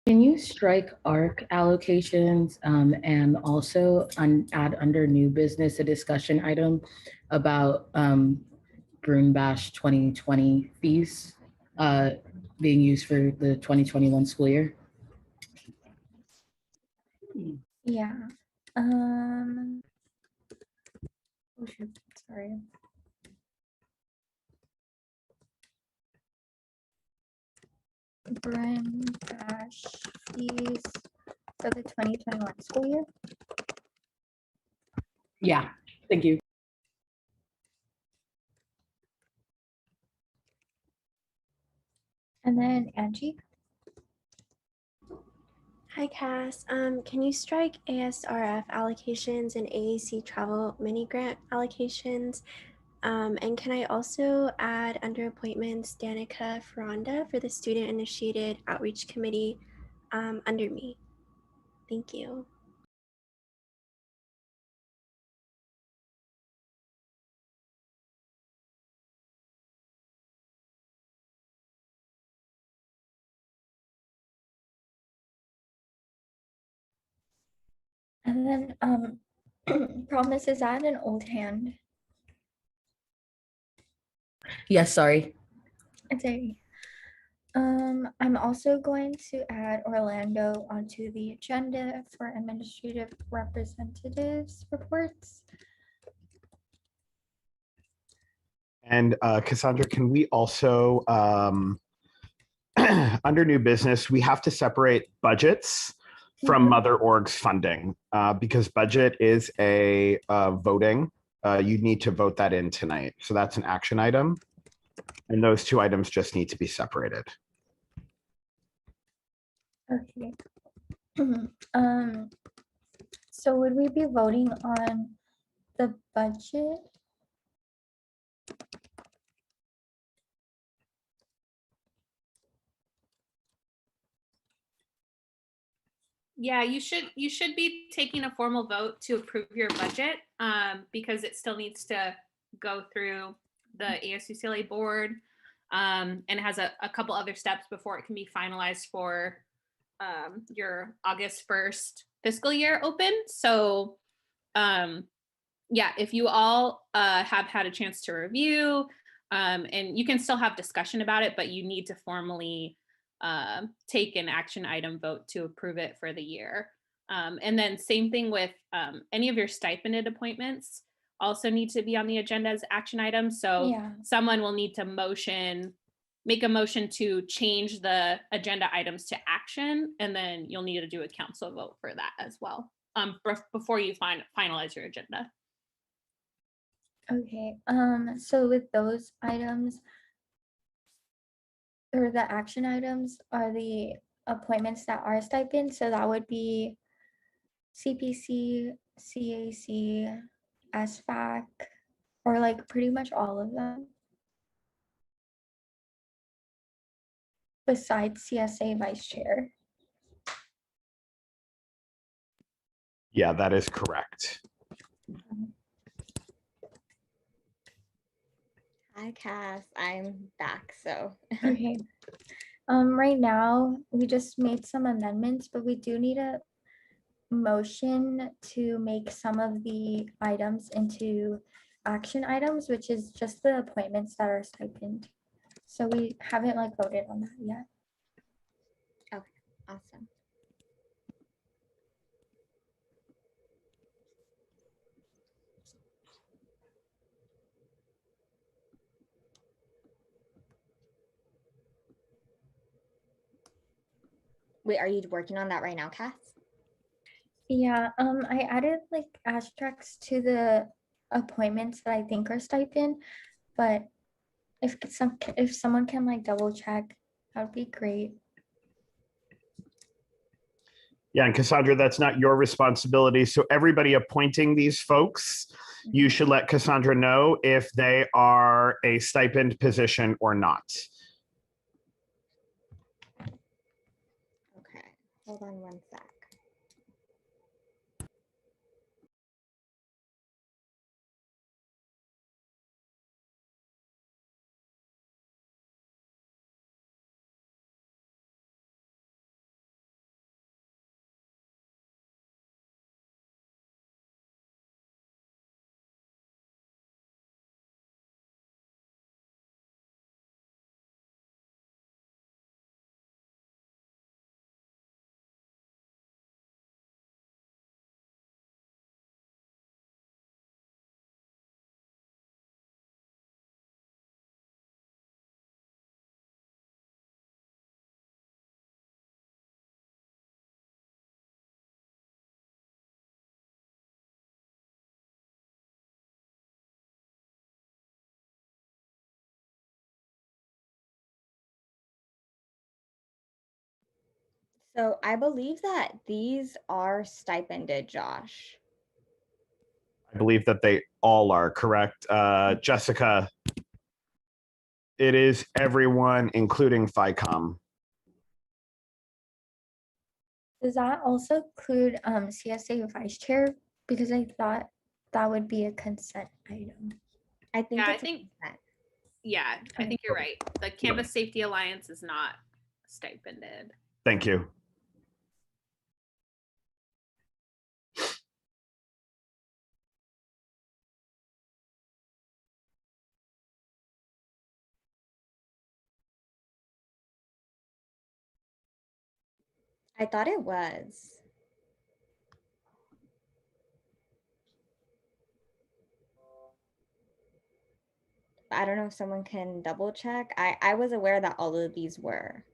Can you strike ARC allocations and also add under new business a discussion item about Brune Bash 2020 fees being used for the 2021 school year? Yeah. Oh shoot, sorry. Bryn Bash fees for the 2021 school year. Yeah, thank you. And then Angie. Hi, Cass. Can you strike ASRF allocations and AAC travel mini grant allocations? And can I also add under appointments Danica Ferranda for the Student Initiated Outreach Committee under me? Thank you. And then Promise, is that an old hand? Yes, sorry. Okay. I'm also going to add Orlando onto the agenda for administrative representatives reports. And Cassandra, can we also, under new business, we have to separate budgets from Mother Org's funding because budget is a voting. You need to vote that in tonight. So that's an action item. And those two items just need to be separated. Okay. So would we be voting on the budget? Yeah, you should be taking a formal vote to approve your budget because it still needs to go through the ASUCLA board and has a couple other steps before it can be finalized for your August 1st fiscal year open. So yeah, if you all have had a chance to review and you can still have discussion about it, but you need to formally take an action item vote to approve it for the year. And then same thing with any of your stipended appointments also need to be on the agenda as action items. So Yeah. someone will need to make a motion to change the agenda items to action, and then you'll need to do a council vote for that as well before you finalize your agenda. Okay, so with those items, or the action items are the appointments that are stipend, so that would be CPC, CAC, SFAC, or like pretty much all of them. Besides CSA vice chair. Yeah, that is correct. Hi, Cass. I'm back, so. Okay. Right now, we just made some amendments, but we do need a motion to make some of the items into action items, which is just the appointments that are stipend. So we haven't like voted on that yet. Okay, awesome. Wait, are you working on that right now, Cass? Yeah, I added like asterisks to the appointments that I think are stipend, but if someone can like double check, that would be great. Yeah, and Cassandra, that's not your responsibility. So everybody appointing these folks, you should let Cassandra know if they are a stipend position or not. Okay, hold on one sec. So I believe that these are stipended, Josh. I believe that they all are correct. Jessica, it is everyone, including FICOM. Does that also include CSA vice chair? Because I thought that would be a consent item. I think Yeah, I it's a think- consent. Yeah, I think you're right. The Campus Safety Alliance is not stipended. Thank you. I thought it was. I don't know if someone can double check. I was aware that all of these were.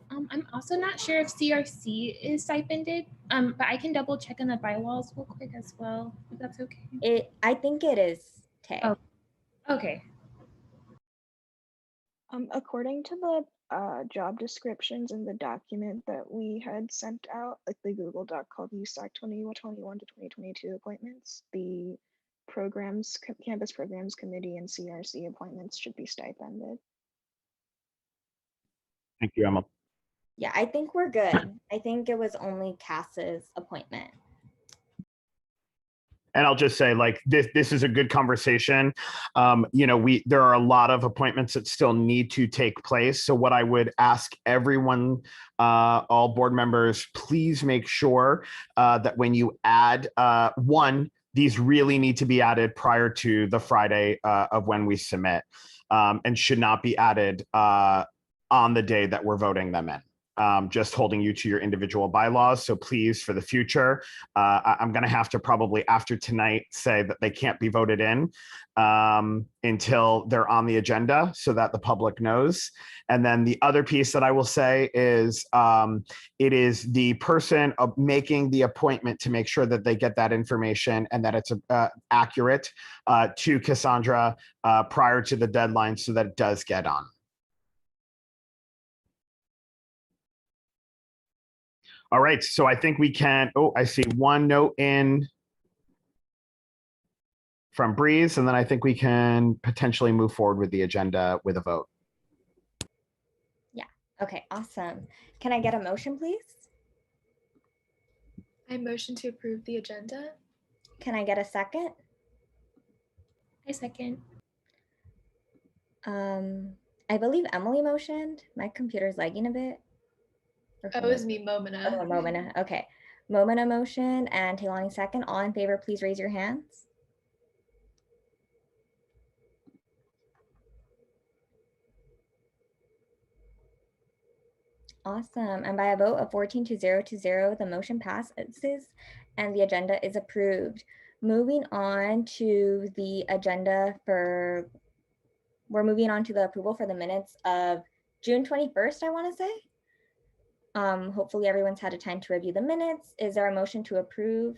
I'm also not sure if CRC is stipended, but I can double check in the bylaws real quick as well, if that's okay. I think it is, Tay. Oh. Okay. According to the job descriptions in the document that we had sent out, like the Google Doc called USAC 2021 to 2022 appointments, the campus programs committee and CRC appointments should be stipended. Thank you, Emma. Yeah, I think we're good. I think it was only Cass's appointment. And I'll just say, like, this is a good conversation. There are a lot of appointments that still need to take place. So what I would ask everyone, all board members, please make sure that when you add these really need to be added prior to the Friday of when we submit, and should not be added on the day that we're voting them in. Just holding you to your individual bylaws. So please, for the future, I'm going to have to probably after tonight say that they can't be voted in until they're on the agenda so that the public knows. And then the other piece that I will say is it is the person making the appointment to make sure that they get that information and that it's accurate to Cassandra prior to the deadline so that it does get on. All right, so I think we can, I see one note in from Breeze, and then I think we can potentially move forward with the agenda with a vote. Yeah, okay, awesome. Can I get a motion, please? I motion to approve the agenda. Can I get a second? I second. I believe Emily motioned. My computer's lagging a bit. It was me, Momina. Oh, Momina, okay. Momina motion and Taylani second. All in favor, please raise your hands. Awesome. And by a vote of 14-0, the motion passes and the agenda is approved. Moving on to the agenda we're moving on to the approval for the minutes of June 21st, I want to say. Hopefully everyone's had a time to review the minutes. Is there a motion to approve?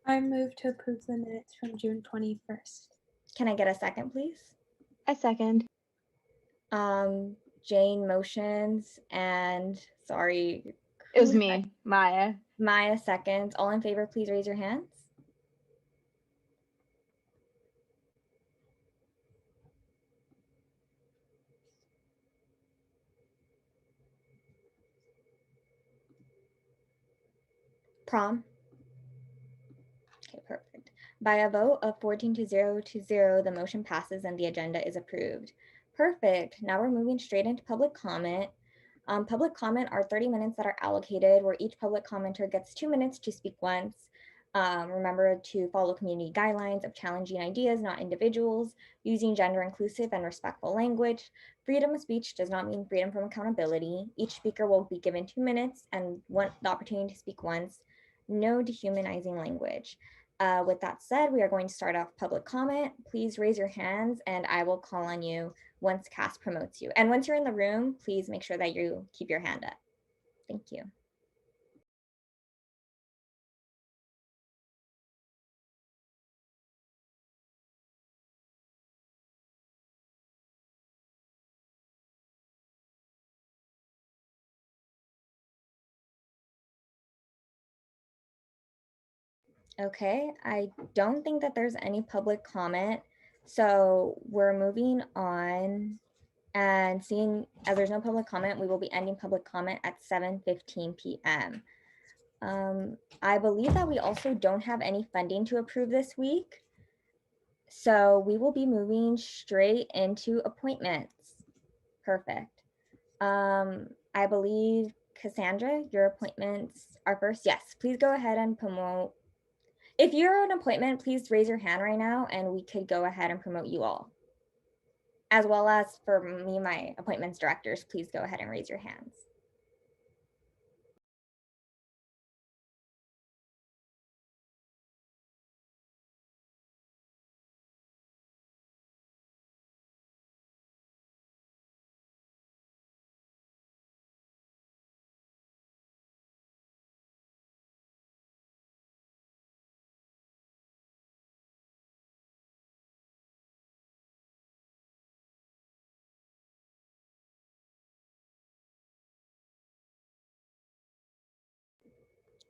I move to approve the minutes from June 21st. Can I get a second, please? I second. Jane motions and sorry. It was me, Maya. Maya seconds. All in favor, please raise your hands. Prom. Okay, perfect. By a vote of 14-0, the motion passes and the agenda is approved. Perfect. Now we're moving straight into public comment. Public comment are 30 minutes that are allocated where each public commenter gets 2 minutes to speak once. Remember to follow community guidelines of challenging ideas, not individuals, using gender inclusive and respectful language. Freedom of speech does not mean freedom from accountability. Each speaker will be given 2 minutes and the opportunity to speak once. No dehumanizing language. With that said, we are going to start off public comment. Please raise your hands and I will call on you once Cass promotes you. And once you're in the room, please make sure that you keep your hand up. Thank you. Okay, I don't think that there's any public comment. So we're moving on, and seeing as there's no public comment, we will be ending public comment at 7:15 p.m. I believe that we also don't have any funding to approve this week. So we will be moving straight into appointments. Perfect. I believe Cassandra, your appointments are first. Yes, please go ahead and promote. If you're an appointment, please raise your hand right now and we could go ahead and promote you all. As well as for me, my appointments directors, please go ahead and raise your hands.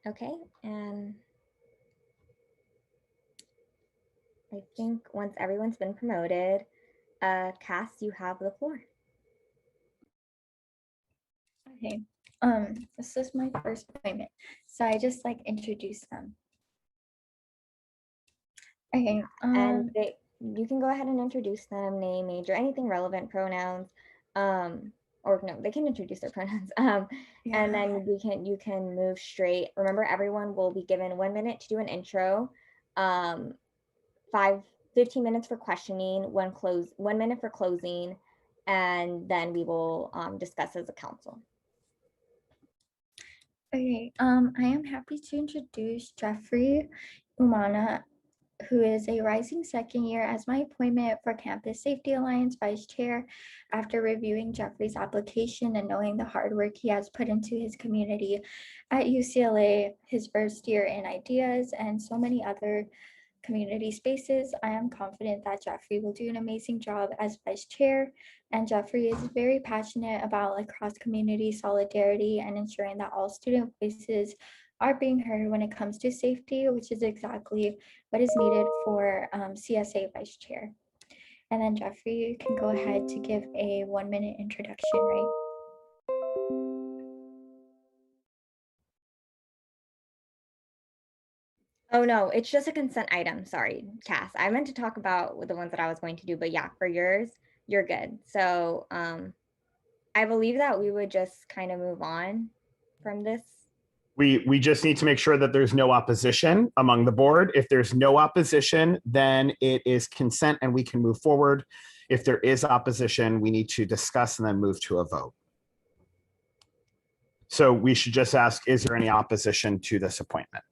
Okay, and I think once everyone's been promoted, Cass, you have the floor. Okay, this is my first appointment, so I just like introduce them. Okay, and you can go ahead and introduce them, name, major, anything relevant, pronouns, or no, they can introduce their pronouns. And then you can move straight. Remember, everyone will be given 1 minute to do an intro, 15 minutes for questioning, 1 minute for closing, and then we will discuss as a council. Okay, I am happy to introduce Jeffrey Umana, who is a rising second year as my appointment for Campus Safety Alliance Vice Chair. After reviewing Jeffrey's application and knowing the hard work he has put into his community at UCLA, his first year in ideas, and so many other community spaces, I am confident that Jeffrey will do an amazing job as Vice Chair. And Jeffrey is very passionate about cross-community solidarity and ensuring that all student voices are being heard when it comes to safety, which is exactly what is needed for CSA Vice Chair. And then Jeffrey, you can go ahead to give a 1 minute introduction, right? Oh no, it's just a consent item. Sorry, Cass. I meant to talk about the ones that I was going to do, but yeah, for yours, you're good. So I believe that we would just kind of move on from this. We just need to make sure that there's no opposition among the board. If there's no opposition, then it is consent and we can move forward. If there is opposition, we need to discuss and then move to a vote. So we should just ask, is there any opposition to this appointment?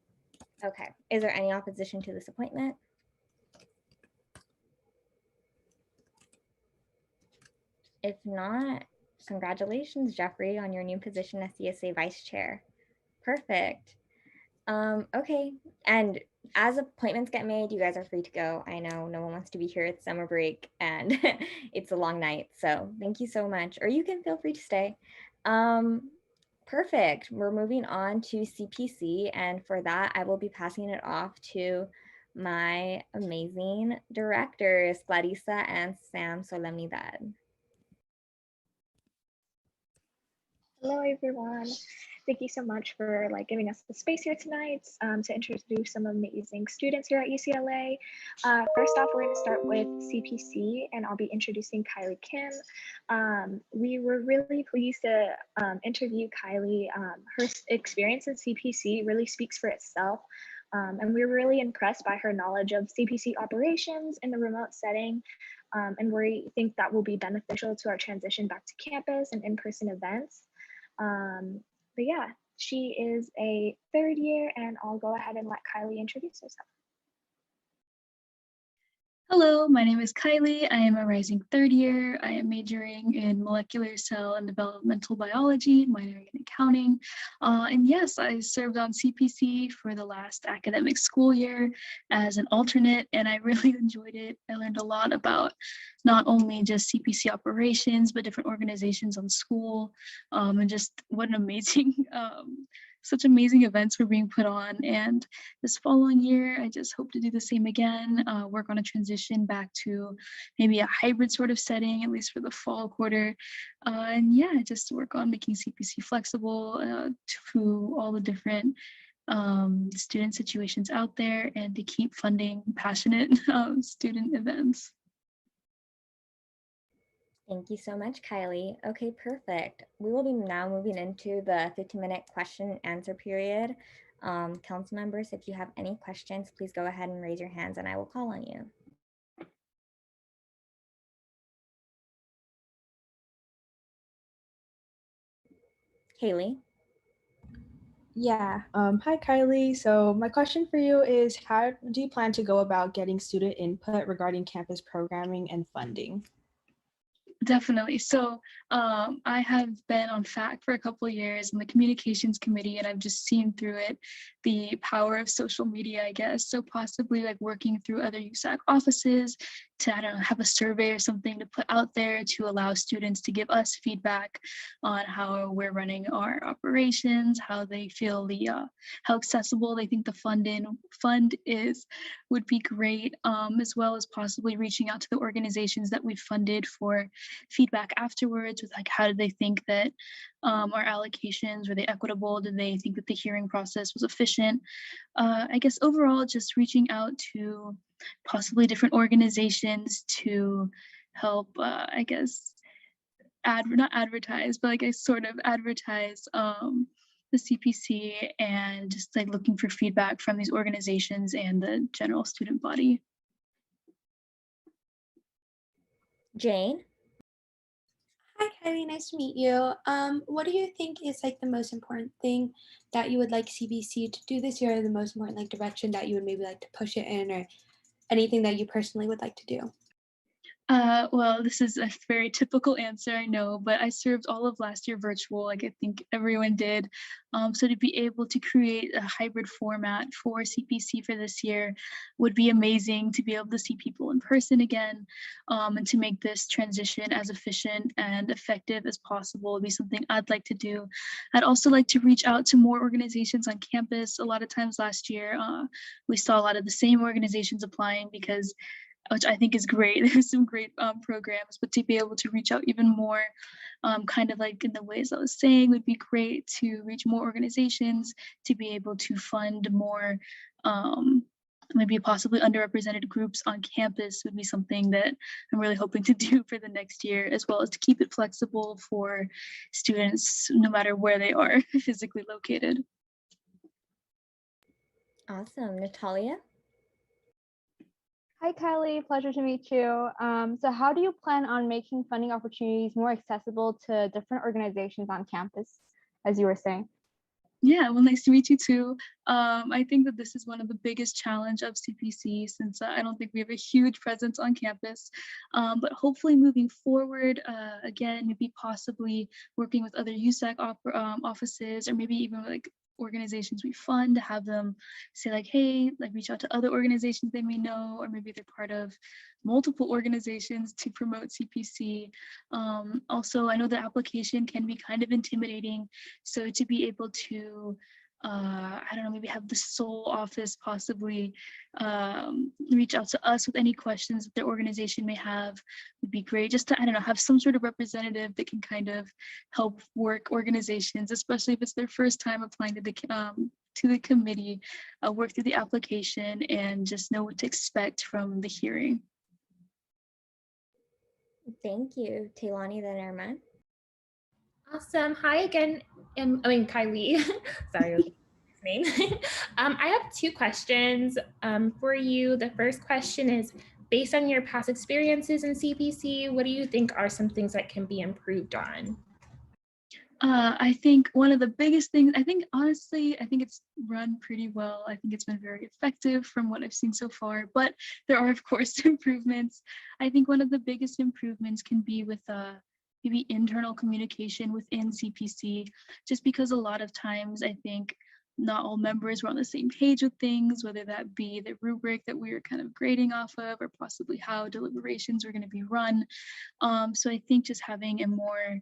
Okay, is there any opposition to this appointment? If not, congratulations, Jeffrey, on your new position as CSA Vice Chair. Perfect. Okay, and as appointments get made, you guys are free to go. I know no one wants to be here. It's summer break and it's a long night, so thank you so much. Or you can feel free to stay. Perfect. We're moving on to CPC, and for that, I will be passing it off to my amazing directors, Clarissa and Sam Solemnidad. Hello, everyone. Thank you so much for giving us the space here tonight to introduce some amazing students here at UCLA. First off, we're going to start with CPC, and I'll be introducing Kylie Kim. We were really pleased to interview Kylie. Her experience in CPC really speaks for itself. And we were really impressed by her knowledge of CPC operations in the remote setting. And we think that will be beneficial to our transition back to campus and in-person events. But yeah, she is a third year, and I'll go ahead and let Kylie introduce herself. Hello, my name is Kylie. I am a rising third year. I am majoring in molecular cell and developmental biology, minoring in accounting. And yes, I served on CPC for the last academic school year as an alternate, and I really enjoyed it. I learned a lot about not only just CPC operations, but different organizations on school, and just what an amazing such amazing events were being put on. And this following year, I just hope to do the same again, work on a transition back to maybe a hybrid sort of setting, at least for the fall quarter. And yeah, just work on making CPC flexible to all the different student situations out there, and to keep funding passionate student events. Thank you so much, Kylie. Okay, perfect. We will be now moving into the 15-minute question and answer period. Council members, if you have any questions, please go ahead and raise your hands and I will call on you. Haley. Yeah. Hi, Kylie. So my question for you is, how do you plan to go about getting student input regarding campus programming and funding? Definitely. So I have been on FAC for a couple of years in the communications committee, and I've just seen through it the power of social media, I guess. So possibly like working through other USAC offices to, I don't know, have a survey or something to put out there to allow students to give us feedback on how we're running our operations, how they feel how accessible they think the fund is, would be great, as well as possibly reaching out to the organizations that we've funded for feedback afterwards with like, how did they think that our allocations, were they equitable? Did they think that the hearing process was efficient? I guess overall, just reaching out to possibly different organizations to help, I guess, not advertise, but like I sort of advertise the CPC, and just like looking for feedback from these organizations and the general student body. Jane. Hi, Kylie. Nice to meet you. What do you think is like the most important thing that you would like CBC to do this year, or the most important like direction that you would maybe like to push it in, or anything that you personally would like to do? Well, this is a very typical answer, I know, but I served all of last year virtual, like I think everyone did. So to be able to create a hybrid format for CPC for this year would be amazing, to be able to see people in person again, and to make this transition as efficient and effective as possible would be something I'd like to do. I'd also like to reach out to more organizations on campus. A lot of times last year, we saw a lot of the same organizations applying, because which I think is great. There's some great programs, but to be able to reach out even more, kind of like in the ways I was saying, would be great, to reach more organizations, to be able to fund more, maybe possibly underrepresented groups on campus would be something that I'm really hoping to do for the next year, as well as to keep it flexible for students, no matter where they are physically located. Awesome. Natalia? Hi, Kylie. Pleasure to meet you. So how do you plan on making funding opportunities more accessible to different organizations on campus, as you were saying? Yeah, well, nice to meet you too. I think that this is one of the biggest challenge of CPC, since I don't think we have a huge presence on campus, but hopefully moving forward, again, maybe possibly working with other USAC offices, or maybe even like organizations we fund, to have them say like, hey, like reach out to other organizations they may know, or maybe they're part of multiple organizations to promote CPC. Also, I know the application can be kind of intimidating, so to be able to I don't know, maybe have the sole office possibly reach out to us with any questions that their organization may have would be great. Just to, I don't know, have some sort of representative that can kind of help work organizations, especially if it's their first time applying to the committee, work through the application and just know what to expect from the hearing. Thank you. Taylani, then Irma. Awesome. Hi again. Kylie. Sorry, name. I have two questions for you. The first question is, based on your past experiences in CPC, what do you think are some things that can be improved on? I think one of the biggest things, honestly, I think it's run pretty well. I think it's been very effective from what I've seen so far, but there are, of course, improvements. I think one of the biggest improvements can be with maybe internal communication within CPC, just because a lot of times I think not all members were on the same page with things, whether that be the rubric that we were kind of grading off of, or possibly how deliberations were going to be run. So I think just having a more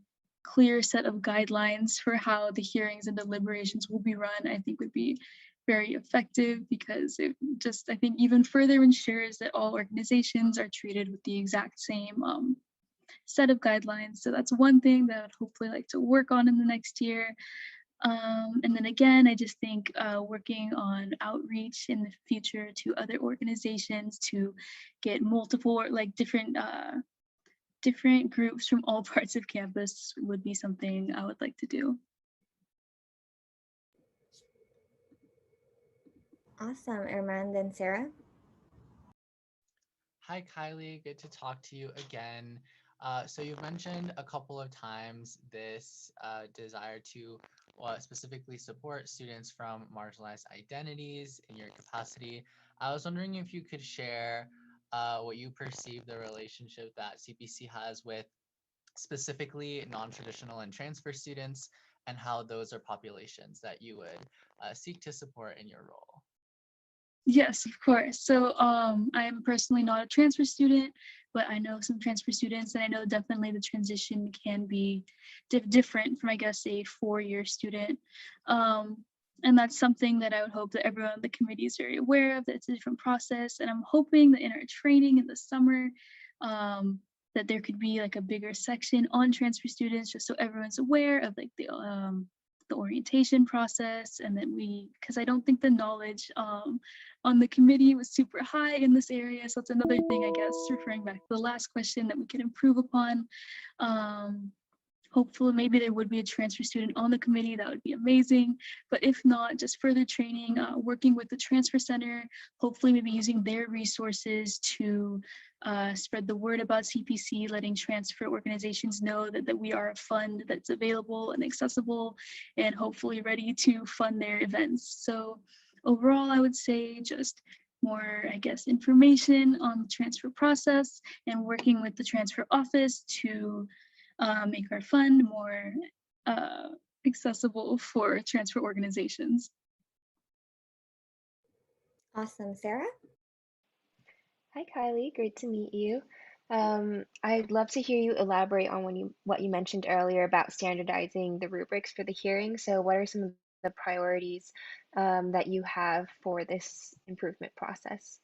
clear set of guidelines for how the hearings and deliberations will be run, I think would be very effective, because it just, I think, even further ensures that all organizations are treated with the exact same set of guidelines. So that's one thing that I'd hopefully like to work on in the next year. And then again, I just think working on outreach in the future to other organizations to get multiple, like different groups from all parts of campus would be something I would like to do. Awesome, Irma, and then Sarah. Hi, Kylie. Good to talk to you again. So you've mentioned a couple of times this desire to specifically support students from marginalized identities in your capacity. I was wondering if you could share what you perceive the relationship that CPC has with specifically non-traditional and transfer students, and how those are populations that you would seek to support in your role. Yes, of course. So I'm personally not a transfer student, but I know some transfer students, and I know definitely the transition can be different from, I guess, a four-year student. And that's something that I would hope that everyone on the committee is very aware of, that it's a different process. And I'm hoping that in our training in the summer, that there could be like a bigger section on transfer students, just so everyone's aware of like the orientation process. And then because I don't think the knowledge on the committee was super high in this area. So it's another thing, I guess, referring back to the last question, that we can improve upon. Hopefully, maybe there would be a transfer student on the committee. That would be amazing. But if not, just further training, working with the transfer center, hopefully maybe using their resources to spread the word about CPC, letting transfer organizations know that we are a fund that's available and accessible, and hopefully ready to fund their events. So overall, I would say just more, I guess, information on the transfer process, and working with the transfer office to make our fund more accessible for transfer organizations. Awesome, Sarah. Hi, Kylie. Great to meet you. I'd love to hear you elaborate on what you mentioned earlier about standardizing the rubrics for the hearing. So what are some of the priorities that you have for this improvement process?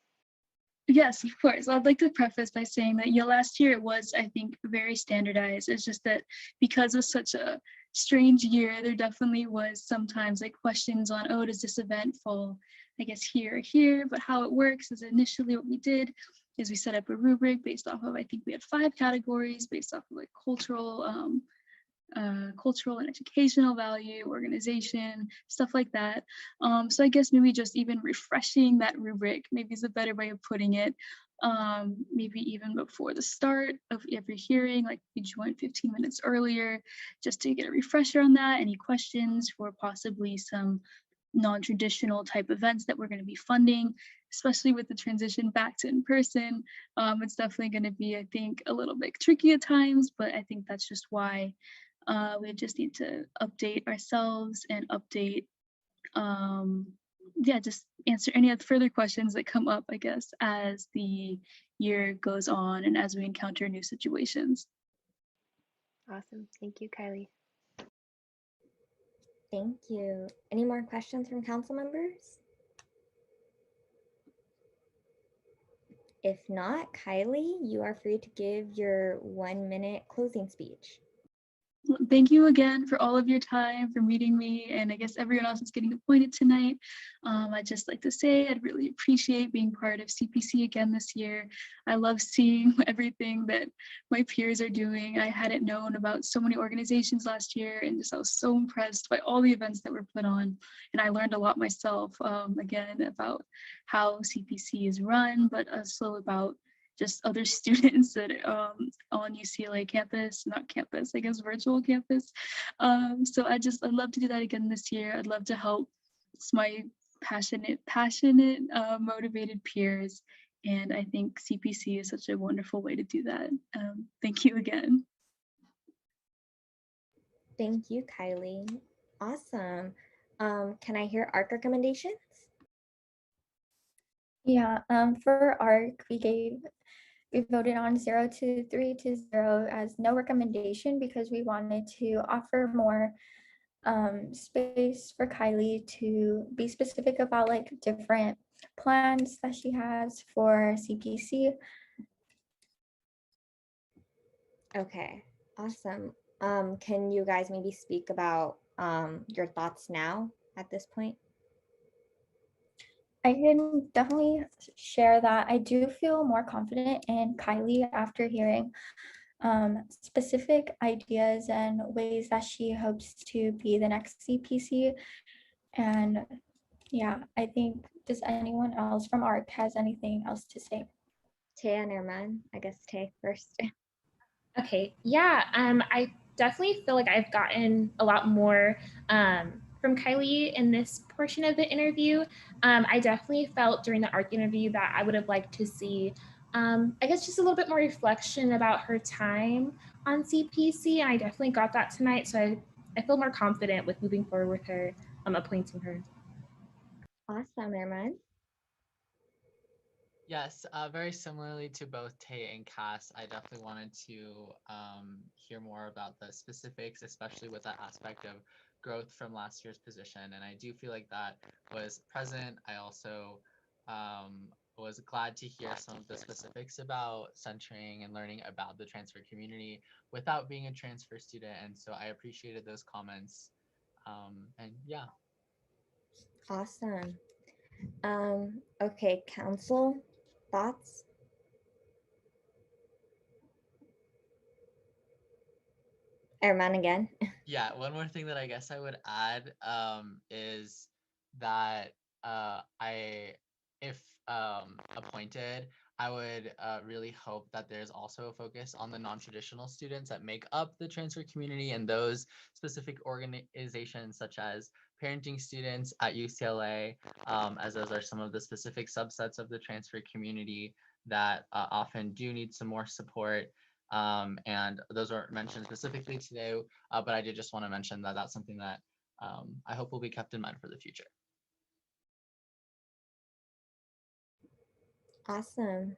Yes, of course. I'd like to preface by saying that last year it was, I think, very standardized. It's just that because of such a strange year, there definitely was sometimes like questions on, oh, does this event fall, I guess, here or here? But how it works is initially what we did is we set up a rubric based off of, I think we had 5 categories based off of like cultural and educational value, organization, stuff like that. So I guess maybe just even refreshing that rubric maybe is a better way of putting it. Maybe even before the start of every hearing, like we join 15 minutes earlier, just to get a refresher on that. Any questions for possibly some non-traditional type events that we're going to be funding, especially with the transition back to in-person. It's definitely going to be, I think, a little bit tricky at times, but I think that's just why we just need to update ourselves and update, just answer any further questions that come up, I guess, as the year goes on and as we encounter new situations. Awesome. Thank you, Kylie. Thank you. Any more questions from council members? If not, Kylie, you are free to give your 1-minute closing speech. Thank you again for all of your time, for meeting me, and I guess everyone else is getting appointed tonight. I'd just like to say I'd really appreciate being part of CPC again this year. I love seeing everything that my peers are doing. I hadn't known about so many organizations last year, and I was so impressed by all the events that were put on. And I learned a lot myself, again, about how CPC is run, but also about just other students that on UCLA campus, not campus, I guess virtual campus. So I'd love to do that again this year. I'd love to help my passionate, motivated peers. And I think CPC is such a wonderful way to do that. Thank you again. Thank you, Kylie. Awesome. Can I hear ARC recommendations? Yeah, for ARC, we gave we voted on 0 to 3 to 0 as no recommendation because we wanted to offer more space for Kylie to be specific about like different plans that she has for CPC. Okay, awesome. Can you guys maybe speak about your thoughts now at this point? I can definitely share that I do feel more confident in Kylie after hearing specific ideas and ways that she hopes to be the next CPC. And yeah, I think, does anyone else from ARC has anything else to say? Tay and Erman, I guess Tay first. Okay, yeah, I definitely feel like I've gotten a lot more from Kylie in this portion of the interview. I definitely felt during the ARC interview that I would have liked to see, I guess, just a little bit more reflection about her time on CPC. And I definitely got that tonight, so I feel more confident with moving forward with her, appointing her. Awesome, Erman. Yes, very similarly to both Tay and Cass, I definitely wanted to hear more about the specifics, especially with that aspect of growth from last year's position. And I do feel like that was present. I also was glad to hear some of the specifics about centering and learning about the transfer community without being a transfer student. And so I appreciated those comments. And yeah. Awesome. Okay, council, thoughts? Erman again. Yeah, one more thing that I guess I would add is that if appointed, I would really hope that there's also a focus on the non-traditional students that make up the transfer community and those specific organizations such as parenting students at UCLA, as those are some of the specific subsets of the transfer community that often do need some more support. And those weren't mentioned specifically today, but I did just want to mention that that's something that I hope will be kept in mind for the future. Awesome.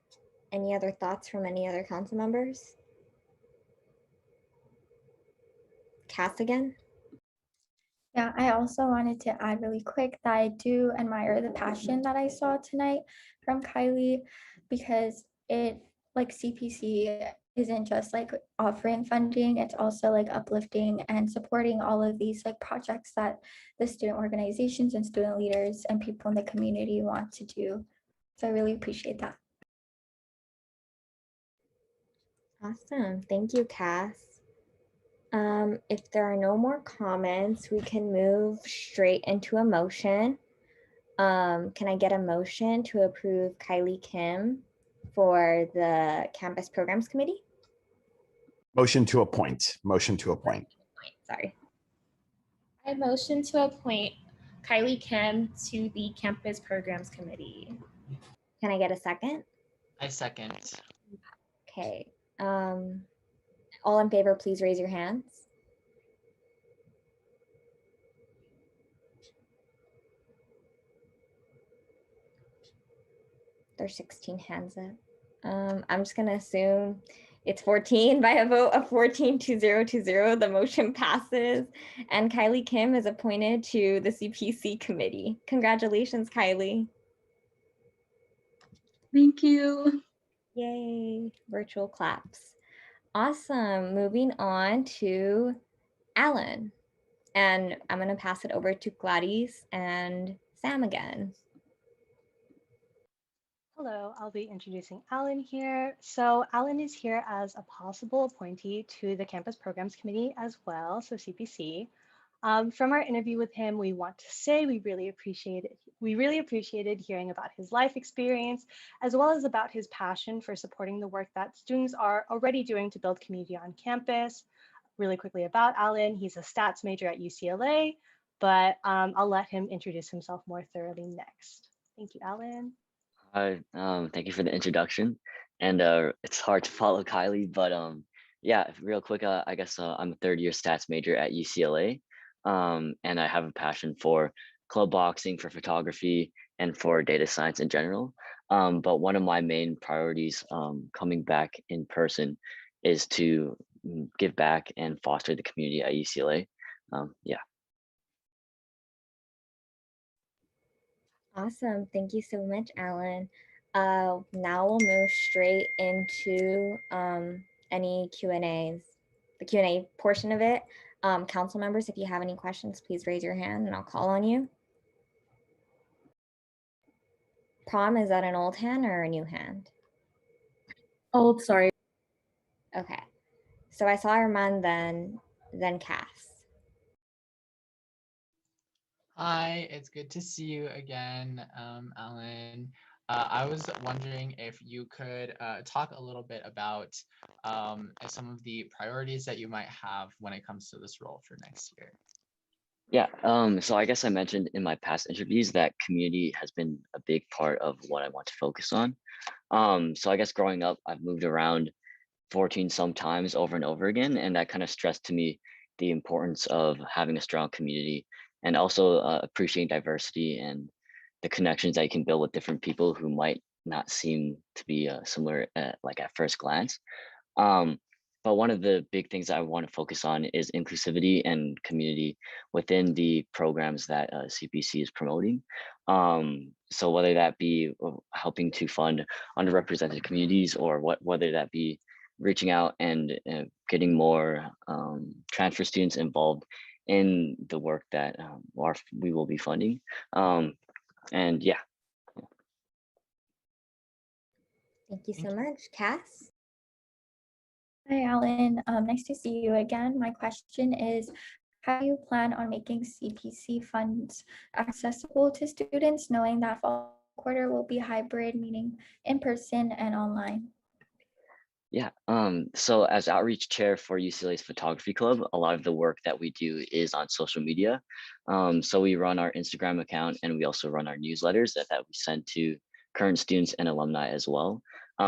Any other thoughts from any other council members? Cass again? Yeah, I also wanted to add really quick that I do admire the passion that I saw tonight from Kylie, because it, like, CPC isn't just like offering funding, it's also like uplifting and supporting all of these like projects that the student organizations and student leaders and people in the community want to do. So I really appreciate that. Awesome. Thank you, Cass. If there are no more comments, we can move straight into a motion. Can I get a motion to approve Kylie Kim for the Campus Programs Committee? Motion to appoint. Motion to appoint. Sorry. I motion to appoint Kylie Kim to the Campus Programs Committee. Can I get a second? I second. Okay. All in favor, please raise your hands. There's 16 hands up. I'm just gonna assume it's 14 by a vote of 14 to 0. The motion passes, and Kylie Kim is appointed to the CPC committee. Congratulations, Kylie. Thank you. Yay, virtual claps. Awesome. Moving on to Alan. And I'm going to pass it over to Gladys and Sam again. Hello, I'll be introducing Alan here. So Alan is here as a possible appointee to the Campus Programs Committee as well, so CPC. From our interview with him, we want to say we really appreciated hearing about his life experience, as well as about his passion for supporting the work that students are already doing to build community on campus. Really quickly about Alan, he's a stats major at UCLA, but I'll let him introduce himself more thoroughly next. Thank you, Alan. Hi, thank you for the introduction. And it's hard to follow Kylie, but yeah, real quick, I guess I'm a third year stats major at UCLA. And I have a passion for club boxing, for photography, and for data science in general. But one of my main priorities coming back in person is to give back and foster the community at UCLA. Yeah. Awesome. Thank you so much, Alan. Now we'll move straight into any Q&As, the Q&A portion of it. Council members, if you have any questions, please raise your hand and I'll call on you. Prom, is that an old hand or a new hand? Old, sorry. Okay. So I saw Armand, then Cass. Hi, it's good to see you again, Alan. I was wondering if you could talk a little bit about some of the priorities that you might have when it comes to this role for next year. Yeah, so I guess I mentioned in my past interviews that community has been a big part of what I want to focus on. So I guess growing up, I've moved around 14 sometimes over and over again, and that kind of stressed to me the importance of having a strong community and also appreciating diversity and the connections that you can build with different people who might not seem to be similar like at first glance. Um, but one of the big things that I want to focus on is inclusivity and community within the programs that CPC is promoting. So whether that be helping to fund underrepresented communities or whether that be reaching out and getting more transfer students involved in the work that we will be funding. And yeah. Thank you so much. Cass? Hi, Alan. Nice to see you again. My question is, how do you plan on making CPC funds accessible to students, knowing that fall quarter will be hybrid, meaning in person and online? Yeah, so as outreach chair for UCLA's photography club, a lot of the work that we do is on social media. So we run our Instagram account and we also run our newsletters that we send to current students and alumni as well.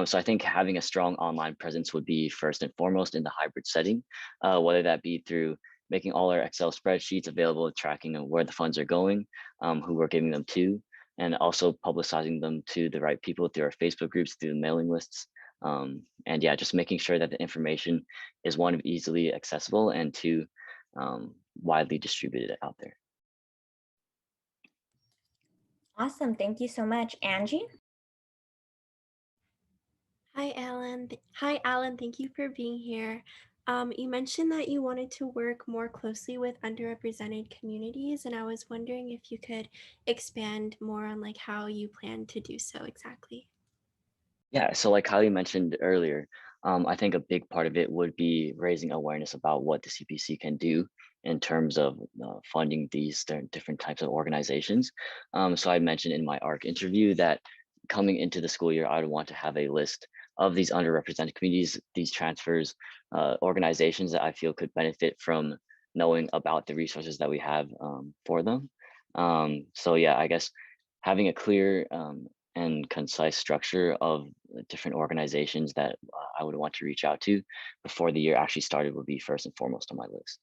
So I think having a strong online presence would be first and foremost in the hybrid setting, whether that be through making all our Excel spreadsheets available, tracking where the funds are going, who we're giving them to, and also publicizing them to the right people through our Facebook groups, through the mailing lists. And yeah, just making sure that the information is one, easily accessible, and two, widely distributed out there. Awesome. Thank you so much. Angie? Hi, Alan. Hi, Alan. Thank you for being here. You mentioned that you wanted to work more closely with underrepresented communities, and I was wondering if you could expand more on like how you plan to do so exactly. Yeah, so like Kylie mentioned earlier, I think a big part of it would be raising awareness about what the CPC can do in terms of funding these different types of organizations. So I mentioned in my ARC interview that coming into the school year, I would want to have a list of these underrepresented communities, these transfers, organizations that I feel could benefit from knowing about the resources that we have for them. So yeah, I guess having a clear and concise structure of different organizations that I would want to reach out to before the year actually started would be first and foremost on my list.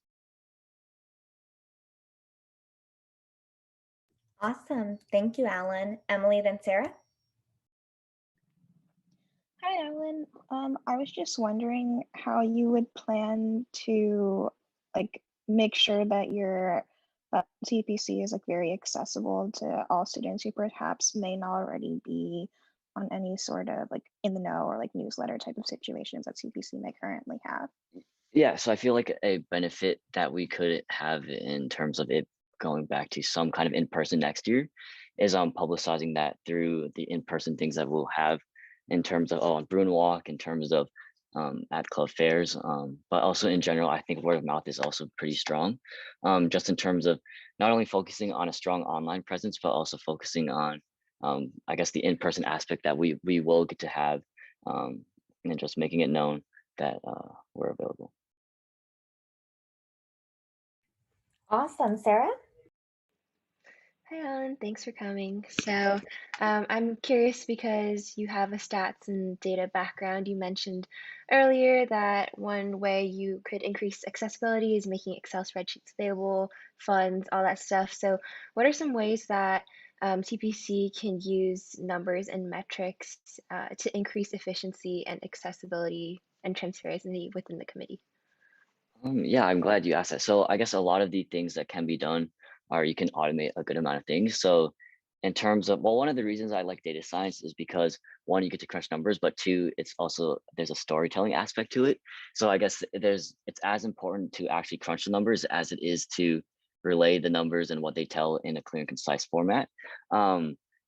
Awesome. Thank you, Alan. Emily, then Sarah? Hi, Alan. I was just wondering how you would plan to like make sure that your CPC is like very accessible to all students who perhaps may not already be on any sort of like in the know or like newsletter type of situations that CPC may currently have. Yeah, so I feel like a benefit that we could have in terms of it going back to some kind of in-person next year is publicizing that through the in-person things that we'll have in terms of on Bruin Walk, in terms of at club fairs, but also in general, I think word of mouth is also pretty strong, just in terms of not only focusing on a strong online presence, but also focusing on, I guess, the in-person aspect that we will get to have, and just making it known that we're available. Awesome. Sarah? Hi, Alan. Thanks for coming. So I'm curious because you have a stats and data background. You mentioned earlier that one way you could increase accessibility is making Excel spreadsheets available, funds, all that stuff. So what are some ways that CPC can use numbers and metrics to increase efficiency and accessibility and transparency within the committee. Yeah, I'm glad you asked that. So I guess a lot of the things that can be done are you can automate a good amount of things. So in terms of, well, one of the reasons I like data science is because one, you get to crunch numbers, but two, it's also, there's a storytelling aspect to it. So I guess it's as important to actually crunch the numbers as it is to relay the numbers and what they tell in a clear and concise format.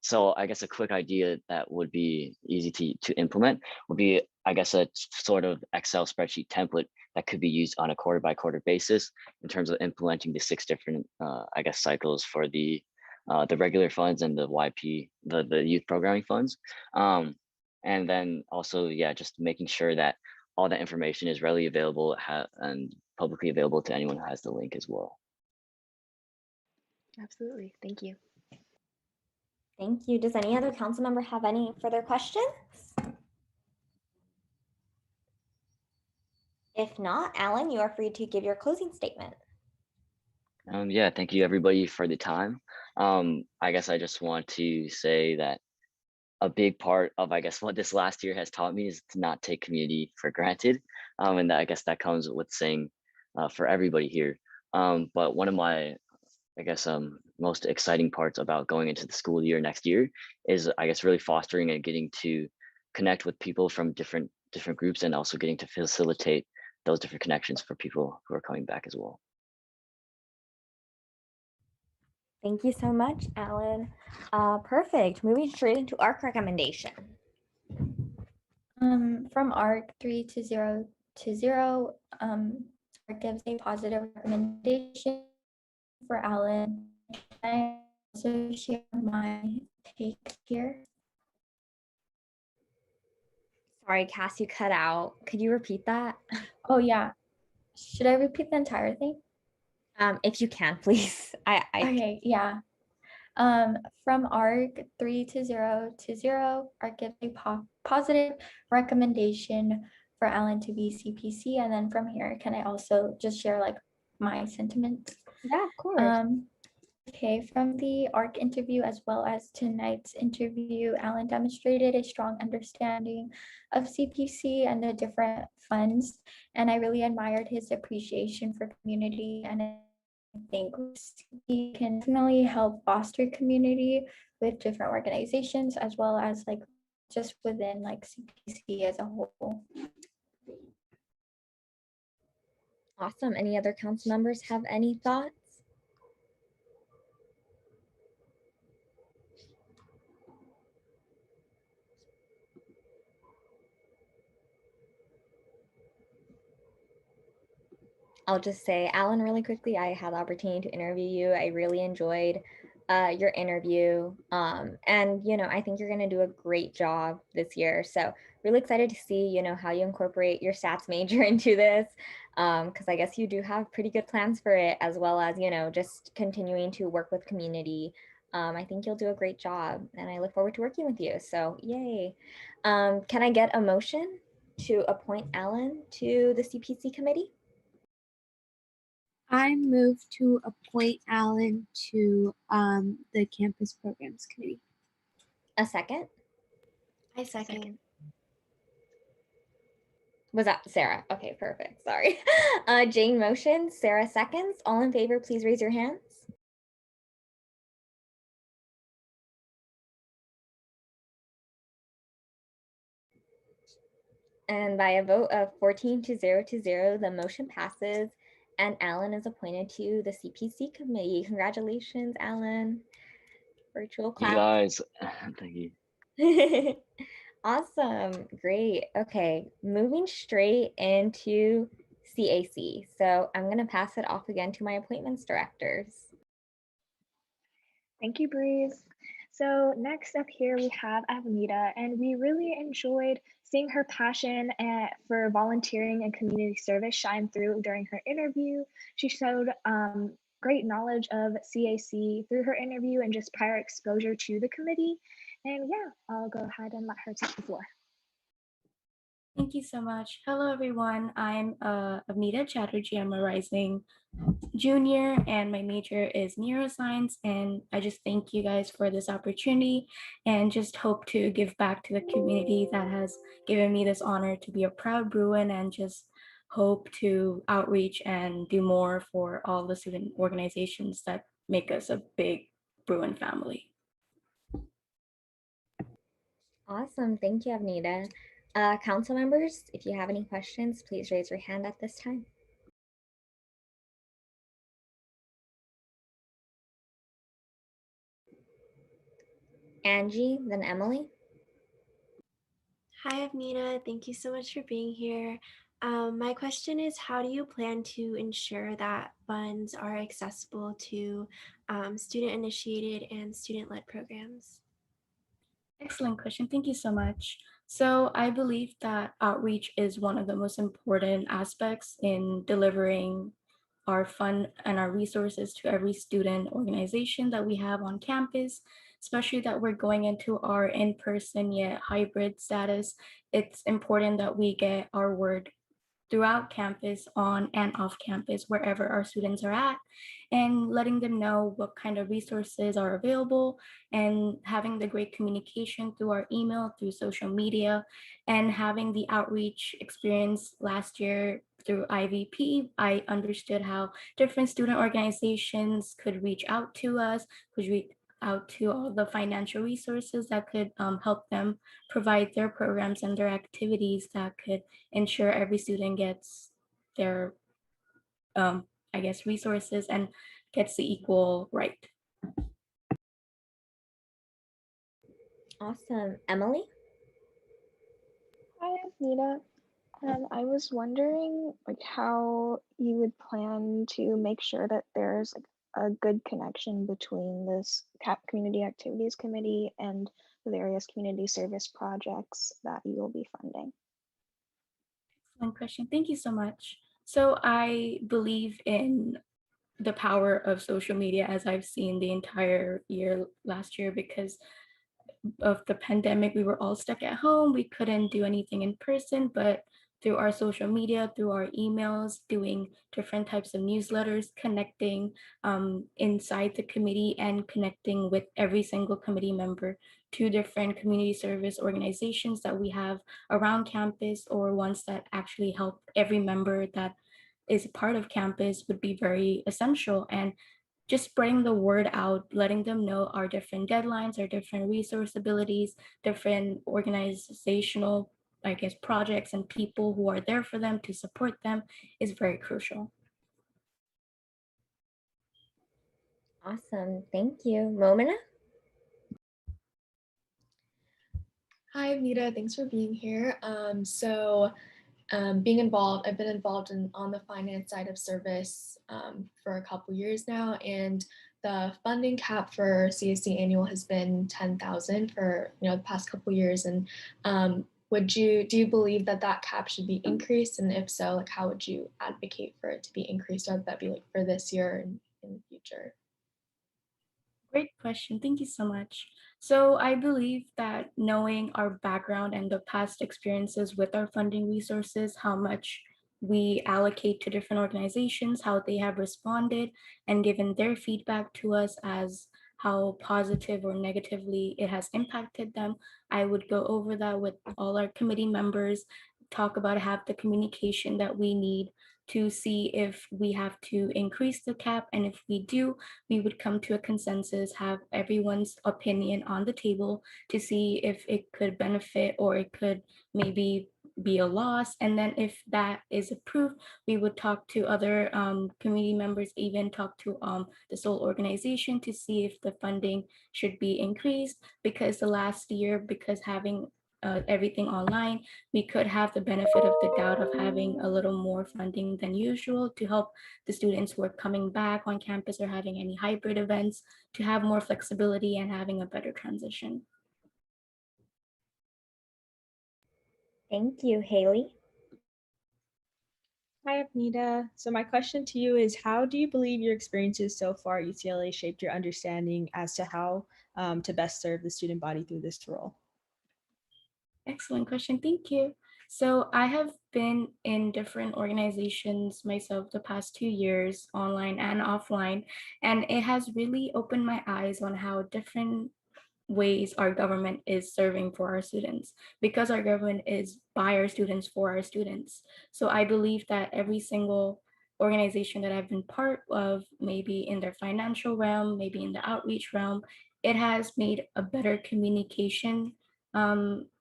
So I guess a quick idea that would be easy to implement would be, I guess, a sort of Excel spreadsheet template that could be used on a quarter by quarter basis in terms of implementing the 6 different, I guess, cycles for the regular funds and the YP, the youth programming funds. And then also, yeah, just making sure that all that information is readily available and publicly available to anyone who has the link as well. Absolutely. Thank you. Thank you. Does any other council member have any further questions? If not, Alan, you are free to give your closing statement. Yeah, thank you everybody for the time. I guess I just want to say that a big part of, I guess, what this last year has taught me is to not take community for granted. And I guess that comes with saying for everybody here. But one of my, I guess, most exciting parts about going into the school year next year is, I guess, really fostering and getting to connect with people from different groups and also getting to facilitate those different connections for people who are coming back as well. Thank you so much, Alan. Perfect. Moving straight into ARC recommendation. From ARC 3 to 0 to 0, ARC gives a positive recommendation for Alan. I also share my take here. Sorry, Cass, you cut out. Could you repeat that? Oh yeah. Should I repeat the entire thing? If you can, please. Okay, yeah. From ARC 3 to 0 to 0, ARC gives a positive recommendation for Alan to be CPC. And then from here, can I also just share like my sentiments? Yeah, of course. Okay, from the ARC interview as well as tonight's interview, Alan demonstrated a strong understanding of CPC and the different funds. And I really admired his appreciation for community, and I think he can definitely help foster community with different organizations as well as like just within like CPC as a whole. Awesome. Any other council members have any thoughts? I'll just say, Alan, really quickly, I had the opportunity to interview you. I really enjoyed your interview. And, you know, I think you're going to do a great job this year. So really excited to see, you know, how you incorporate your stats major into this, because I guess you do have pretty good plans for it, as well as, you know, just continuing to work with community. I think you'll do a great job, and I look forward to working with you. So yay. Can I get a motion to appoint Alan to the CPC committee? I move to appoint Alan to the Campus Programs Committee. A second? I second. Was that Sarah? Okay, perfect. Sorry. Jane motions, Sarah seconds. All in favor, please raise your hands. And by a vote of 14 to 0 to 0, the motion passes and Alan is appointed to the CPC committee. Congratulations, Alan. Virtual class. You guys, thank you. Awesome. Great. Okay. Moving straight into CAC. So I'm going to pass it off again to my appointments directors. Thank you, Breeze. So next up here we have Avenida, and we really enjoyed seeing her passion for volunteering and community service shine through during her interview. She showed great knowledge of CAC through her interview and just prior exposure to the committee. And yeah, I'll go ahead and let her take the floor. Thank you so much. Hello, everyone. I'm Avnita Chatterjee. I'm a rising junior, and my major is neuroscience. And I just thank you guys for this opportunity and just hope to give back to the community that has given me this honor to be a proud Bruin, and just hope to outreach and do more for all the student organizations that make us a big Bruin family. Awesome. Thank you, Avnita. Council members, if you have any questions, please raise your hand at this time. Angie, then Emily. Hi, Avnita. Thank you so much for being here. My question is, how do you plan to ensure that funds are accessible to student-initiated and student-led programs? Excellent question. Thank you so much. So I believe that outreach is one of the most important aspects in delivering our fund and our resources to every student organization that we have on campus, especially that we're going into our in-person yet hybrid status. It's important that we get our word throughout campus, on and off campus, wherever our students are at, and letting them know what kind of resources are available, and having the great communication through our email, through social media, and having the outreach experience last year through IVP. I understood how different student organizations could reach out to us, could reach out to all the financial resources that could help them provide their programs and their activities that could ensure every student gets their, I guess, resources and gets the equal right. Awesome. Emily? Hi, Nita. I was wondering like how you would plan to make sure that there's like a good connection between this community activities committee and the various community service projects that you will be funding. Excellent question. Thank you so much. So I believe in the power of social media, as I've seen the entire year last year, because of the pandemic, we were all stuck at home. We couldn't do anything in person, but through our social media, through our emails, doing different types of newsletters, connecting inside the committee and connecting with every single committee member to different community service organizations that we have around campus, or ones that actually help every member that is part of campus, would be very essential. And just spreading the word out, letting them know our different deadlines, our different resource abilities, different organizational, I guess, projects and people who are there for them to support them is very crucial. Awesome. Thank you. Romana? Hi, Nita. Thanks for being here. Being involved, I've been involved on the finance side of service for a couple years now, and the funding cap for CSC annual has been 10,000 for the past couple years. And do you believe that that cap should be increased? And if so, like how would you advocate for it to be increased, or would that be like for this year and in the future? Great question. Thank you so much. So I believe that knowing our background and the past experiences with our funding resources, how much we allocate to different organizations, how they have responded and given their feedback to us as how positive or negatively it has impacted them, I would go over that with all our committee members, talk about, have the communication that we need to see if we have to increase the cap. And if we do, we would come to a consensus, have everyone's opinion on the table to see if it could benefit or it could maybe be a loss. And then if that is approved, we would talk to other community members, even talk to the sole organization to see if the funding should be increased. Because the last year, because having everything online, we could have the benefit of the doubt of having a little more funding than usual to help the students who are coming back on campus or having any hybrid events, to have more flexibility and having a better transition. Thank you. Haley? Hi, Avnita. So my question to you is, how do you believe your experiences so far at UCLA shaped your understanding as to how to best serve the student body through this role? Excellent question. Thank you. So I have been in different organizations myself the past 2 years, online and offline, and it has really opened my eyes on how different ways our government is serving for our students, because our government is by our students for our students. So I believe that every single organization that I've been part of, maybe in their financial realm, maybe in the outreach realm, it has made a better communication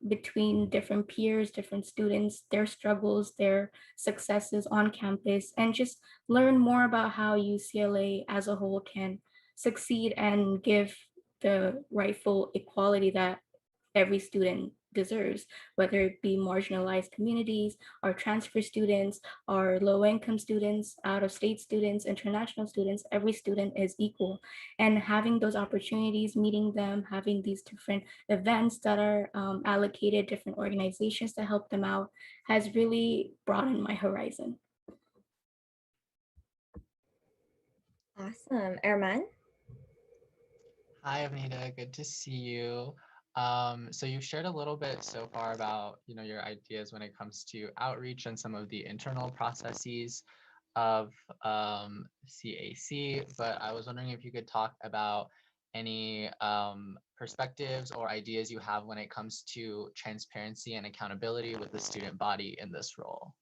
between different peers, different students, their struggles, their successes on campus, and just learn more about how UCLA as a whole can succeed and give the rightful equality that every student deserves, whether it be marginalized communities, our transfer students, our low-income students, out-of-state students, international students. Every student is equal. And having those opportunities, meeting them, having these different events that are allocated, different organizations to help them out, has really broadened my horizon. Awesome. Erman? Hi, Avnita. Good to see you. So you've shared a little bit so far about, your ideas when it comes to outreach and some of the internal processes of CAC, but I was wondering if you could talk about any perspectives or ideas you have when it comes to transparency and accountability with the student body in this role.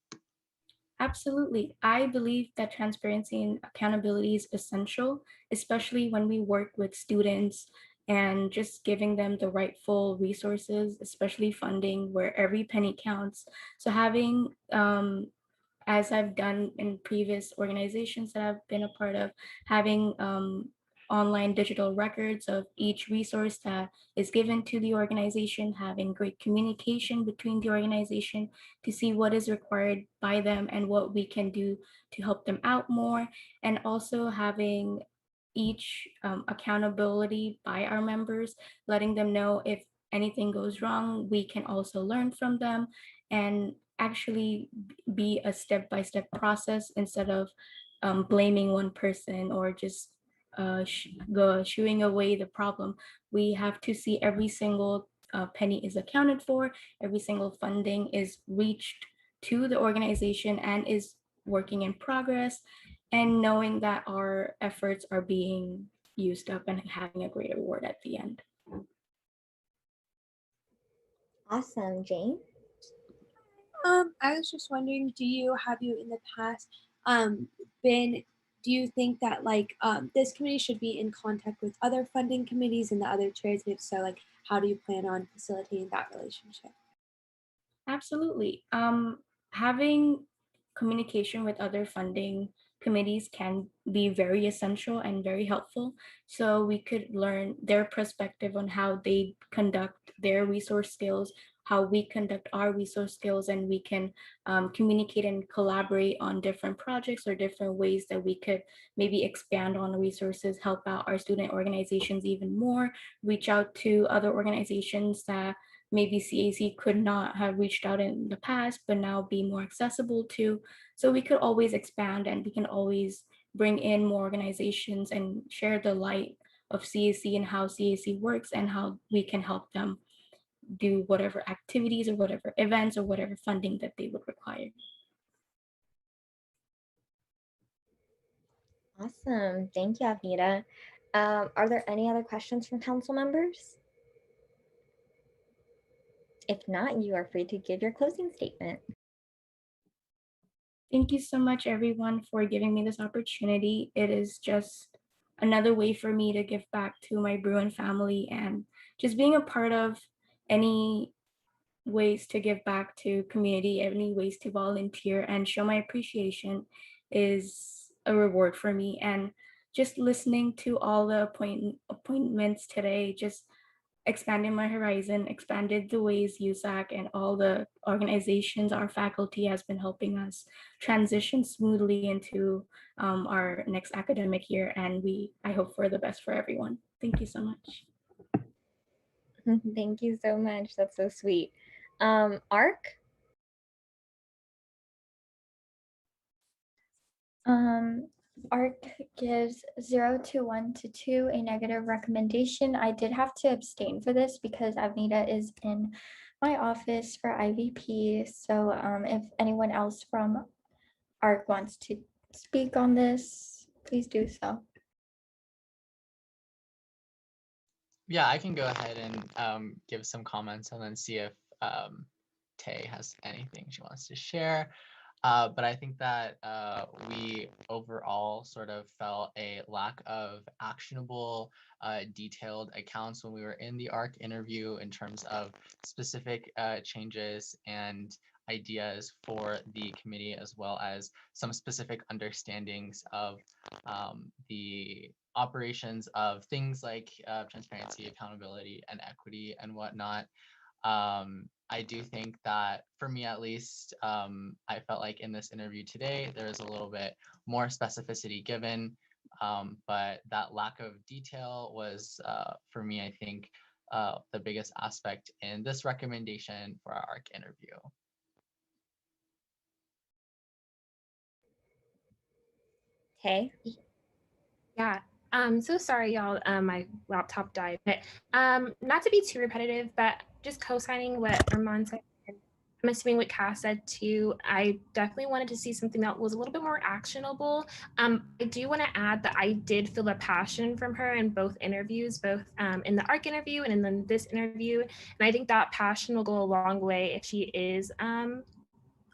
Absolutely. I believe that transparency and accountability is essential, especially when we work with students and just giving them the rightful resources, especially funding where every penny counts. So having, as I've done in previous organizations that I've been a part of, having online digital records of each resource that is given to the organization, having great communication between the organization to see what is required by them and what we can do to help them out more, and also having each accountability by our members, letting them know if anything goes wrong, we can also learn from them and actually be a step-by-step process instead of blaming one person or just shooing away the problem. We have to see every single penny is accounted for, every single funding is reached to the organization and is working in progress, and knowing that our efforts are being used up and having a great reward at the end. Awesome. Jane? I was just wondering, have you in the past do you think that this committee should be in contact with other funding committees and the other chairs? And if so, how do you plan on facilitating that relationship? Absolutely. Having communication with other funding committees can be very essential and very helpful. So we could learn their perspective on how they conduct their resource skills, how we conduct our resource skills, and we can communicate and collaborate on different projects or different ways that we could maybe expand on resources, help out our student organizations even more, reach out to other organizations that maybe CAC could not have reached out in the past, but now be more accessible to. So we could always expand and we can always bring in more organizations and share the light of CAC and how CAC works and how we can help them do whatever activities or whatever events or whatever funding that they would require. Awesome. Thank you, Avnita. Are there any other questions from council members? If not, you are free to give your closing statement. Thank you so much, everyone, for giving me this opportunity. It is just another way for me to give back to my Bruin family, and just being a part of any ways to give back to community, any ways to volunteer and show my appreciation is a reward for me. And just listening to all the appointments today, just expanded my horizon, expanded the ways USAC and all the organizations, our faculty has been helping us transition smoothly into our next academic year. And I hope for the best for everyone. Thank you so much. Thank you so much. That's so sweet. ARC? ARC gives 0 to 1 to 2 a negative recommendation. I did have to abstain for this because Avnita is in my office for IVP. So if anyone else from ARC wants to speak on this, please do so. Yeah, I can go ahead and give some comments and then see if Tay has anything she wants to share. But I think that we overall sort of felt a lack of actionable, detailed accounts when we were in the ARC interview in terms of specific changes and ideas for the committee, as well as some specific understandings of the operations of things like transparency, accountability, and equity and whatnot. I do think that for me, at least, I felt like in this interview today, there was a little bit more specificity given, but that lack of detail was, for me, I think, the biggest aspect in this recommendation for our ARC interview. Hey. Yeah. So sorry, y'all. My laptop died. But not to be too repetitive, but just co-signing what Armand said. I'm assuming what Cass said too. I definitely wanted to see something that was a little bit more actionable. I do want to add that I did feel a passion from her in both interviews, both in the ARC interview and in this interview. And I think that passion will go a long way if she is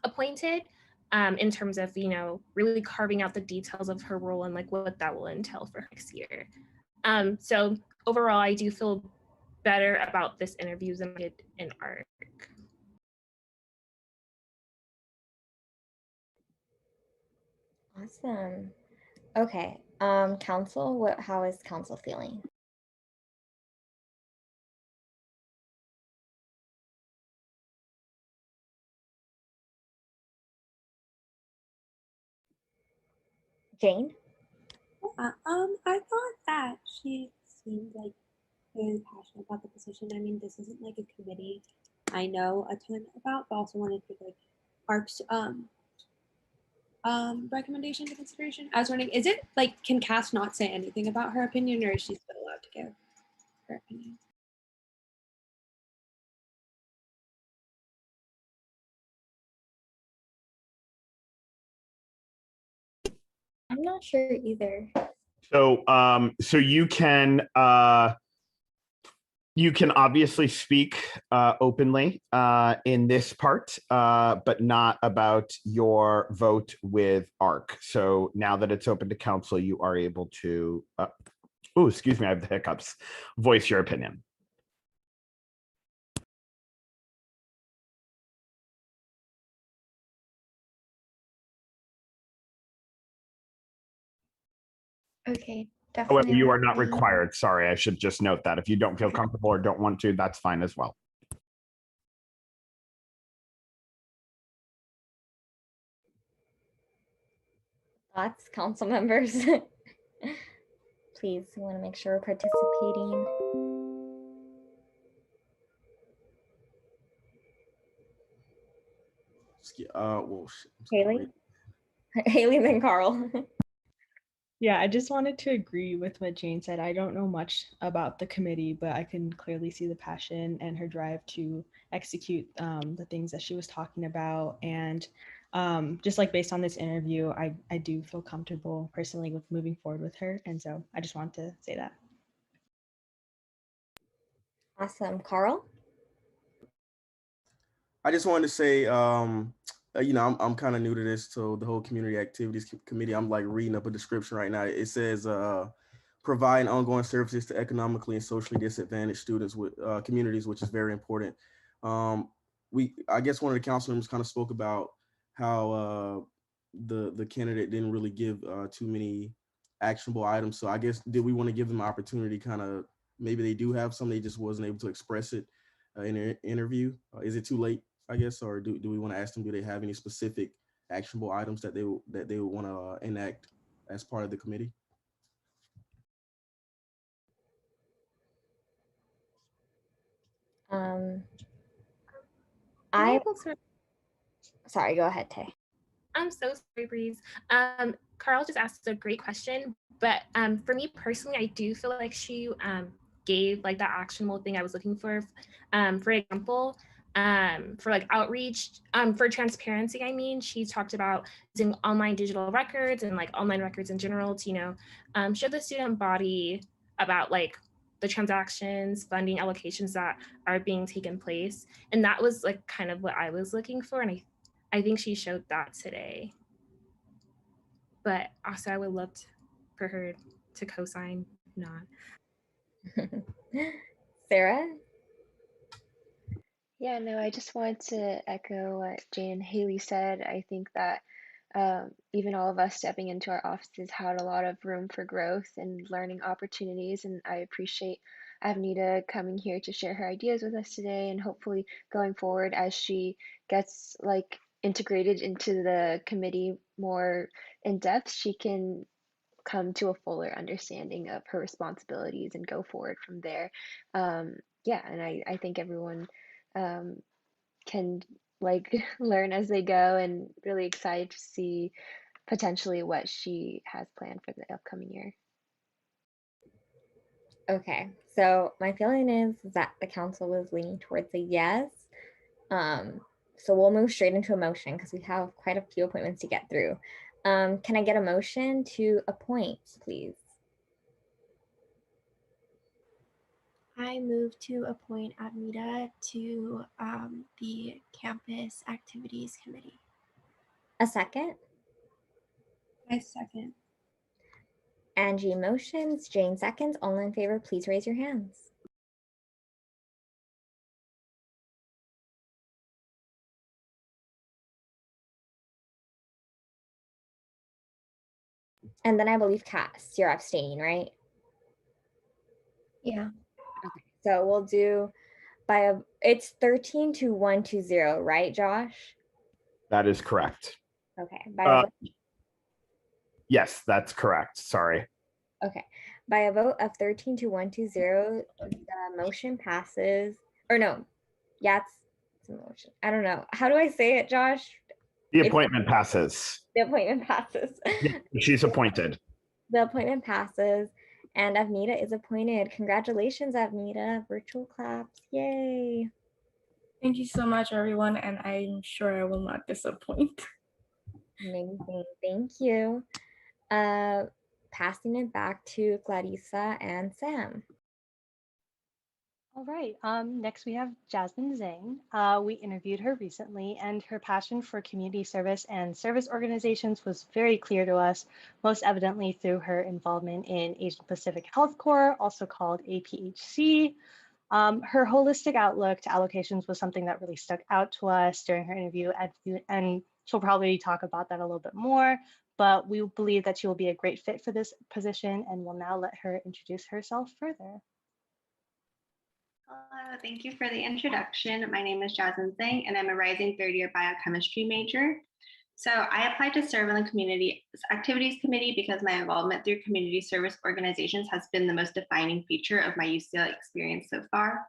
appointed. In terms of, you know, really carving out the details of her role and like what that will entail for next year. So overall, I do feel better about this interview than I did in ARC. Awesome. Okay. Council, how is council feeling? Jane? I thought that she seemed like very passionate about the position. I mean, this isn't like a committee I know a ton about, but also wanted to take like ARC's recommendation into consideration. I was wondering, is it like, can Cass not say anything about her opinion, or is she still allowed to give her opinion? I'm not sure either. So so you can obviously speak openly in this part, but not about your vote with ARC. So now that it's open to council, you are able to, oh, excuse me, I have the hiccups, voice your opinion. Okay, However, definitely. you are not required. Sorry, I should just note that. If you don't feel comfortable or don't want to, that's fine as well. Thoughts, council members? Please, we want to make sure we're participating. Well, Haley? Haley, then Carl. Yeah, I just wanted to agree with what Jane said. I don't know much about the committee, but I can clearly see the passion and her drive to execute the things that she was talking about. And just like based on this interview, I do feel comfortable personally with moving forward with her. And so I just want to say that. Awesome. Carl? I just wanted to say, you know, I'm kind of new to this, so the whole community activities committee. I'm like reading up a description right now. It says provide ongoing services to economically and socially disadvantaged students with communities, which is very important. I guess one of the council members kind of spoke about how the candidate didn't really give too many actionable items. So I guess, did we want to give them an opportunity? Kind of maybe they do have some, they just wasn't able to express it in an interview. Is it too late, I guess, or do we want to ask them, do they have any specific actionable items that they would want to enact as part of the committee? Sorry, go ahead, Tay. I'm so sorry, Breeze. Carl just asked a great question, but for me personally, I do feel like she gave like that actionable thing I was looking for. For example, for like outreach, for transparency, I mean, she talked about using online digital records and like online records in general to, show the student body about like the transactions, funding allocations that are being taken place. And that was like kind of what I was looking for. And I think she showed that today. But also I would love for her to co-sign, not. Sarah? Yeah, no, I just wanted to echo what Jane and Haley said. I think that even all of us stepping into our offices had a lot of room for growth and learning opportunities, and I appreciate Avnita coming here to share her ideas with us today, and hopefully going forward as she gets like integrated into the committee more in depth, she can come to a fuller understanding of her responsibilities and go forward from there. Yeah, and I think everyone can like learn as they go, and really excited to see potentially what she has planned for the upcoming year. Okay, so my feeling is that the council was leaning towards a yes. So we'll move straight into a motion because we have quite a few appointments to get through. Can I get a motion to appoint, please? I move to appoint Avnita to the Campus Activities Committee. A second? I second. Angie motions, Jane seconds. All in favor, please raise your hands. And then I believe Cass, you're abstaining, right? Yeah. Okay, so we'll do it's 13 to 120, right, Josh? That is correct. Okay, by Yes, that's correct. Sorry. okay, by a vote of 13 to 120, the motion passes. Or no, yeah, it's a motion. I don't know. How do I say it, Josh? The appointment passes. The appointment passes. Yeah, she's appointed. The appointment passes, and Avnita is appointed. Congratulations, Avnita. Virtual claps. Yay. Thank you so much, everyone, and I'm sure I will not disappoint. Amazing. Thank you. Passing it back to Clarissa and Sam. All right, next we have Jasmine Zhang. We interviewed her recently, and her passion for community service and service organizations was very clear to us, most evidently through her involvement in Asian Pacific Health Corps, also called APHC. Her holistic outlook to allocations was something that really stuck out to us during her interview, and she'll probably talk about that a little bit more, but we believe that she will be a great fit for this position, and we'll now let her introduce herself further. Hello, thank you for the introduction. My name is Jasmine Zhang, and I'm a rising third-year biochemistry major. So I applied to serve on the Community Activities Committee because my involvement through community service organizations has been the most defining feature of my UCLA experience so far.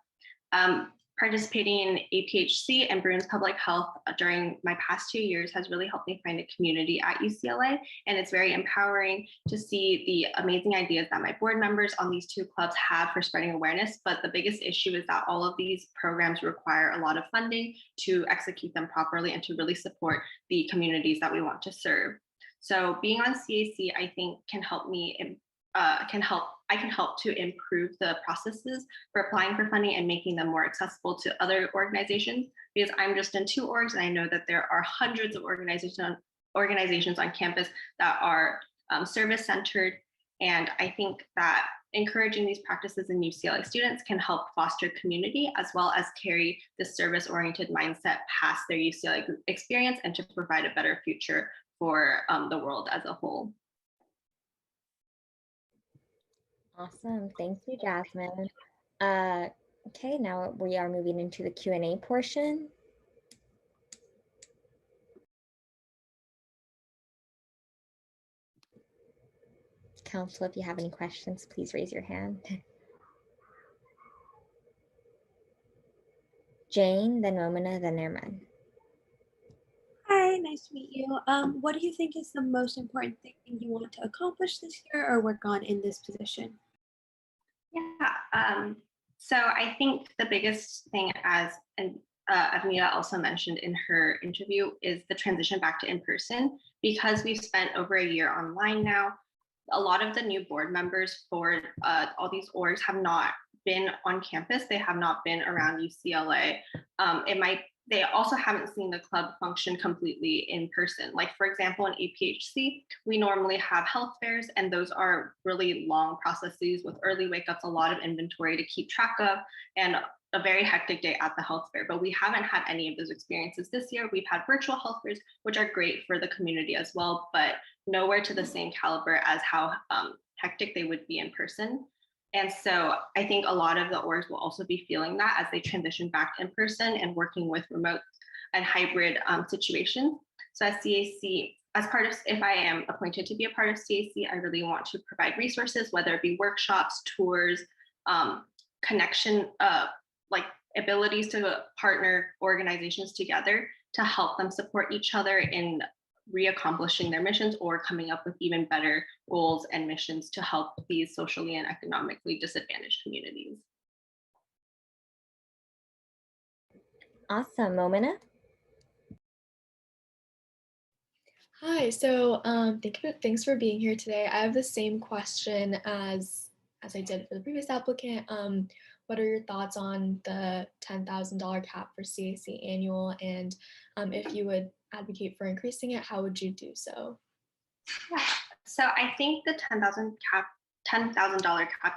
Participating in APHC and Bruins Public Health during my past 2 years has really helped me find a community at UCLA, and it's very empowering to see the amazing ideas that my board members on these two clubs have for spreading awareness. But the biggest issue is that all of these programs require a lot of funding to execute them properly and to really support the communities that we want to serve. So being on CAC, I think, can help me I can help to improve the processes for applying for funding and making them more accessible to other organizations, because I'm just in 2 orgs, and I know that there are hundreds of organizations on campus that are service centered. And I think that encouraging these practices in UCLA students can help foster community, as well as carry the service oriented mindset past their UCLA experience and to provide a better future for the world as a whole. Awesome. Thank you, Jasmine. Okay, now we are moving into the Q&A portion. Council, if you have any questions, please raise your hand. Jane, then Momina, then Nerman. Hi, nice to meet you. What do you think is the most important thing you want to accomplish this year or work on in this position? Yeah, so I think the biggest thing as Avnita also mentioned in her interview, is the transition back to in-person. Because we've spent over a year online now, a lot of the new board members for all these orgs have not been on campus. They have not been around UCLA. They also haven't seen the club function completely in person. Like for example, in APHC, we normally have health fairs, and those are really long processes with early wake ups, a lot of inventory to keep track of, and a very hectic day at the health fair. But we haven't had any of those experiences this year. We've had virtual health fairs, which are great for the community as well, but nowhere to the same caliber as how hectic they would be in person. And so I think a lot of the orgs will also be feeling that as they transition back in person and working with remote and hybrid situations. So as CAC, as part of, if I am appointed to be a part of CAC, I really want to provide resources, whether it be workshops, tours, connection, like abilities to partner organizations together to help them support each other in re-accomplishing their missions or coming up with even better goals and missions to help these socially and economically disadvantaged communities. Awesome. Momina? Hi, so thanks for being here today. I have the same question as I did for the previous applicant. What are your thoughts on the $10,000 cap for CAC annual? And if you would advocate for increasing it, how would you do so? Yeah, so I think the $10,000 cap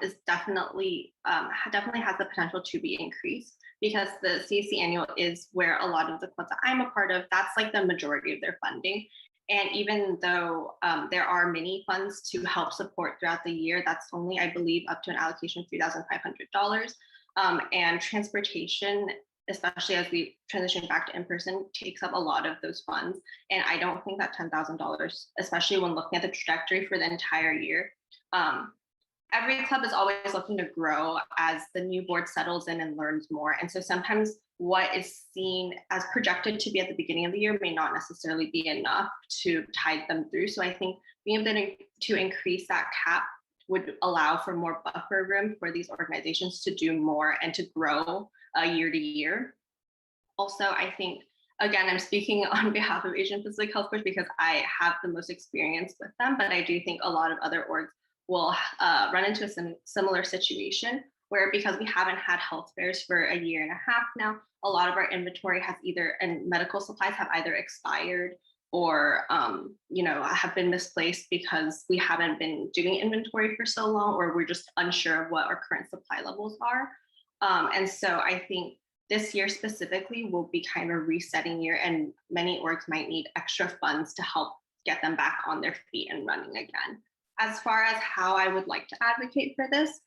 is definitely has the potential to be increased, because the CAC annual is where a lot of the clubs that I'm a part of, that's like the majority of their funding. And even though there are many funds to help support throughout the year, that's only, I believe, up to an allocation of $3,500. And transportation, especially as we transition back to in-person, takes up a lot of those funds. And I don't think that $10,000, especially when looking at the trajectory for the entire year, every club is always looking to grow as the new board settles in and learns more. And so sometimes what is seen as projected to be at the beginning of the year may not necessarily be enough to tide them through. So I think being able to increase that cap would allow for more buffer room for these organizations to do more and to grow year to year. Also, I think, again, I'm speaking on behalf of Asian Pacific Health Coach because I have the most experience with them, but I do think a lot of other orgs will run into a similar situation where, because we haven't had health fairs for a year and a half now, a lot of our inventory has and medical supplies have either expired or have been misplaced because we haven't been doing inventory for so long, or we're just unsure of what our current supply levels are. And so I think this year specifically will be kind of a resetting year, and many orgs might need extra funds to help get them back on their feet and running again. As far as how I would like to advocate for this,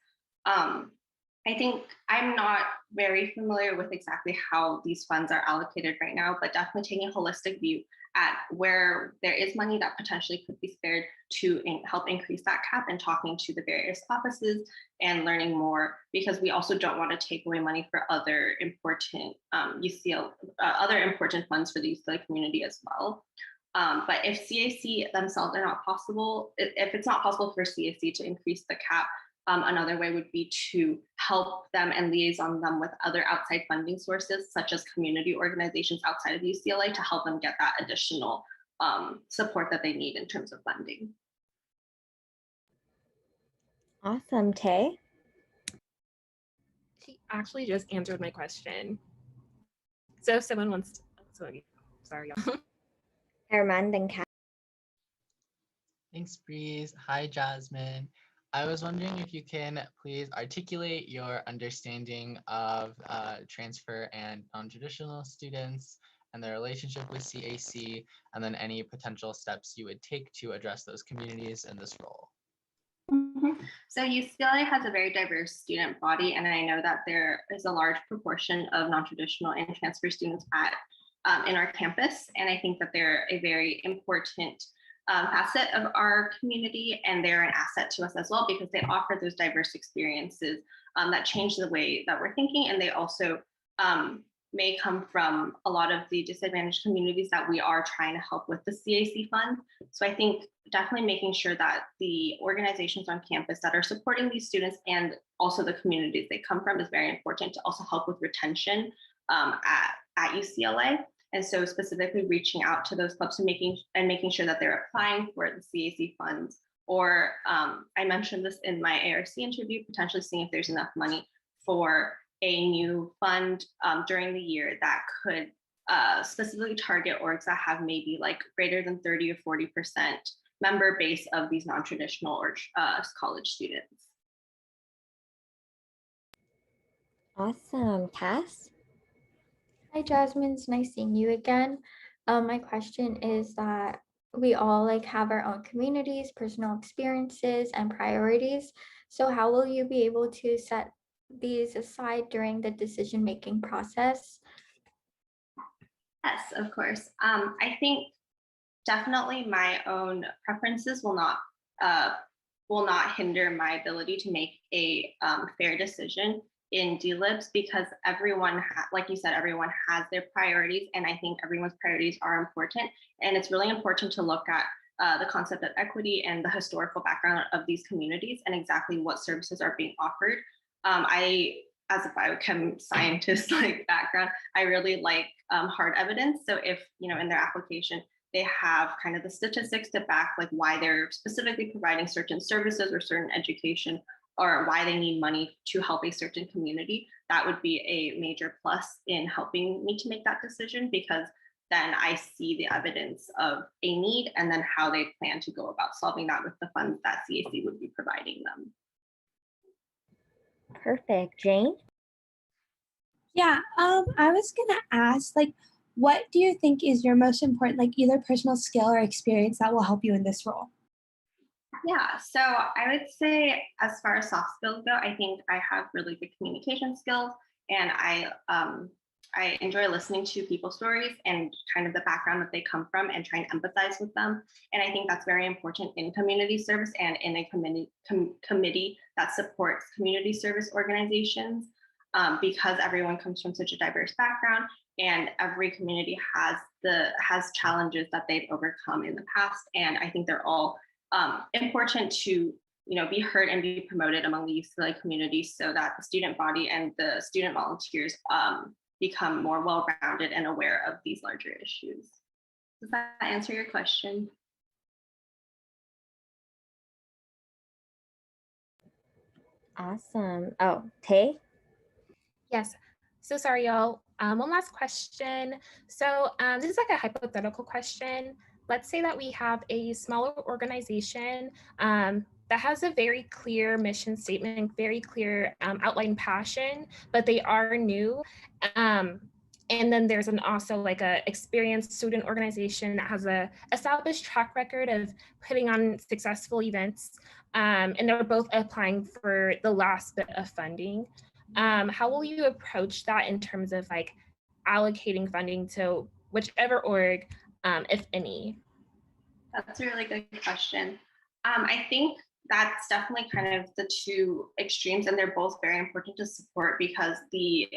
I think I'm not very familiar with exactly how these funds are allocated right now, but definitely taking a holistic view at where there is money that potentially could be spared to help increase that cap, and talking to the various offices and learning more, because we also don't want to take away money for other important other important funds for the UCLA community as well. But if CAC themselves are not possible, if it's not possible for CAC to increase the cap, another way would be to help them and liaison them with other outside funding sources, such as community organizations outside of UCLA, to help them get that additional support that they need in terms of funding. Awesome. Tay? She actually just answered my question. So if someone wants to, sorry, y'all. Herman, then Kat. Thanks, Breeze. Hi, Jasmine. I was wondering if you can please articulate your understanding of transfer and non-traditional students and their relationship with CAC, and then any potential steps you would take to address those communities in this role. So UCLA has a very diverse student body, and I know that there is a large proportion of non-traditional and transfer students in our campus, and I think that they're a very important facet of our community, and they're an asset to us as well, because they offer those diverse experiences that change the way that we're thinking, and they also may come from a lot of the disadvantaged communities that we are trying to help with the CAC fund. So I think definitely making sure that the organizations on campus that are supporting these students and also the communities they come from is very important, to also help with retention at UCLA. And so specifically reaching out to those clubs and making sure that they're applying for the CAC funds. Or I mentioned this in my ARC interview, potentially seeing if there's enough money for a new fund during the year that could specifically target orgs that have maybe like greater than 30 or 40% member base of these non-traditional or college students. Awesome. Cass? Hi, Jasmine. It's nice seeing you again. My question is that we all like have our own communities, personal experiences, and priorities. So how will you be able to set these aside during the decision-making process? Yes, of course. I think definitely my own preferences will not hinder my ability to make a fair decision in DLibs, because everyone, like you said, everyone has their priorities, and I think everyone's priorities are important. And it's really important to look at the concept of equity and the historical background of these communities and exactly what services are being offered. As a biochem scientist like background, I really like hard evidence. So if, you know, in their application, they have kind of the statistics to back like why they're specifically providing certain services or certain education, or why they need money to help a certain community, that would be a major plus in helping me to make that decision, because then I see the evidence of a need and then how they plan to go about solving that with the funds that CAC would be providing them. Perfect. Jane? Yeah, I was gonna ask, like, what do you think is your most important, like either personal skill or experience that will help you in this role? Yeah, so I would say as far as soft skills go, I think I have really good communication skills, and I enjoy listening to people's stories and kind of the background that they come from and trying to empathize with them. And I think that's very important in community service and in a committee that supports community service organizations, because everyone comes from such a diverse background, and every community has challenges that they've overcome in the past. And I think they're all important to, you know, be heard and be promoted among the UCLA community, so that the student body and the student volunteers become more well-rounded and aware of these larger issues. Does that answer your question? Awesome. Oh, Tay? Yes. So sorry, y'all. One last question. So this is like a hypothetical question. Let's say that we have a smaller organization that has a very clear mission statement, very clear outline passion, but they are new. And then there's also like a experienced student organization that has a established track record of putting on successful events. And they're both applying for the last bit of funding. How will you approach that in terms of like allocating funding to whichever org, if any? That's a really good question. I think that's definitely kind of the two extremes, and they're both very important to support, because the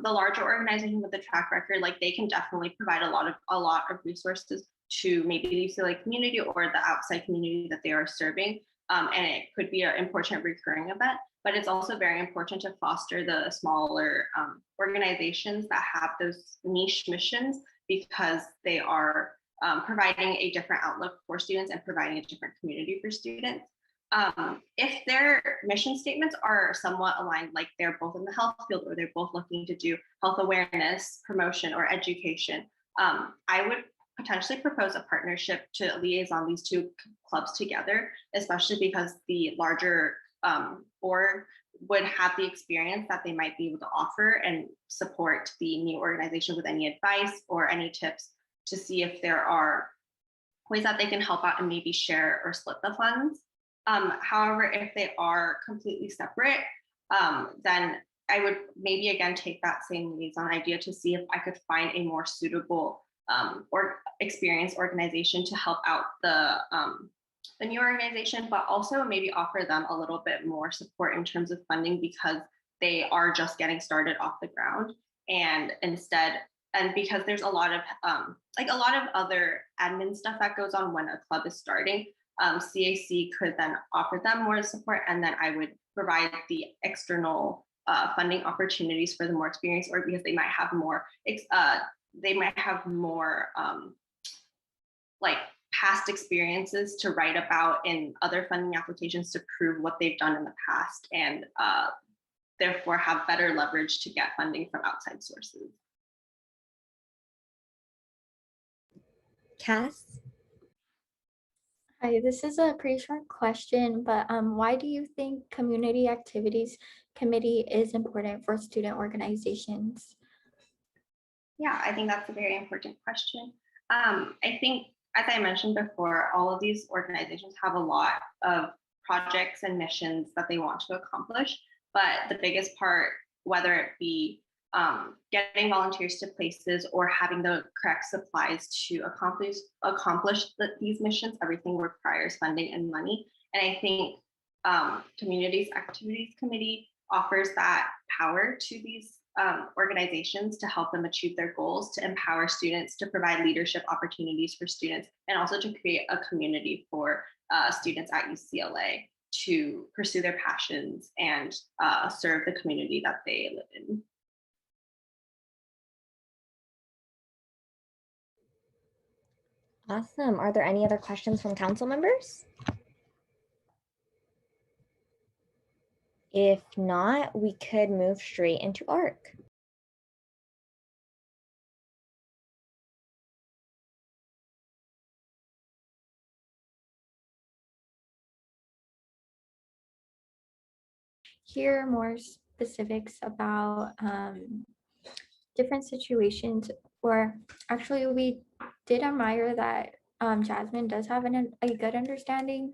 larger organization with the track record, like they can definitely provide a lot of resources to maybe the UCLA community or the outside community that they are serving, and it could be an important recurring event. But it's also very important to foster the smaller organizations that have those niche missions, because they are providing a different outlook for students and providing a different community for students. If their mission statements are somewhat aligned, like they're both in the health field or they're both looking to do health awareness, promotion, or education, I would potentially propose a partnership to liaison these two clubs together, especially because the larger org would have the experience that they might be able to offer and support the new organization with any advice or any tips to see if there are ways that they can help out and maybe share or split the funds. However, if they are completely separate, then I would maybe again take that same liaison idea to see if I could find a more suitable or experienced organization to help out the new organization, but also maybe offer them a little bit more support in terms of funding, because they are just getting started off the ground. And because there's a lot of other admin stuff that goes on when a club is starting, CAC could then offer them more support, and then I would provide the external funding opportunities for the more experienced, or because they might have more like past experiences to write about in other funding applications to prove what they've done in the past, and therefore have better leverage to get funding from outside sources. Cass? Hi, this is a pretty short question, but why do you think Community Activities Committee is important for student organizations? Yeah, I think that's a very important question. I think, as I mentioned before, all of these organizations have a lot of projects and missions that they want to accomplish, but the biggest part, whether it be getting volunteers to places or having the correct supplies to accomplish these missions, everything requires funding and money. And I think Communities Activities Committee offers that power to these organizations to help them achieve their goals, to empower students, to provide leadership opportunities for students, and also to create a community for students at UCLA to pursue their passions and serve the community that they live in. Awesome. Are there any other questions from council members? If not, we could move straight into ARC. Hear more specifics about different situations, or actually we did admire that Jasmine does have a good understanding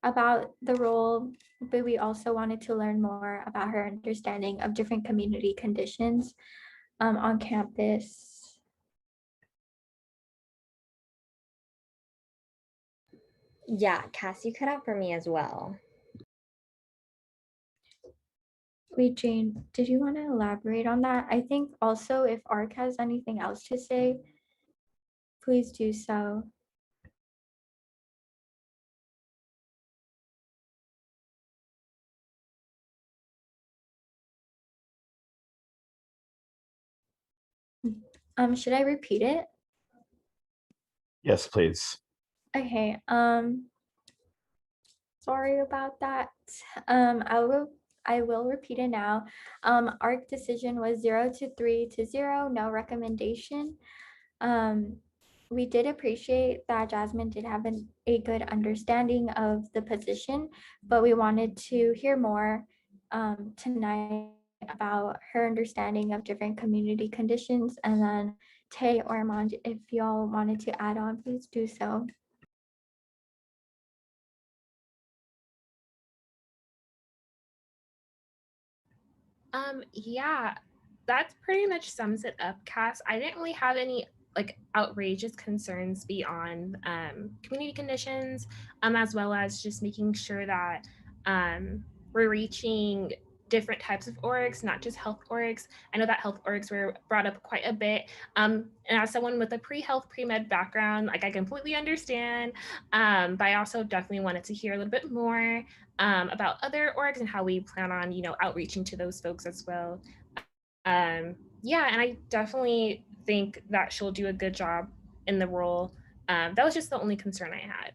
about the role, but we also wanted to learn more about her understanding of different community conditions on campus. Yeah, Cass, you cut out for me as well. Wait, Jane, did you want to elaborate on that? I think also if ARC has anything else to say, please do so. Should I repeat it? Yes, please. Okay, sorry about that. I will repeat it now. ARC decision was 0-3-0, no recommendation. We did appreciate that Jasmine did have a good understanding of the position, but we wanted to hear more tonight about her understanding of different community conditions. And then Tay or Armand, if y'all wanted to add on, please do so. Yeah, that's pretty much sums it up, Cass. I didn't really have any like outrageous concerns beyond community conditions, as well as just making sure that we're reaching different types of orgs, not just health orgs. I know that health orgs were brought up quite a bit. And as someone with a pre-health, pre-med background, like I completely understand, but I also definitely wanted to hear a little bit more about other orgs and how we plan on, outreaching to those folks as well. Yeah, and I definitely think that she'll do a good job in the role. That was just the only concern I had.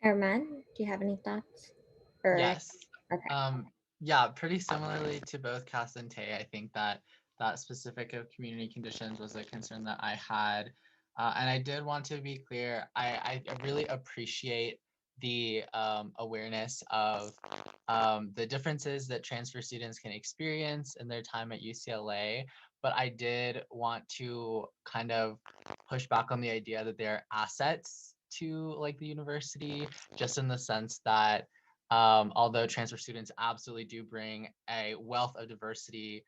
Armand, do you have any thoughts? Or... Yes. Okay. Yeah, pretty similarly to both Cass and Tay, I think that that specific of community conditions was a concern that I had. And I did want to be clear, I really appreciate the awareness of the differences that transfer students can experience in their time at UCLA. But I did want to kind of push back on the idea that they're assets to like the university, just in the sense that although transfer students absolutely do bring a wealth of diversity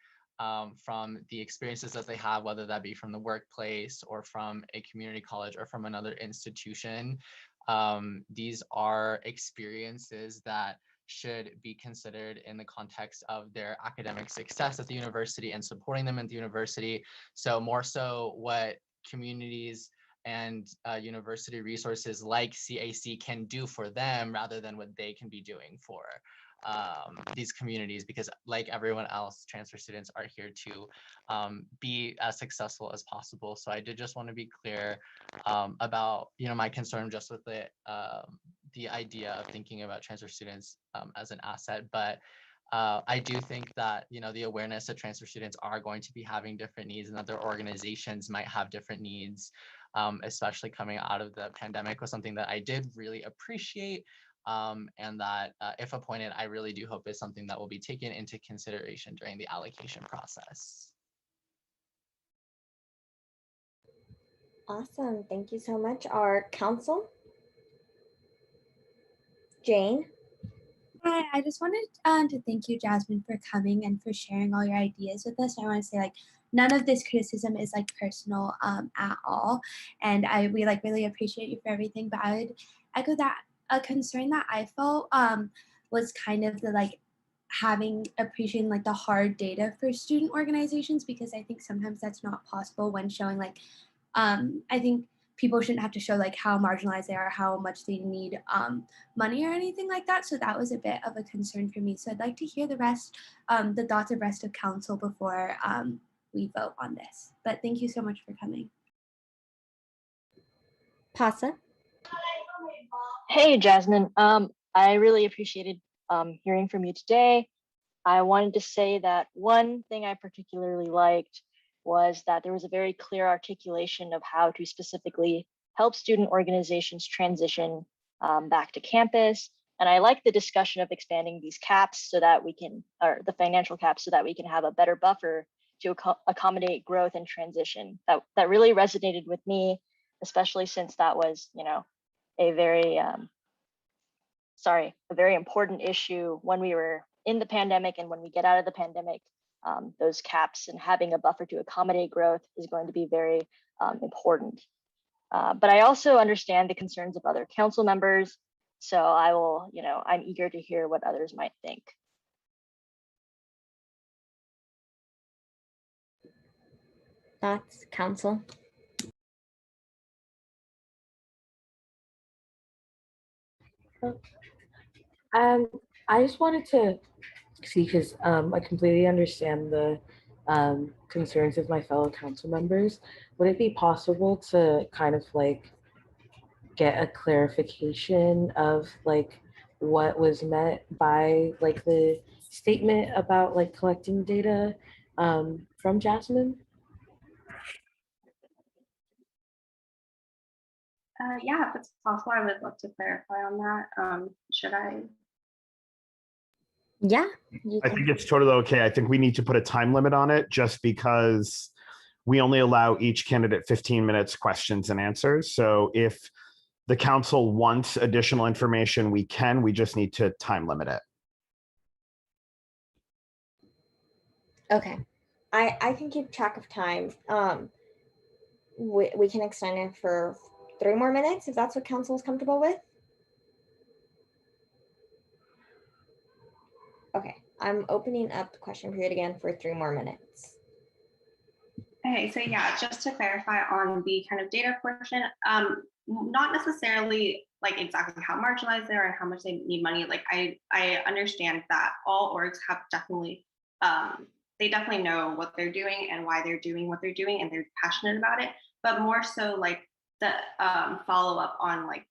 from the experiences that they have, whether that be from the workplace or from a community college or from another institution, these are experiences that should be considered in the context of their academic success at the university and supporting them at the university. So more so what communities and university resources like CAC can do for them rather than what they can be doing for these communities, because like everyone else, transfer students are here to be as successful as possible. So I did just want to be clear about my concern just with the idea of thinking about transfer students as an asset. But I do think that the awareness that transfer students are going to be having different needs and that their organizations might have different needs, especially coming out of the pandemic, was something that I did really appreciate. And that if appointed, I really do hope is something that will be taken into consideration during the allocation process. Awesome. Thank you so much. Our council, Jane. Hi, I just wanted to thank you, Jasmine, for coming and for sharing all your ideas with us. I want to say, like, none of this criticism is like personal at all, and we like really appreciate you for everything. But I would echo that a concern that I felt was kind of the like appreciating like the hard data for student organizations, because I think sometimes that's not possible when showing like I think people shouldn't have to show like how marginalized they are, how much they need money or anything like that. So that was a bit of a concern for me. So I'd like to hear the rest, the thoughts of rest of council before we vote on this. But thank you so much for coming. Pasa. Hey, Jasmine. I really appreciated hearing from you today. I wanted to say that one thing I particularly liked was that there was a very clear articulation of how to specifically help student organizations transition back to campus. And I like the discussion of expanding these caps so that we can, or the financial caps, so that we can have a better buffer to accommodate growth and transition. That really resonated with me, especially since that was, a very important issue when we were in the pandemic, and when we get out of the pandemic, those caps and having a buffer to accommodate growth is going to be very important. But I also understand the concerns of other council members. So I will, I'm eager to hear what others might think. Thoughts, council? I just wanted to see, because I completely understand the concerns of my fellow council members. Would it be possible to kind of like get a clarification of like what was meant by like the statement about like collecting data from Jasmine? Yeah, if it's possible, I would love to clarify on that. Should I? Yeah. I think it's totally okay. I think we need to put a time limit on it, just because we only allow each candidate 15 minutes questions and answers. So if the council wants additional information, we just need to time limit it. Okay. I can keep track of time. We can extend it for 3 more minutes if that's what council is comfortable with. Okay, I'm opening up the question period again for 3 more minutes. Okay, so yeah, just to clarify on the kind of data portion, not necessarily like exactly how marginalized they are and how much they need money. Like I understand that all orgs have definitely, they definitely know what they're doing and why they're doing what they're doing, and they're passionate about it, but more so like the follow up on like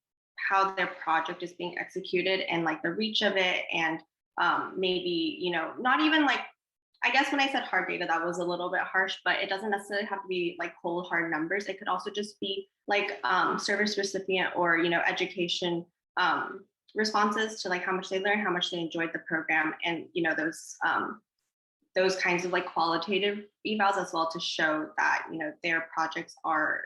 how their project is being executed and like the reach of it, and maybe, not even like, I guess when I said hard data, that was a little bit harsh, but it doesn't necessarily have to be like cold hard numbers. It could also just be like service recipient or, education responses to like how much they learned, how much they enjoyed the program, and those kinds of like qualitative evals as well, to show that their projects are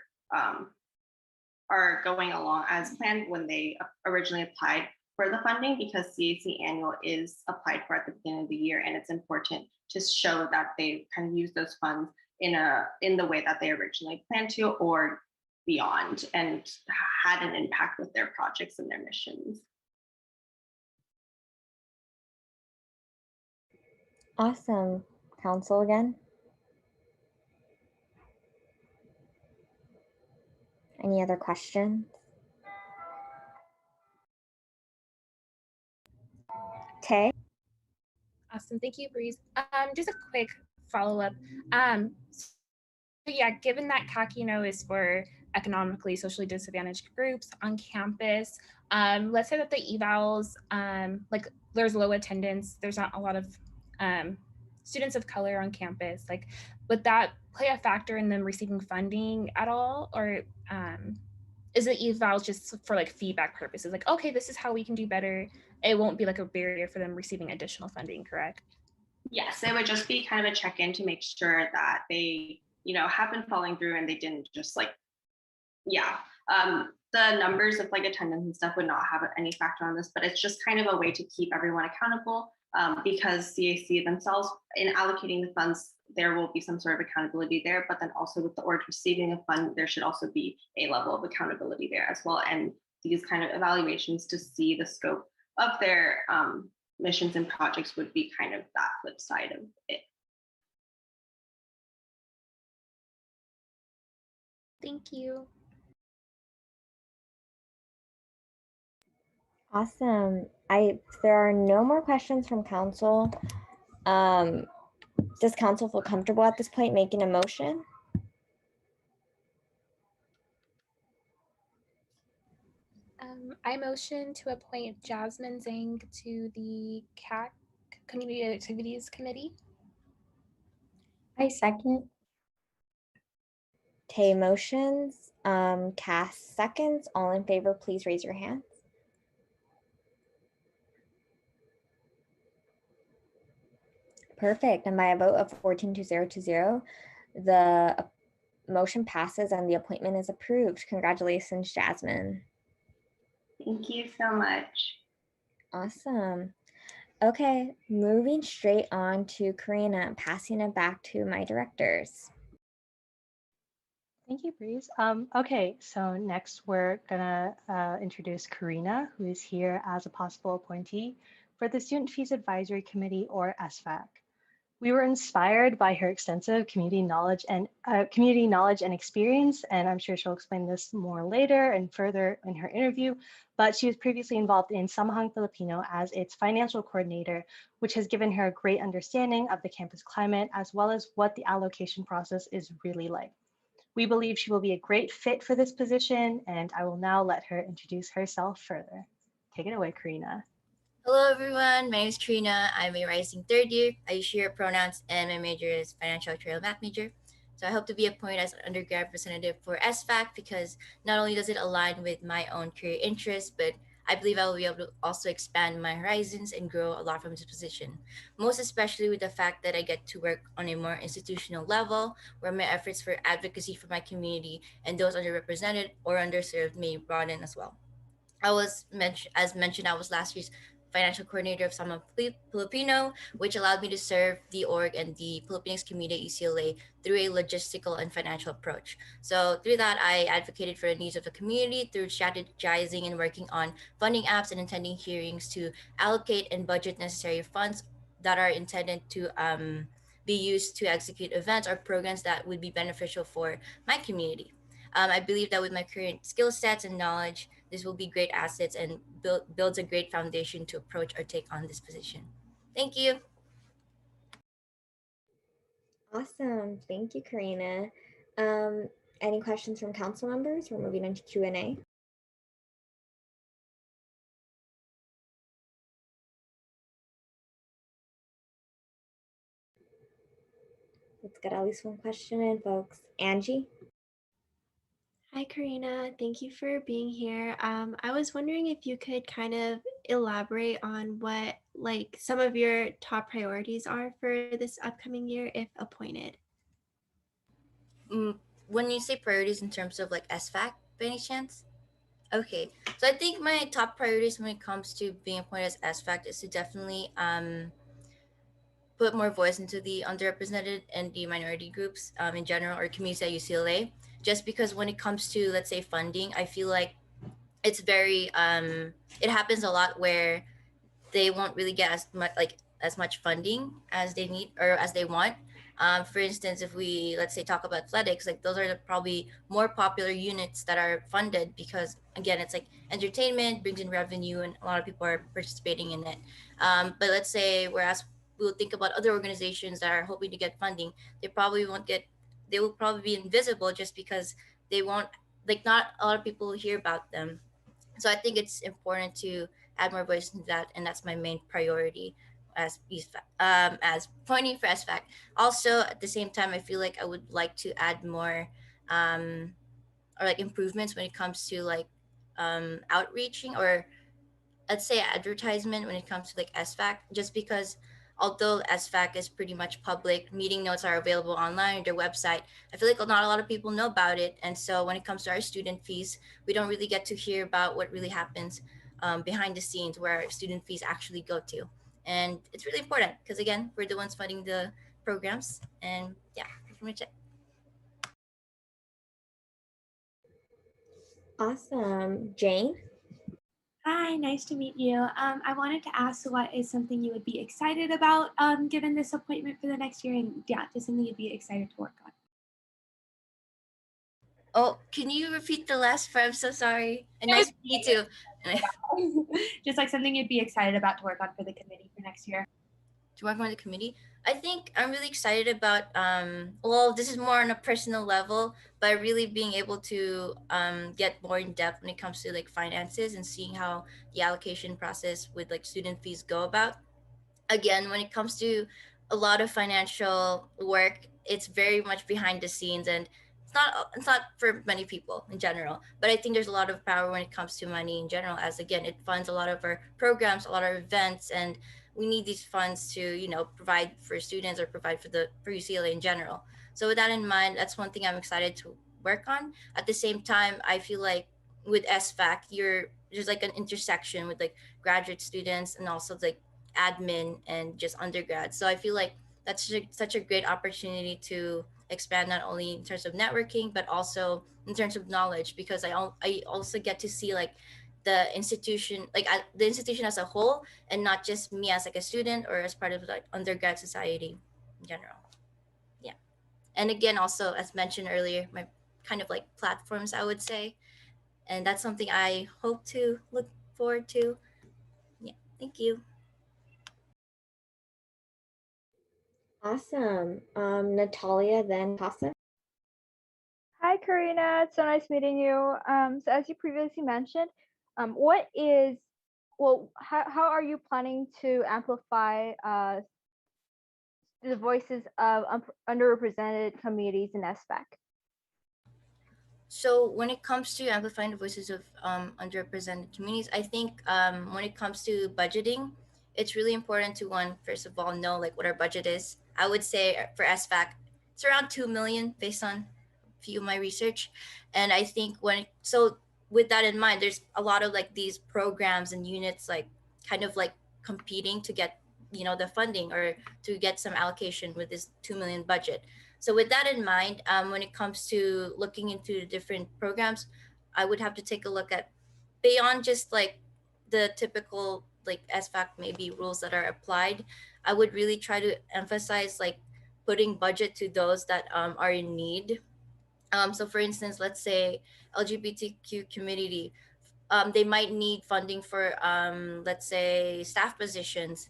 going along as planned when they originally applied for the funding, because CAC annual is applied for at the beginning of the year, and it's important to show that they kind of use those funds in the way that they originally planned to, or beyond, and had an impact with their projects and their missions. Awesome. Council again. Any other questions? Tay? Awesome. Thank you, Breeze. Just a quick follow-up. So yeah, given that CAC, is for economically, socially disadvantaged groups on campus, let's say that the evals, like there's low attendance, there's not a lot of students of color on campus. Like, would that play a factor in them receiving funding at all? Or is the evals just for like feedback purposes? Like, okay, this is how we can do better. It won't be like a barrier for them receiving additional funding, correct? Yes, it would just be kind of a check-in to make sure that they, have been following through and they didn't just the numbers of like attendance and stuff would not have any factor on this, but it's just kind of a way to keep everyone accountable because CAC themselves, in allocating the funds, there will be some sort of accountability there, but then also with the org receiving a fund, there should also be a level of accountability there as well. And these kind of evaluations to see the scope of their missions and projects would be kind of that flip side of it. Thank you. Awesome. There are no more questions from council. Does council feel comfortable at this point making a motion? I motion to appoint Jasmine Zhang to the CAC Community Activities Committee. I second. Tay motions, Cass seconds. All in favor, please raise your hands. Perfect. And by a vote of 14-0, the motion passes and the appointment is approved. Congratulations, Jasmine. Thank you so much. Awesome. Okay, moving straight on to Karina and passing it back to my directors. Thank you, Breeze. Okay, so next we're gonna introduce Karina, who is here as a possible appointee for the Student Fees Advisory Committee, or SFAC. We were inspired by her extensive community knowledge and experience, and I'm sure she'll explain this more later and further in her interview, but she was previously involved in Samahang Filipino as its financial coordinator, which has given her a great understanding of the campus climate, as well as what the allocation process is really like. We believe she will be a great fit for this position, and I will now let her introduce herself further. Take it away, Karina. Hello everyone, my name is Trina. I'm a rising third year. I use she, her pronouns, and my major is financial actuarial math major. So I hope to be appointed as an undergrad representative for SFAC because not only does it align with my own career interests, but I believe I will be able to also expand my horizons and grow a lot from this position. Most especially with the fact that I get to work on a more institutional level where my efforts for advocacy for my community and those underrepresented or underserved may broaden as well. As mentioned, I was last year's financial coordinator of Sama Filipino, which allowed me to serve the org and the Philippines community at UCLA through a logistical and financial approach. So through that, I advocated for the needs of the community through strategizing and working on funding apps and attending hearings to allocate and budget necessary funds that are intended to be used to execute events or programs that would be beneficial for my community. I believe that with my current skill sets and knowledge, this will be great assets and builds a great foundation to approach or take on this position. Thank you. Awesome. Thank you, Karina. Any questions from council members? We're moving into Q&A. Let's get at least one question in, folks. Angie? Hi, Karina. Thank you for being here. I was wondering if you could kind of elaborate on what some of your top priorities are for this upcoming year if appointed. When you say priorities in terms of SFAC, by any chance? Okay, so I think my top priorities when it comes to being appointed as SFAC is to definitely put more voice into the underrepresented and the minority groups in general, or communities at UCLA. Just because when it comes to, let's say, funding, I feel like it's very it happens a lot where they won't really get as much funding as they need or as they want. For instance, if we, let's say, talk about athletics, like those are the probably more popular units that are funded because, again, it's like entertainment brings in revenue and a lot of people are participating in it. But let's say, whereas we'll think about other organizations that are hoping to get funding, they probably won't get, they will probably be invisible just because they won't, like, not a lot of people hear about them. So I think it's important to add more voice into that, and that's my main priority as pointing for SFAC. Also, at the same time, I feel like I would like to add more um, or like improvements when it comes to like outreaching, or let's say advertisement when it comes to like SFAC, just because although SFAC is pretty much public, meeting notes are available online or their website. I feel like not a lot of people know about it. And so when it comes to our student fees, we don't really get to hear about what really happens behind the scenes where our student fees actually go to. And it's really important because, again, we're the ones funding the programs. And yeah, pretty much it. Awesome. Jane? Hi, nice to meet you. I wanted to ask what is something you would be excited about given this appointment for the next year, and yeah, just something you'd be excited to work on. Oh, can you repeat the last part? I'm so sorry. And nice to meet you too. Just like something you'd be excited about to work on for the committee for next year. To work on the committee, I think I'm really excited about well, this is more on a personal level, but really being able to get more in depth when it comes to like finances and seeing how the allocation process with like student fees go about. Again, when it comes to a lot of financial work, it's very much behind the scenes, and it's not for many people in general. But I think there's a lot of power when it comes to money in general, as again, it funds a lot of our programs, a lot of events, and we need these funds to, provide for students or provide for UCLA in general. So with that in mind, that's one thing I'm excited to work on. At the same time, I feel like with SFAC, there's like an intersection with like graduate students and also like admin and just undergrad. So I feel like that's such a great opportunity to expand not only in terms of networking but also in terms of knowledge, because I also get to see like the institution, like the institution as a whole, and not just me as like a student or as part of like undergrad society in general. Yeah. And again, also as mentioned earlier, my kind of like platforms, I would say, and that's something I hope to look forward to. Yeah. Thank you. Awesome. Natalia, then Casa. Hi, Karina. It's so nice meeting you. So as you previously mentioned, how are you planning to amplify the voices of underrepresented communities in SFAC? So when it comes to amplifying the voices of underrepresented communities, I think when it comes to budgeting, it's really important to first of all, know like what our budget is. I would say for SFAC, it's around 2 million based on a few of my research. And I think so with that in mind, there's a lot of like these programs and units like kind of like competing to get, the funding or to get some allocation with this 2 million budget. So with that in mind, when it comes to looking into the different programs, I would have to take a look at beyond just like the typical like SFAC maybe rules that are applied. I would really try to emphasize like putting budget to those that are in need. So for instance, let's say LGBTQ community, they might need funding for, let's say, staff positions,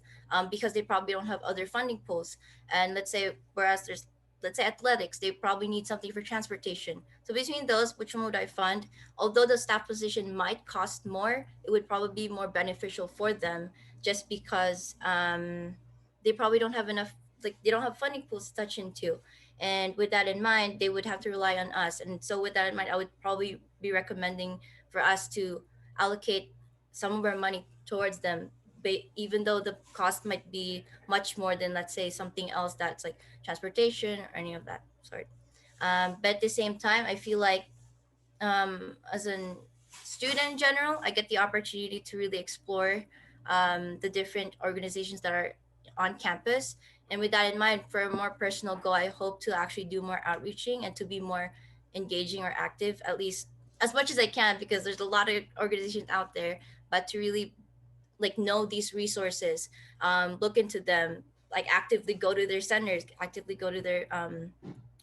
because they probably don't have other funding pools. And whereas there's, let's say, athletics, they probably need something for transportation. So between those, which one would I fund? Although the staff position might cost more, it would probably be more beneficial for them, just because they probably don't have enough, like they don't have funding pools to touch into. And with that in mind, they would have to rely on us. And so with that in mind, I would probably be recommending for us to allocate some of our money towards them, even though the cost might be much more than, let's say, something else that's like transportation or any of that sort. But at the same time, I feel like as a student in general, I get the opportunity to really explore the different organizations that are on campus. And with that in mind, for a more personal goal, I hope to actually do more outreaching and to be more engaging or active, at least as much as I can, because there's a lot of organizations out there, but to really like know these resources, look into them, like actively go to their centers, actively go to their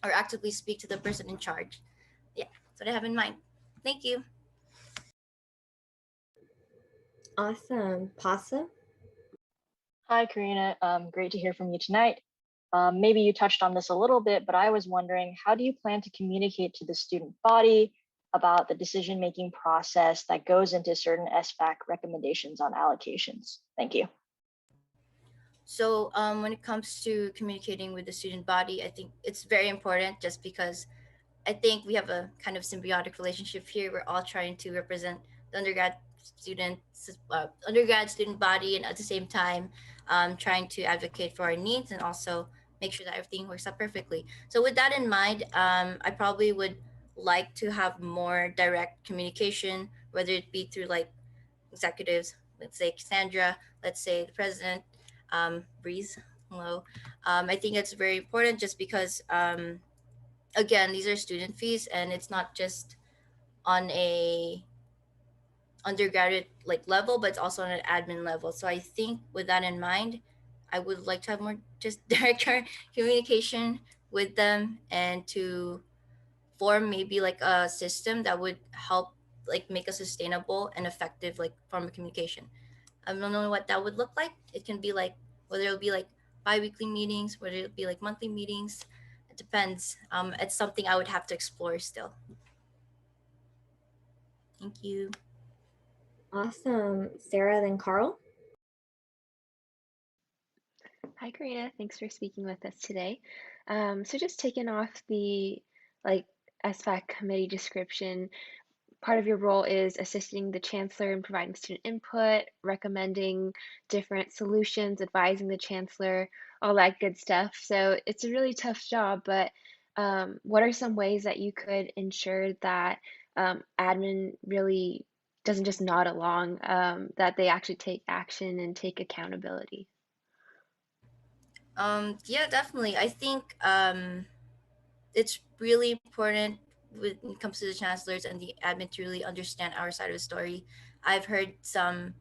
or actively speak to the person in charge. Yeah, that's what I have in mind. Thank you. Awesome. Pasa? Hi, Karina. Great to hear from you tonight. Maybe you touched on this a little bit, but I was wondering, how do you plan to communicate to the student body about the decision-making process that goes into certain SFAC recommendations on allocations? Thank you. So when it comes to communicating with the student body, I think it's very important just because I think we have a kind of symbiotic relationship here. We're all trying to represent the undergrad student body, and at the same time, trying to advocate for our needs and also make sure that everything works out perfectly. So with that in mind, I probably would like to have more direct communication, whether it be through like executives, let's say Cassandra, let's say the president, Breeze. Hello. I think it's very important just because again, these are student fees and it's not just on a undergraduate like level, but it's also on an admin level. So I think with that in mind, I would like to have more just direct communication with them and to form maybe like a system that would help like make a sustainable and effective like form of communication. I don't know what that would look like. It can be like whether it'll be like bi-weekly meetings, whether it'll be like monthly meetings. It depends. It's something I would have to explore still. Thank you. Awesome. Sarah, then Carl? Hi, Karina. Thanks for speaking with us today. So just taking off the like SFAC committee description, part of your role is assisting the chancellor in providing student input, recommending different solutions, advising the chancellor, all that good stuff. So it's a really tough job, but what are some ways that you could ensure that admin really doesn't just nod along, that they actually take action and take accountability? Yeah, definitely. I think it's really important when it comes to the chancellors and the admin to really understand our side of the story. I've heard some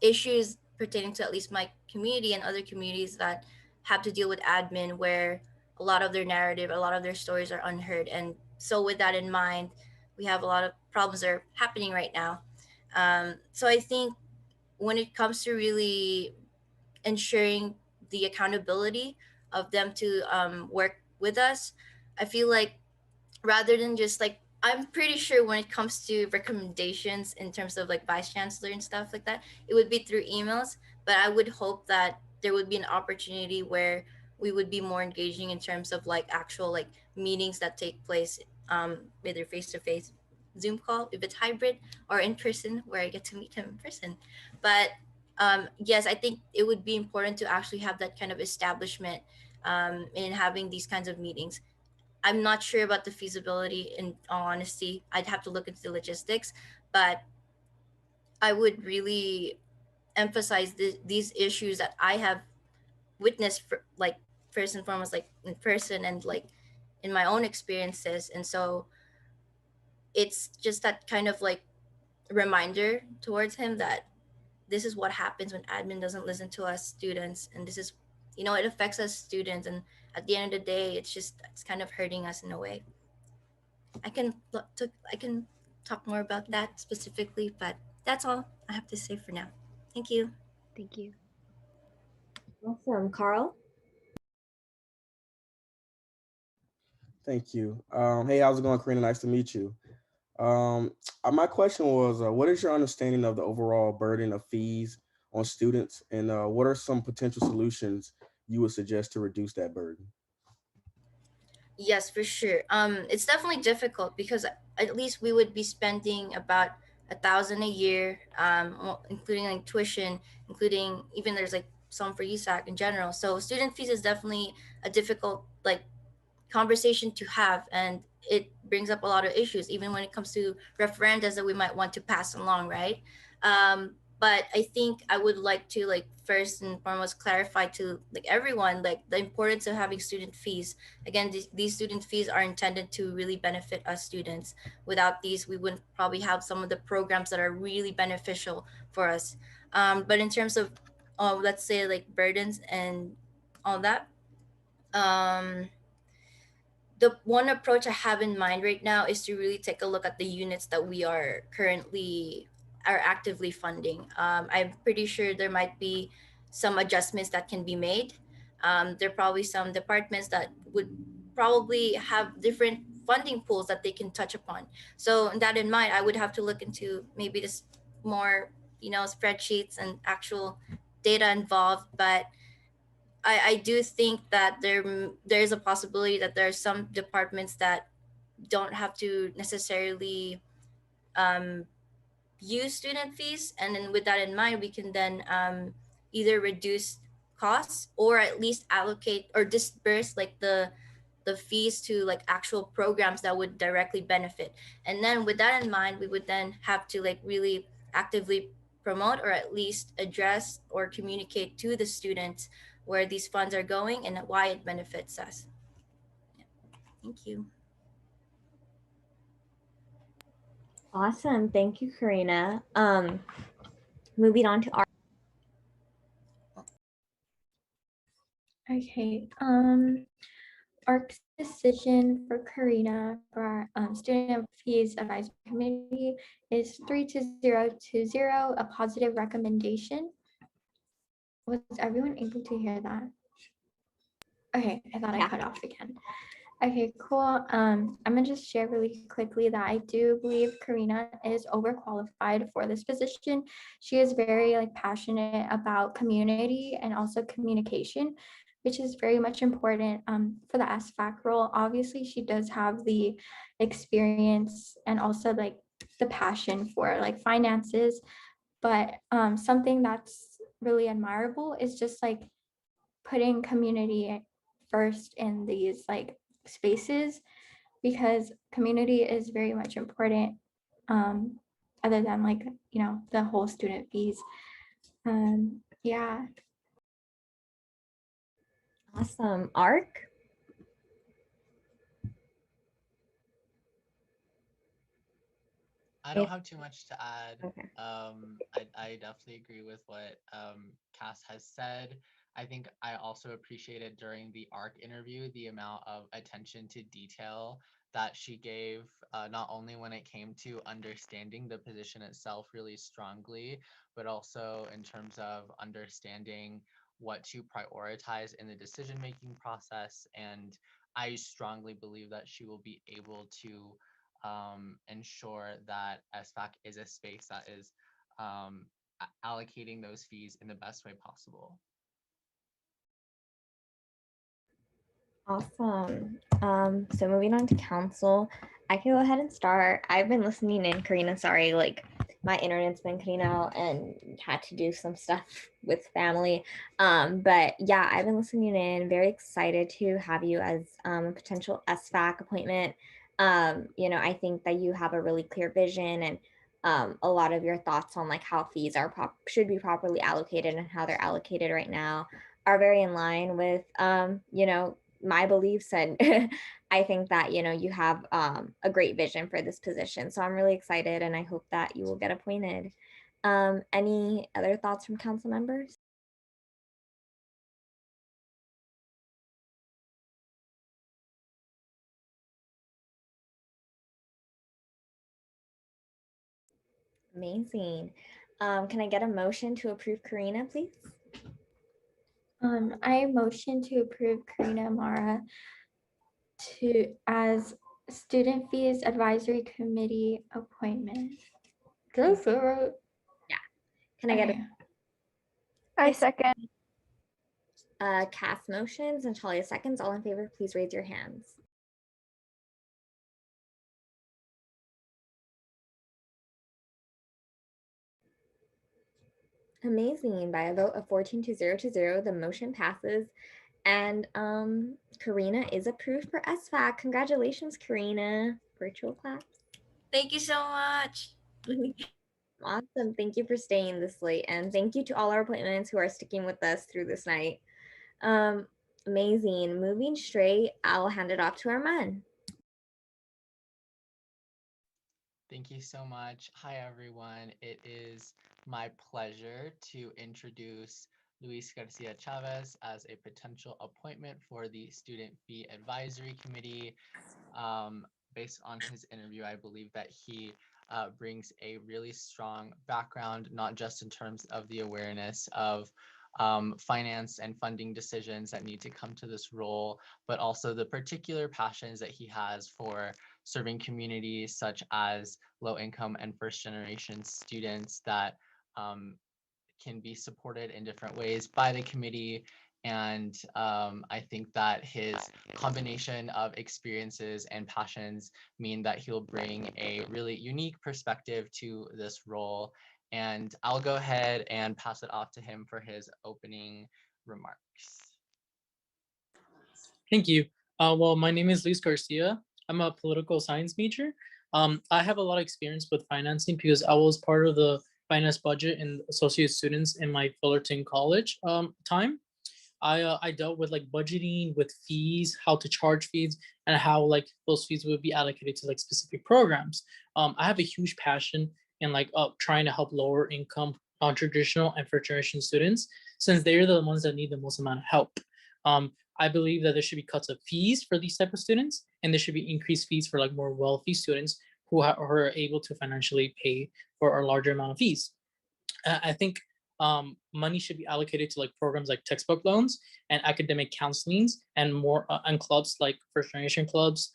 issues pertaining to at least my community and other communities that have to deal with admin where a lot of their narrative, a lot of their stories are unheard. And so with that in mind, we have a lot of problems that are happening right now. So I think when it comes to really ensuring the accountability of them to work with us, I feel like rather than just like I'm pretty sure when it comes to recommendations in terms of like vice chancellor and stuff like that, it would be through emails. But I would hope that there would be an opportunity where we would be more engaging in terms of like actual like meetings that take place, either face to face, Zoom call if it's hybrid, or in person where I get to meet him in person. But yes, I think it would be important to actually have that kind of establishment in having these kinds of meetings. I'm not sure about the feasibility, in all honesty. I'd have to look into the logistics, but I would really emphasize these issues that I have witnessed for, like first and foremost, like in person and like in my own experiences. And so it's just that kind of like reminder towards him that this is what happens when admin doesn't listen to us students, and this is, you know, it affects us students, and at the end of the day it's kind of hurting us in a way. I can talk more about that specifically, but that's all I have to say for now. Thank you. Thank you. Awesome. Carl? Thank you. Hey, how's it going, Karina? Nice to meet you. My question was, what is your understanding of the overall burden of fees on students, and what are some potential solutions you would suggest to reduce that burden? Yes, for sure. It's definitely difficult because at least we would be spending about 1,000 a year, including like tuition, including even there's like some for USAC in general. So student fees is definitely a difficult like conversation to have, and it brings up a lot of issues even when it comes to referendums that we might want to pass along, right? But I think I would like to like first and foremost clarify to like everyone like the importance of having student fees. Again, these student fees are intended to really benefit us students. Without these, we wouldn't probably have some of the programs that are really beneficial for us. But in terms of let's say like burdens and all that. Um, the one approach I have in mind right now is to really take a look at the units that we are currently are actively funding. I'm pretty sure there might be some adjustments that can be made. There are probably some departments that would probably have different funding pools that they can touch upon. So that in mind, I would have to look into maybe this more, spreadsheets and actual data involved. But I do think that there's a possibility that there are some departments that don't have to necessarily um, use student fees, and then with that in mind, we can then either reduce costs or at least allocate or disperse like the fees to like actual programs that would directly benefit. And then with that in mind, we would then have to like really actively promote or at least address or communicate to the students where these funds are going and why it benefits us. Thank you. Awesome. Thank you, Karina. Moving on to our. Okay. ARC's decision for Karina for our student fees advisory committee is 3-0 a positive recommendation. Was everyone able to hear that? Okay, I thought I cut off again. Okay, cool. I'm gonna just share really quickly that I do believe Karina is overqualified for this position. She is very like passionate about community and also communication, which is very much important for the SFAC role. Obviously, she does have the experience and also like the passion for like finances, but something that's really admirable is just like putting community first in these like spaces, because community is very much important, other than like the whole student fees. Yeah. Awesome. ARC. I don't have too much to add. Okay. I definitely agree with what Cass has said. I think I also appreciated during the ARC interview the amount of attention to detail that she gave, not only when it came to understanding the position itself really strongly, but also in terms of understanding what to prioritize in the decision-making process. And I strongly believe that she will be able to ensure that SFAC is a space that is allocating those fees in the best way possible. Awesome. So moving on to council, I can go ahead and start. I've been listening in, Karina. Sorry, like my internet's been cutting out and had to do some stuff with family. But yeah, I've been listening in. Very excited to have you as a potential SFAC appointment. I think that you have a really clear vision and a lot of your thoughts on like how fees are should be properly allocated and how they're allocated right now are very in line with my beliefs. And I think that you have a great vision for this position, so I'm really excited and I hope that you will get appointed. Any other thoughts from council members? Amazing. Can I get a motion to approve Karina, please? I motion to approve Karina Mara as student fees advisory committee appointment. Did I say it right? Yeah. Can I get I second. Cass motions and Talia seconds? All in favor, please raise your hands. Amazing. By a vote of 14-0, the motion passes. And Karina is approved for SFAC. Congratulations, Karina. Virtual claps. Thank you so much. Awesome. Thank you for staying this late. And thank you to all our appointments who are sticking with us through this night. Amazing. Moving straight, I'll hand it off to Arman. Thank you so much. Hi, everyone. It is my pleasure to introduce Luis Garcia Chavez as a potential appointment for the Student Fee Advisory Committee. Based on his interview, I believe that he brings a really strong background, not just in terms of the awareness of finance and funding decisions that need to come to this role, but also the particular passions that he has for serving communities such as low income and first generation students that can be supported in different ways by the committee. And I think that his combination of experiences and passions mean that he'll bring a really unique perspective to this role. And I'll go ahead and pass it off to him for his opening remarks. Thank you. Well, my name is Luis Garcia. I'm a political science major. I have a lot of experience with financing because I was part of the finance budget and associate students in my Fullerton College time. I dealt with like budgeting, with fees, how to charge fees, and how like those fees would be allocated to like specific programs. I have a huge passion in like trying to help lower income, non-traditional, and first generation students, since they're the ones that need the most amount of help. I believe that there should be cuts of fees for these type of students, and there should be increased fees for like more wealthy students who are able to financially pay for a larger amount of fees. I think money should be allocated to like programs like textbook loans and academic counselings and more and clubs like first generation clubs,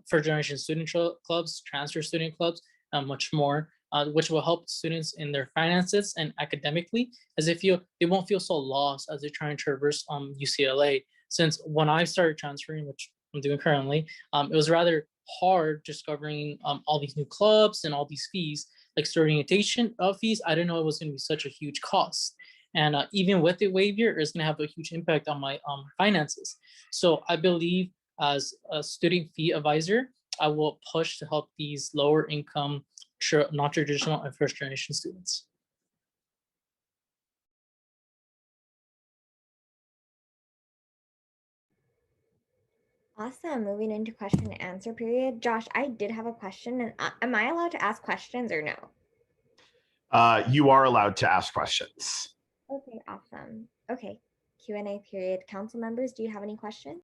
first generation student clubs, transfer student clubs, much more, which will help students in their finances and academically, as they won't feel so lost as they're trying to traverse UCLA. Since when I started transferring, which I'm doing currently, it was rather hard discovering all these new clubs and all these fees, like starting orientation fees. I didn't know it was going to be such a huge cost. And even with the waiver, it's going to have a huge impact on my finances. So I believe as a student fee advisor, I will push to help these lower income, non-traditional and first generation students. Awesome. Moving into question and answer period. Josh, I did have a question. And am I allowed to ask questions or no? You are allowed to ask questions. Okay, awesome. Okay, Q&A period. Council members, do you have any questions?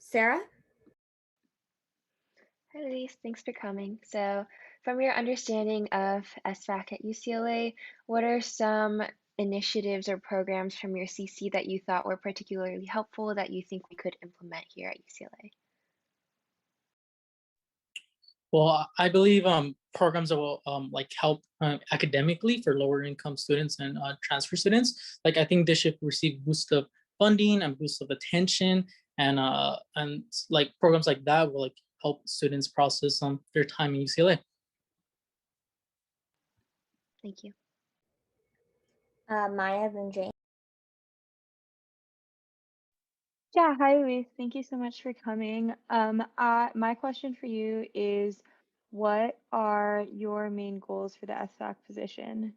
Sarah? Hi, Luis. Thanks for coming. So, from your understanding of SFAC at UCLA, what are some initiatives or programs from your CC that you thought were particularly helpful that you think we could implement here at UCLA? Well, I believe programs that will like help academically for lower income students and transfer students. Like I think they should receive boost of funding and boost of attention, and like programs like that will like help students process their time in UCLA. Thank you. Maya, then Jane. Yeah, hi Luis. Thank you so much for coming. My question for you is, what are your main goals for the SFAC position?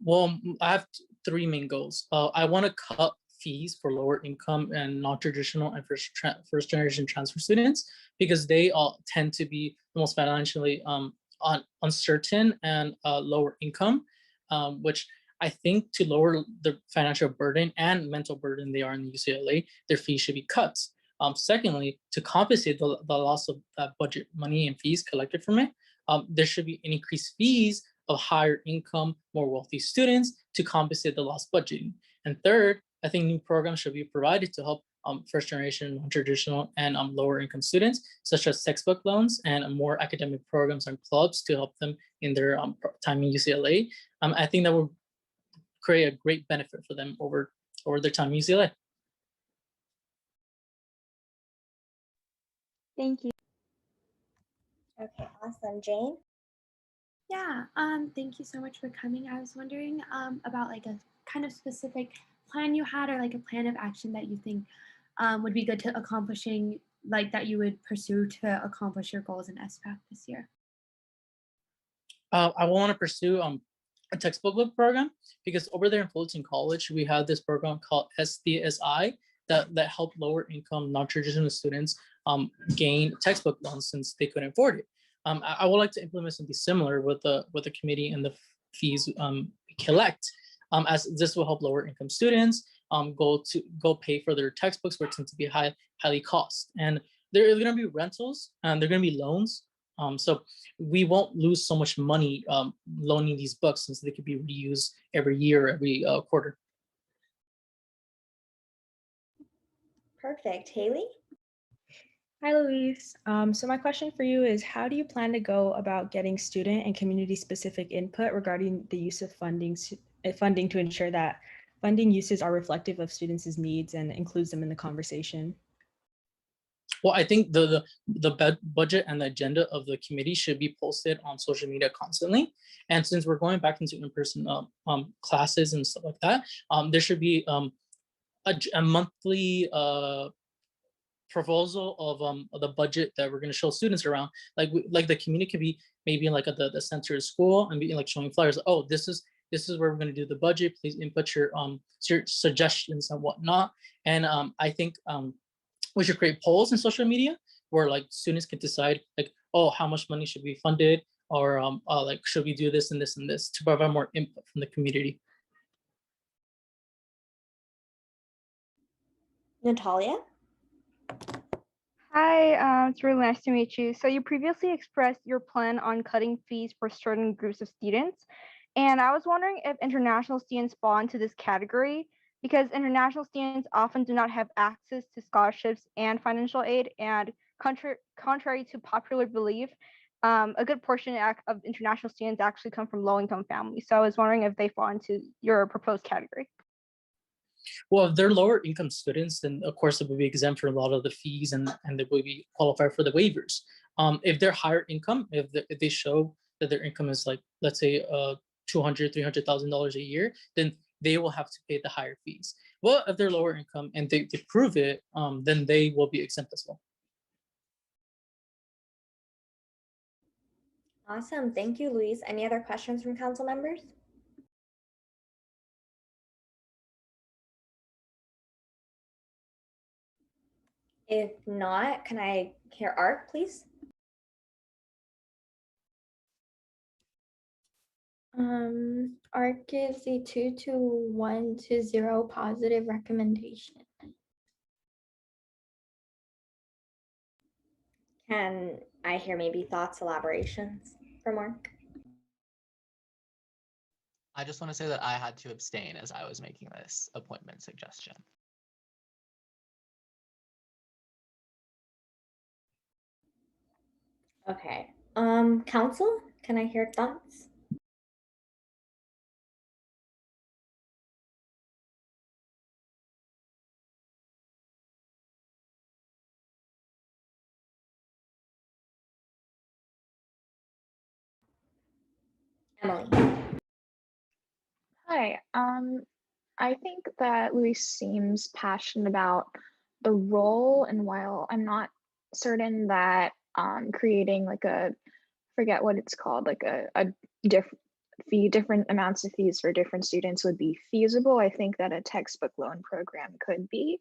Well, I have three main goals. I want to cut fees for lower income and non-traditional and first generation transfer students, because they all tend to be the most financially uncertain and lower income, which I think to lower the financial burden and mental burden they are in UCLA, their fees should be cut. Secondly, to compensate the loss of that budget money and fees collected from it, there should be an increased fees of higher income, more wealthy students to compensate the lost budgeting. And third, I think new programs should be provided to help first generation, non-traditional, and lower income students, such as textbook loans and more academic programs and clubs to help them in their time in UCLA. I think that will create a great benefit for them over their time in UCLA. Thank you. Okay, awesome. Jane? Yeah, thank you so much for coming. I was wondering about like a kind of specific plan you had, or like a plan of action that you think would be good to accomplishing, like that you would pursue to accomplish your goals in SFAC this year. I want to pursue a textbook book program, because over there in Fullerton College, we have this program called SDSI that help lower income non-traditional students gain textbook loans since they couldn't afford it. I would like to implement something similar with the committee and the fees we collect, as this will help lower income students go pay for their textbooks, which tend to be highly cost. And there is going to be rentals and there are going to be loans. So we won't lose so much money loaning these books, since they could be reused every year, every quarter. Perfect. Haley? Hi, Luis. So my question for you is, how do you plan to go about getting student and community-specific input regarding the use of funding to ensure that funding uses are reflective of students' needs and includes them in the conversation? Well, I think the budget and the agenda of the committee should be posted on social media constantly. And since we're going back into in-person classes and stuff like that, there should be a monthly proposal of the budget that we're going to show students around. Like the community could be maybe like at the center of school and be like showing flyers. Like, oh, this is where we're going to do the budget. Please input your suggestions and whatnot. And I think we should create polls in social media where like students can decide like, oh, how much money should be funded, or like should we do this and this and this, to provide more input from the community. Natalia? Hi, it's really nice to meet you. So you previously expressed your plan on cutting fees for certain groups of students. And I was wondering if international students fall into this category, because international students often do not have access to scholarships and financial aid. And contrary to popular belief, a good portion of international students actually come from low-income families. So I was wondering if they fall into your proposed category. Well, if they're lower income students, then of course they will be exempt from a lot of the fees, and they will be qualified for the waivers. If they're higher income, if they show that their income is like, let's say $200,000-$300,000 a year, then they will have to pay the higher fees. Well, if they're lower income and they prove it, then they will be exempt as well. Awesome. Thank you, Luis. Any other questions from council members? If not, can I hear Art, please? Art gives a 2 to 1 to 0 positive recommendation. Can I hear maybe thoughts, elaborations from Mark? I just want to say that I had to abstain as I was making this appointment suggestion. Okay. Council, can I hear thoughts? Emily. Hi. I think that Luis seems passionate about the role, and while I'm not certain that creating like forget what it's called, like a different amounts of fees for different students would be feasible, I think that a textbook loan program could be.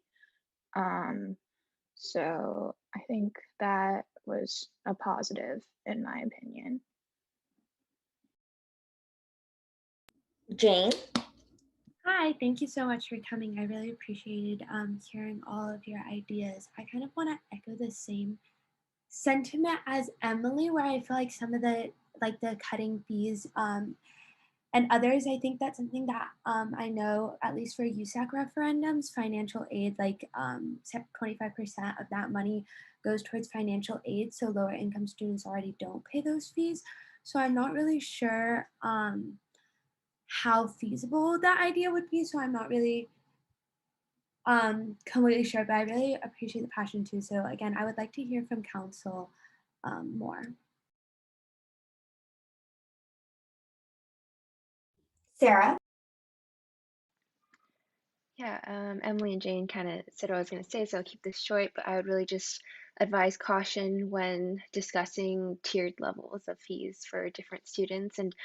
So I think that was a positive in my opinion. Jane? Hi, thank you so much for coming. I really appreciated hearing all of your ideas. I kind of want to echo the same sentiment as Emily, where I feel like some of the cutting fees and others, I think that's something that I know, at least for USAC referendums, financial aid, like 25% of that money goes towards financial aid. So lower income students already don't pay those fees. So I'm not really sure how feasible that idea would be. So I'm not really completely sure, but I really appreciate the passion too. So again, I would like to hear from council more. Sarah? Yeah, Emily and Jane kind of said what I was going to say, so I'll keep this short, but I would really just advise caution when discussing tiered levels of fees for different students. And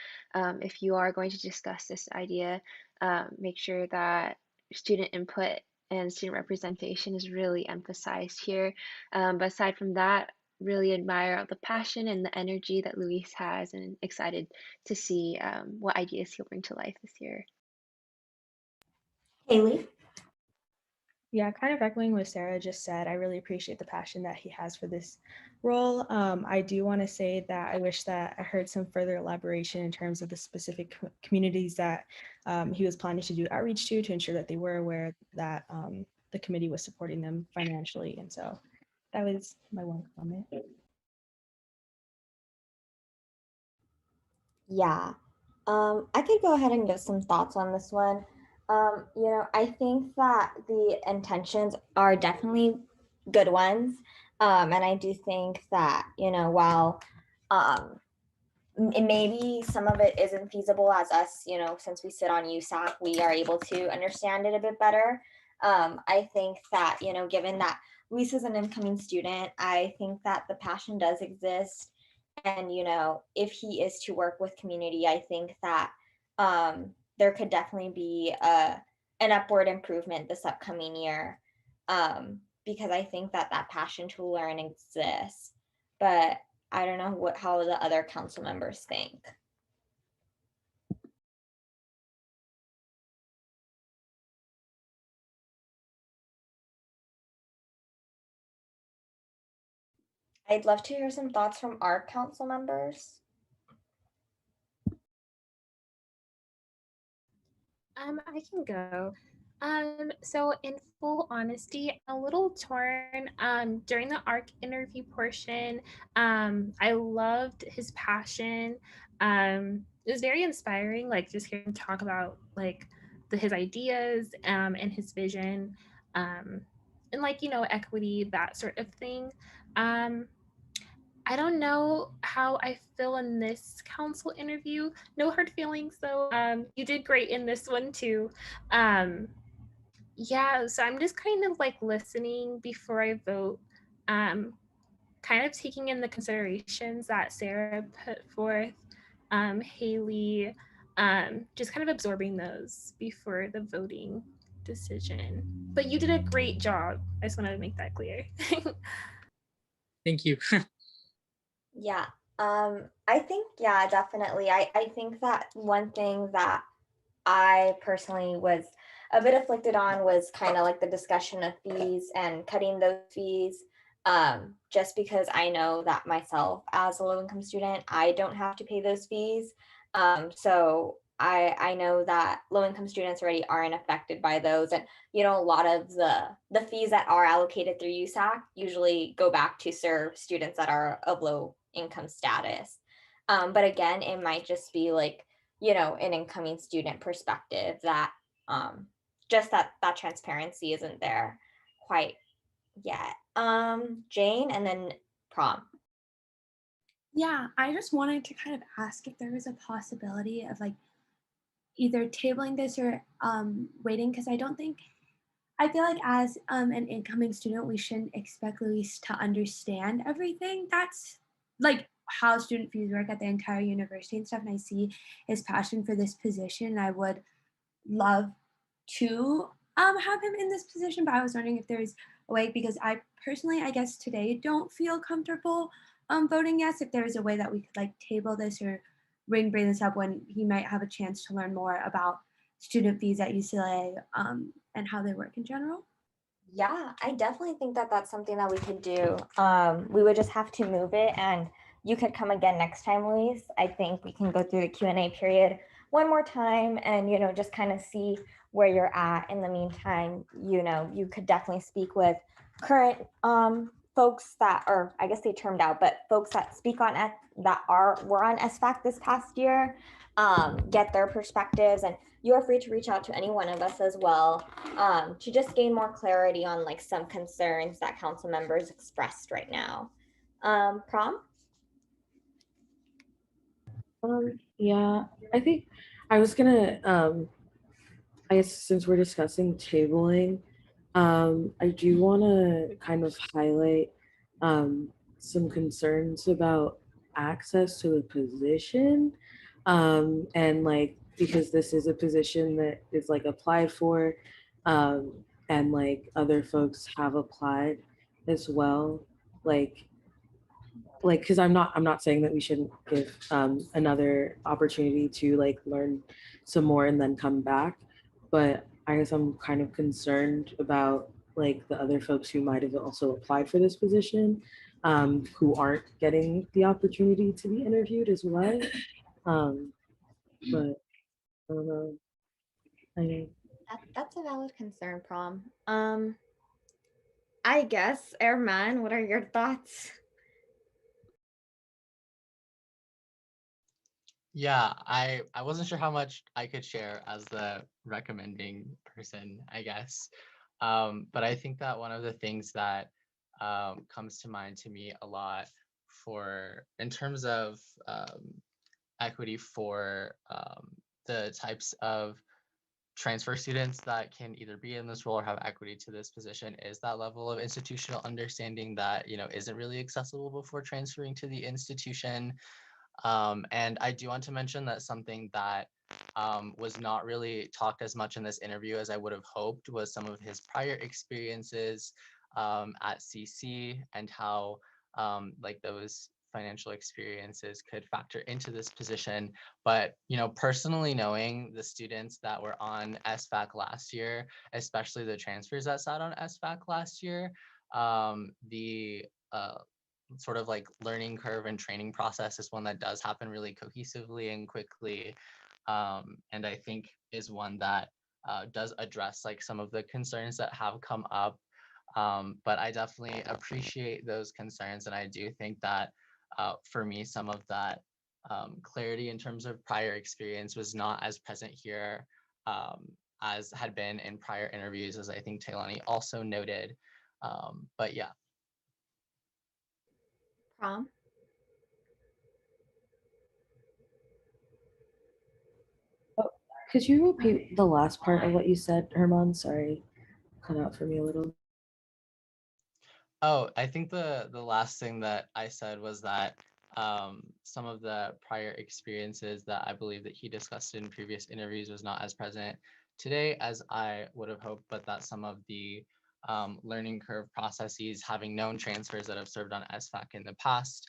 if you are going to discuss this idea, make sure that student input and student representation is really emphasized here. But aside from that, really admire the passion and the energy that Luis has, and excited to see what ideas he'll bring to life this year. Haley? Yeah, kind of echoing what Sarah just said, I really appreciate the passion that he has for this role. I do want to say that I wish that I heard some further elaboration in terms of the specific communities that he was planning to do outreach to ensure that they were aware that the committee was supporting them financially. And so that was my one comment. Yeah, I could go ahead and give some thoughts on this one. I think that the intentions are definitely good ones. And I do think that, while maybe some of it isn't feasible as us, since we sit on USAC, we are able to understand it a bit better. I think that, given that Luis is an incoming student, I think that the passion does exist. And, if he is to work with community, I think that there could definitely be an upward improvement this upcoming year, because I think that that passion to learn exists. But I don't know how the other council members think. I'd love to hear some thoughts from our council members. I can go. So in full honesty, I'm a little torn. During the ARC interview portion, I loved his passion. It was very inspiring, like just hearing him talk about like his ideas and his vision, and like equity, that sort of thing. I don't know how I feel in this council interview. No hard feelings though. You did great in this one too. Yeah, so I'm just kind of like listening before I vote. Kind of taking in the considerations that Sarah put forth, Haley, just kind of absorbing those before the voting decision. But you did a great job. I just wanted to make that clear. Thank you. Yeah, I think, yeah, definitely. I think that one thing that I personally was a bit afflicted on was kind of like the discussion of fees and cutting those fees. Just because I know that myself as a low income student, I don't have to pay those fees. So I know that low income students already aren't affected by those. And, a lot of the fees that are allocated through USAC usually go back to serve students that are of low income status. But again, it might just be like, an incoming student perspective that just that transparency isn't there quite yet. Jane and then Prom. Yeah, I just wanted to kind of ask if there was a possibility of like either tabling this or waiting, because I feel like as an incoming student, we shouldn't expect Luis to understand everything. That's like how student fees work at the entire university and stuff. And I see his passion for this position. And I would love to have him in this position, but I was wondering if there's a way, because I personally, I guess today don't feel comfortable voting yes, if there is a way that we could like table this or bring this up when he might have a chance to learn more about student fees at UCLA and how they work in general. Yeah, I definitely think that that's something that we could do. We would just have to move it, and you could come again next time, Luis. I think we can go through the Q&A period one more time and, just kind of see where you're at. In the meantime, you could definitely speak with current folks that, or I guess they termed out, but folks that speak on were on SFAC this past year, get their perspectives, and you're free to reach out to any one of us as well, to just gain more clarity on like some concerns that council members expressed right now. Prom? Yeah, I think I was gonna, I guess since we're discussing tabling, I do want to kind of highlight some concerns about access to the position, and like because this is a position that is like applied for, and like other folks have applied as well, like like, because I'm not saying that we shouldn't give another opportunity to like learn some more and then come back, but I guess I'm kind of concerned about like the other folks who might have also applied for this position, who aren't getting the opportunity to be interviewed as well. But I don't know. That's a valid concern, Prom. I guess, Erman, what are your thoughts? Yeah, I wasn't sure how much I could share as the recommending person, I guess. But I think that one of the things that comes to mind to me a lot for in terms of equity for the types of transfer students that can either be in this role or have equity to this position is that level of institutional understanding that, you know, isn't really accessible before transferring to the institution. And I do want to mention that something that was not really talked as much in this interview as I would have hoped was some of his prior experiences at CC and how like those financial experiences could factor into this position. But, you know, personally knowing the students that were on SFAC last year, especially the transfers that sat on SFAC last year, the sort of like learning curve and training process is one that does happen really cohesively and quickly. And I think is one that does address like some of the concerns that have come up. But I definitely appreciate those concerns. And I do think that for me, some of that clarity in terms of prior experience was not as present here as had been in prior interviews, as I think Taylani also noted. But yeah. Prom? Could you repeat the last part of what you said, Herman? Sorry, cut out for me a little. Oh, I think the last thing that I said was that some of the prior experiences that I believe that he discussed in previous interviews was not as present today as I would have hoped, but that some of the learning curve processes, having known transfers that have served on SFAC in the past,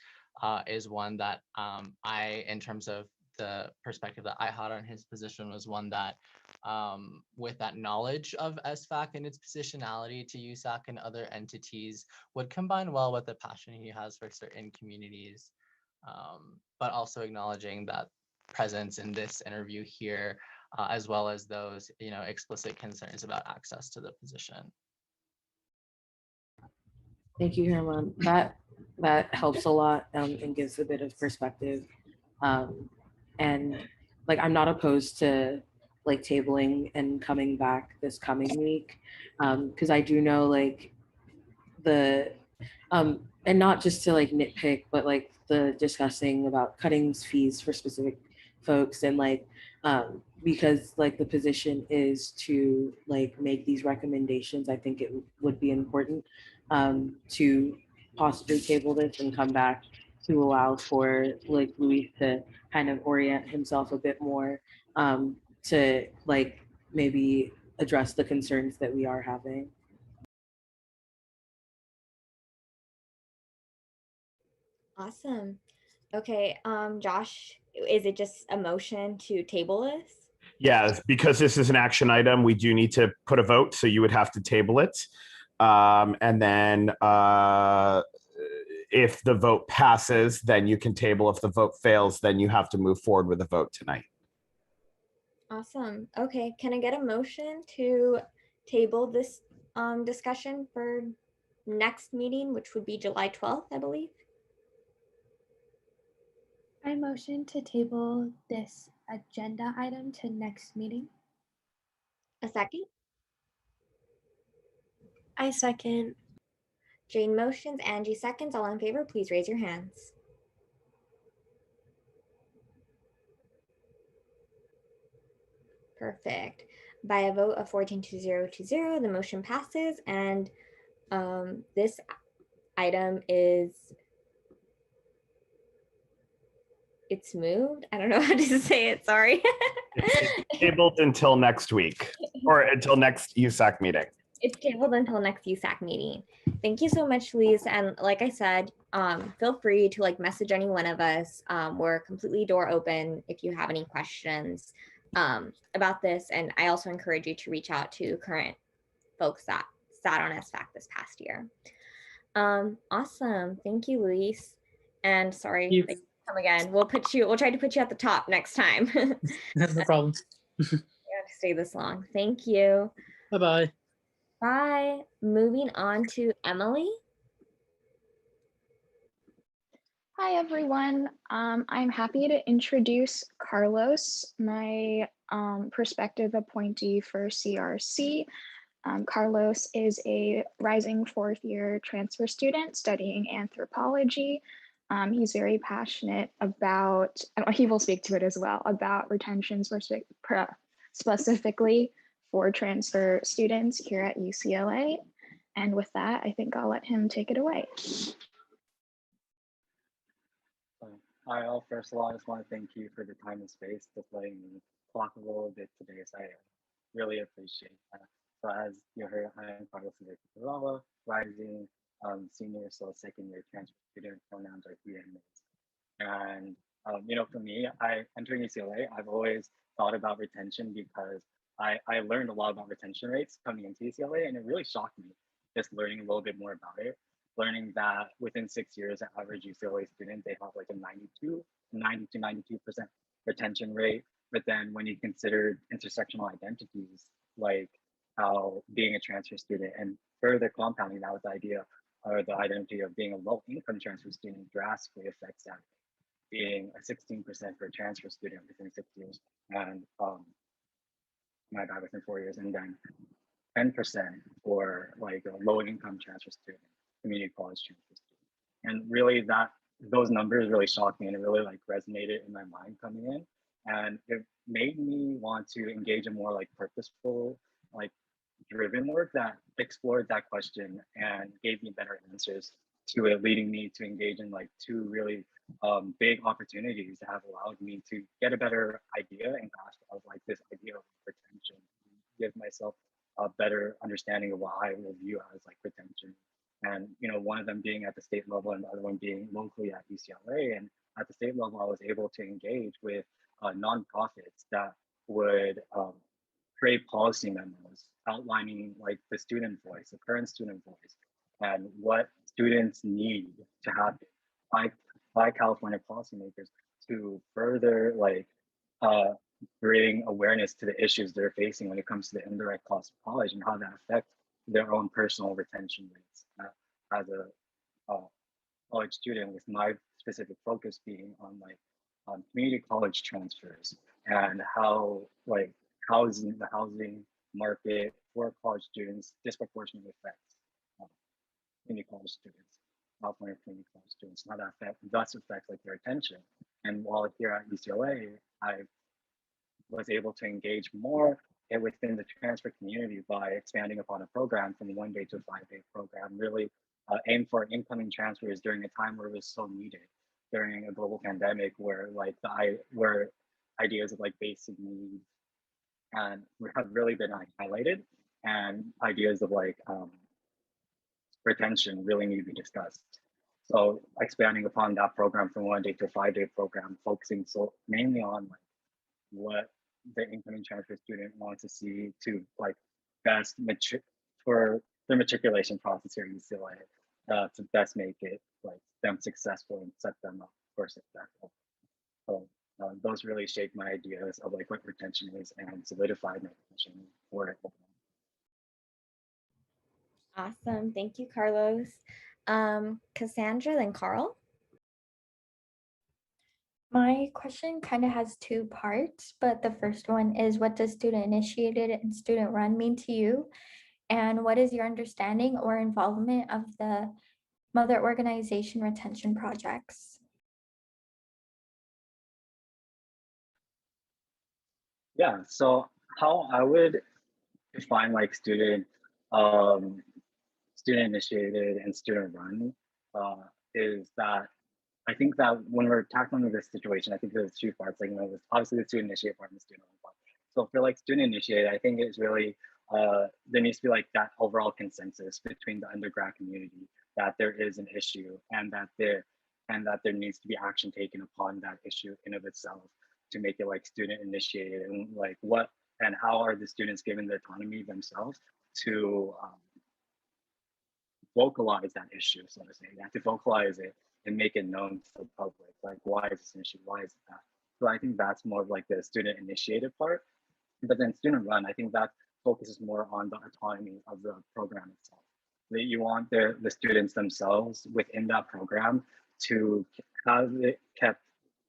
is one that I, in terms of the perspective that I had on his position, was one that with that knowledge of SFAC and its positionality to USAC and other entities would combine well with the passion he has for certain communities, but also acknowledging that presence in this interview here, as well as those, you know, explicit concerns about access to the position. Thank you, Herman. That helps a lot and gives a bit of perspective. And like, I'm not opposed to like tabling and coming back this coming week, because I do know like the and not just to like nitpick, but like the discussing about cutting fees for specific folks and like because like the position is to like make these recommendations, I think it would be important to possibly table this and come back to allow for like Luis to kind of orient himself a bit more to like maybe address the concerns that we are having. Awesome. Okay, Josh, is it just a motion to table this? Yes, because this is an action item, we do need to put a vote, so you would have to table it. And then if the vote passes, then you can table. If the vote fails, then you have to move forward with a vote tonight. Awesome. Okay, can I get a motion to table this discussion for next meeting, which would be July 12th, I believe? I motion to table this agenda item to next meeting. A second? I second. Jane motions, Angie seconds. All in favor, please raise your hands. Perfect. By a vote of 14-0, the motion passes, and this item is, it's moved. I don't know how to say it, sorry. It's tabled until next week or until next USAC meeting. It's tabled until next USAC meeting. Thank you so much, Lise. And like I said, feel free to like message any one of us. We're completely door open if you have any questions about this. And I also encourage you to reach out to current folks that sat on SFAC this past year. Awesome. Thank you, Luis. And sorry that you come again. We'll try to put you at the top next time. No problem. You have to stay this long. Thank you. Bye-bye. Bye. Moving on to Emily. Hi, everyone. I'm happy to introduce Carlos, my prospective appointee for CRC. Carlos is a rising fourth-year transfer student studying anthropology. He's very passionate about, and he will speak to it as well, about retention specifically for transfer students here at UCLA. And with that, I think I'll let him take it away. Hi all, first of all, I just want to thank you for the time and space, just letting me talk a little bit today. So I really appreciate that. So as you heard, I am Carlos Zing, rising senior, so second year transfer student, pronouns are he and his. And you know, for me, entering UCLA, I've always thought about retention because I learned a lot about retention rates coming into UCLA, and it really shocked me just learning a little bit more about it. Learning that within 6 years, an average UCLA student, they have like a 90 to 92% retention rate. But then when you consider intersectional identities, like how being a transfer student and further compounding that with the idea or the identity of being a low income transfer student drastically affects that. Being a 16% for a transfer student within 6 years and my bad, within 4 years, and then 10% for like a low income transfer student, community college transfer student. And really those numbers really shocked me and it really like resonated in my mind coming in. And it made me want to engage in more like purposeful, like driven work that explored that question and gave me better answers to it, leading me to engage in like two really big opportunities that have allowed me to get a better idea and grasp of like this idea of retention, give myself a better understanding of what I will view as like retention. And you know, one of them being at the state level and the other one being locally at UCLA. And at the state level, I was able to engage with nonprofits that would create policy memos outlining like the student voice, the current student voice, and what students need to happen by California policymakers to further like bring awareness to the issues they're facing when it comes to the indirect cost of college and how that affects their own personal retention rates. As a college student, with my specific focus being on like community college transfers and how like the housing market for college students disproportionately affects community college students, California community college students, and how that thus affects like their attention. And while here at UCLA, I was able to engage more within the transfer community by expanding upon a program from a 1 day to a 5 day program, really aimed for incoming transfers during a time where it was so needed, during a global pandemic where like where ideas of like basic needs and have really been highlighted, and ideas of like retention really need to be discussed. So expanding upon that program from 1 day to a 5 day program, focusing so mainly on like what the incoming transfer student wants to see to like best for the matriculation process here in UCLA to best make it like them successful and set them up for success. So those really shaped my ideas of like what retention is and solidified my retention for it. Awesome. Thank you, Carlos. Cassandra, then Carl. My question kind of has two parts, but the first one is, what does student initiated and student run mean to you? And what is your understanding or involvement of the mother organization retention projects? Yeah, so how I would define like student initiated and student run is that I think that when we're tackling this situation, I think there's two parts. Like, you know, there's obviously the student initiated part and the student run part. So for like student initiated, I think it's really there needs to be like that overall consensus between the undergrad community that there is an issue and that there needs to be action taken upon that issue in of itself to make it like student initiated, and like what and how are the students given the autonomy themselves to vocalize that issue, so to say. They have to vocalize it and make it known to the public, like why is this an issue, why is it that. So I think that's more of like the student initiated part. But then student run, I think that focuses more on the autonomy of the program itself. That you want the students themselves within that program to have it kept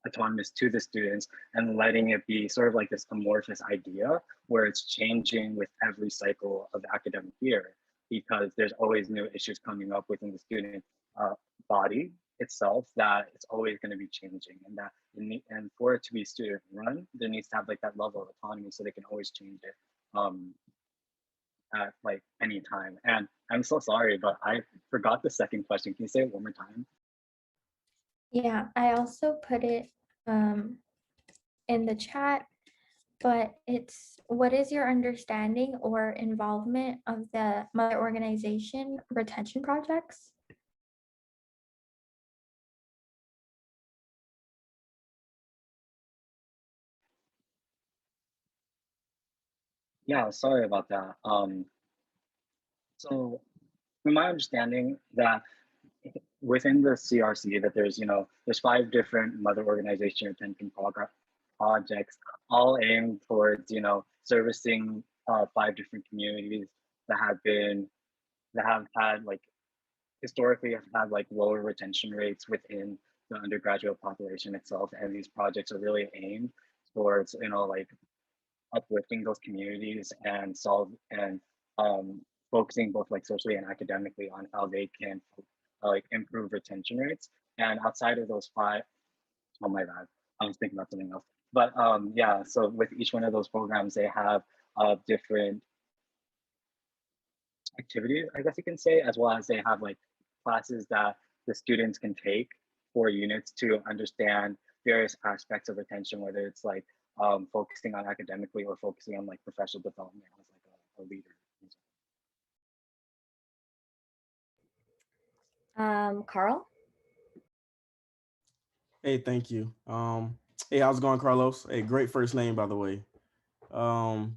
autonomous to the students and letting it be sort of like this amorphous idea where it's changing with every cycle of the academic year, because there's always new issues coming up within the student body itself that it's always going to be changing, and that and for it to be student run, there needs to have like that level of autonomy so they can always change it at like any time. And I'm so sorry, but I forgot the second question. Can you say it one more time? Yeah, I also put it in the chat, but it's what is your understanding or involvement of the mother organization retention projects? Yeah, sorry about that. So from my understanding that within the CRC that there's 5 different mother organization retention projects, all aimed towards servicing 5 different communities that have had like historically have had like lower retention rates within the undergraduate population itself, and these projects are really aimed towards like uplifting those communities and focusing both like socially and academically on how they can like improve retention rates. And outside of those 5, oh my bad, I was thinking about something else. But yeah, so with each one of those programs, they have different activities, I guess you can say, as well as they have like classes that the students can take 4 units to understand various aspects of retention, whether it's like focusing on academically or focusing on like professional development as like a leader. Carl? Hey, thank you. Hey, how's it going, Carlos? Hey, great first name, by the way. So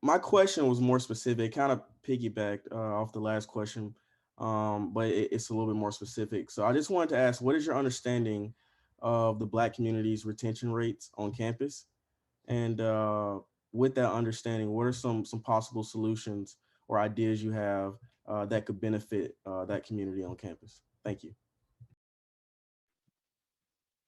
my question was more specific, kind of piggybacked off the last question, but it's a little bit more specific. So I just wanted to ask, what is your understanding of the Black community's retention rates on campus? And with that understanding, what are some possible solutions or ideas you have that could benefit that community on campus? Thank you.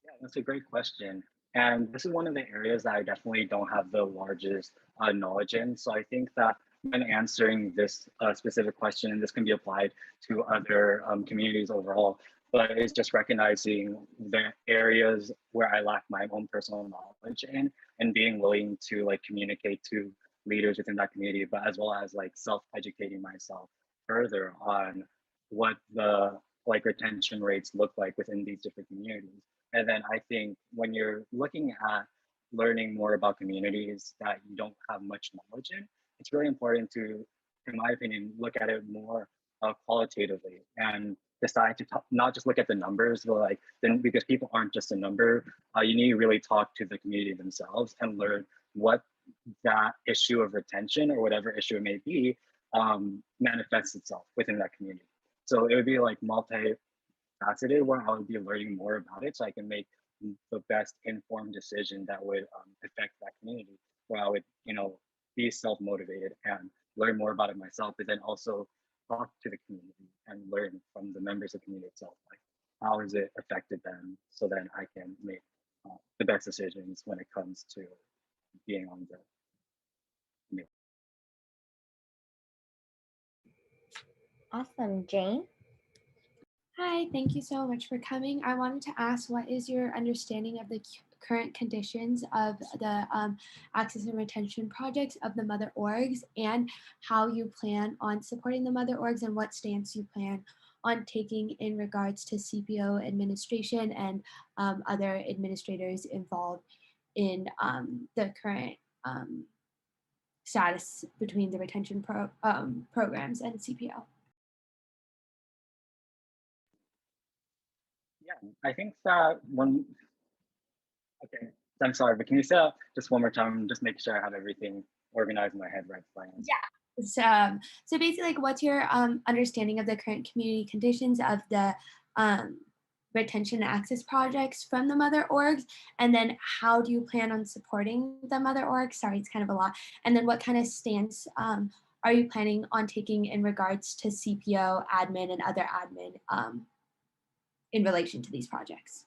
Yeah, that's a great question. And this is one of the areas that I definitely don't have the largest knowledge in. So I think that when answering this specific question, and this can be applied to other communities overall, but it's just recognizing the areas where I lack my own personal knowledge in, and being willing to like communicate to leaders within that community, but as well as like self-educating myself further on what the like retention rates look like within these different communities. And then I think when you're looking at learning more about communities that you don't have much knowledge in, it's really important to, in my opinion, look at it more qualitatively and decide to not just look at the numbers, but like then because people aren't just a number, you need to really talk to the community themselves and learn what that issue of retention or whatever issue it may be manifests itself within that community. So it would be like multifaceted where I would be learning more about it so I can make the best informed decision that would affect that community, where I would, be self-motivated and learn more about it myself, but then also talk to the community and learn from the members of the community itself. Like, how has it affected them so then I can make the best decisions when it comes to being on the committee. Awesome. Jane? Hi, thank you so much for coming. I wanted to ask, what is your understanding of the current conditions of the access and retention projects of the mother orgs, and how you plan on supporting the mother orgs, and what stance you plan on taking in regards to CPO administration and other administrators involved in the current status between the retention programs and CPO. Yeah, I think that one. Okay, I'm sorry, but can you say that just one more time? Just make sure I have everything organized in my head right. Plans. Yeah. So basically, like, what's your understanding of the current community conditions of the retention and access projects from the mother orgs, and then how do you plan on supporting the mother orgs? Sorry, it's kind of a lot. And then what kind of stance are you planning on taking in regards to CPO, admin, and other admin in relation to these projects?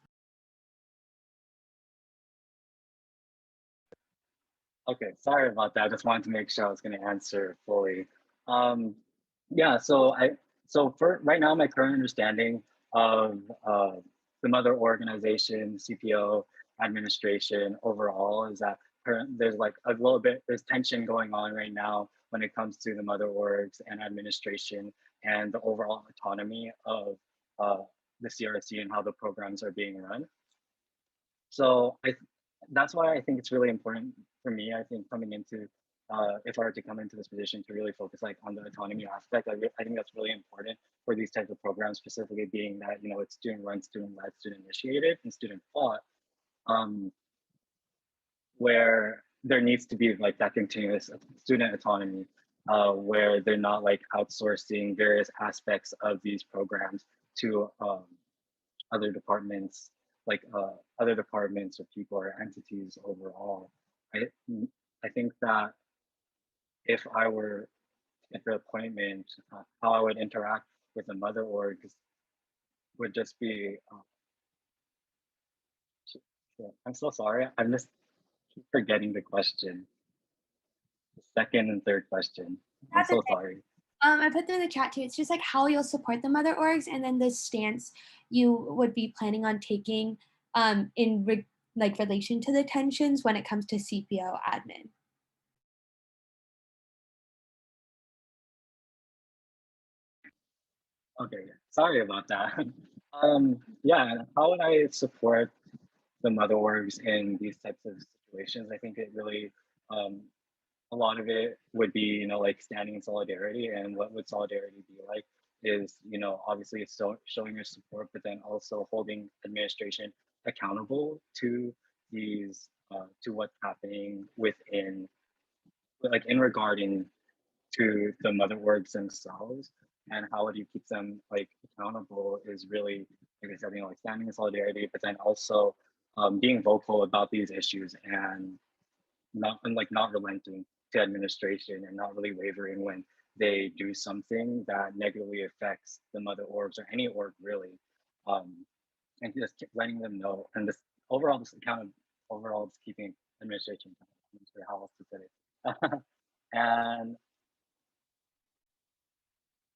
Okay, sorry about that. I just wanted to make sure I was going to answer fully. Yeah, so for right now, my current understanding of the mother organization, CPO, administration overall is that there's like a little bit, there's tension going on right now when it comes to the mother orgs and administration and the overall autonomy of the CRC and how the programs are being run. So that's why I think it's really important for me, I think coming into, if I were to come into this position to really focus like on the autonomy aspect, I think that's really important for these types of programs, specifically being that, you know, it's student run, student led, student initiated, and student taught, where there needs to be like that continuous student autonomy, where they're not like outsourcing various aspects of these programs to other departments, like other departments or people or entities overall. I think that if I were at the appointment, how I would interact with the mother orgs would just be, I'm so sorry, I'm just keep forgetting the question. The second and third question. I'm so sorry. I put them in the chat too. It's just like how you'll support the mother orgs and then the stance you would be planning on taking in relation to the tensions when it comes to CPO admin. Okay, sorry about that. Yeah, how would I support the mother orgs in these types of situations? I think it really, a lot of it would be, you know, like standing in solidarity. And what would solidarity be like is, you know, obviously it's showing your support, but then also holding administration accountable to these, to what's happening within, like in regarding to the mother orgs themselves. And how would you keep them like accountable is really, like I said, you know, like standing in solidarity, but then also being vocal about these issues and not relenting to administration and not really wavering when they do something that negatively affects the mother orgs or any org really, and just keep letting them know. And this overall, overall, just keeping administration. I'm not sure how else to put it. And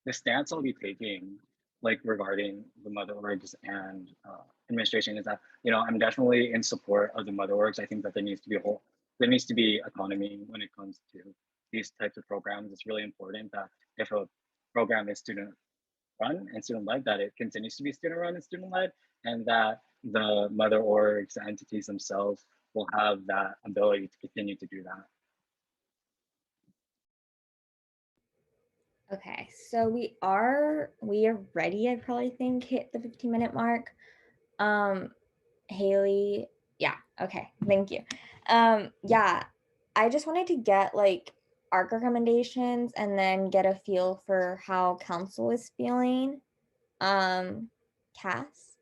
the stance I'll be taking, like regarding the mother orgs and administration, is that, you know, I'm definitely in support of the mother orgs. I think that there needs to be autonomy when it comes to these types of programs. It's really important that if a program is student run and student led, that it continues to be student run and student led, and that the mother orgs, the entities themselves, will have that ability to continue to do that. Okay, so we are ready, I probably think, hit the 15-minute mark. Haley, yeah, okay, thank you. Yeah, I just wanted to get like ARC recommendations and then get a feel for how council is feeling. Cass?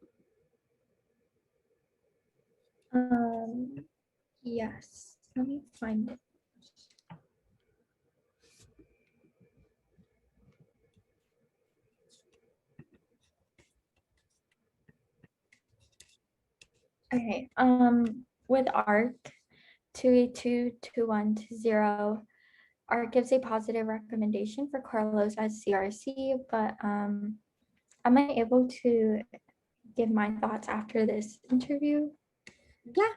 Yes, let me find it. Okay, with ARC 2822120, ARC gives a positive recommendation for Carlos as CRC, but am I able to give my thoughts after this interview? Yeah.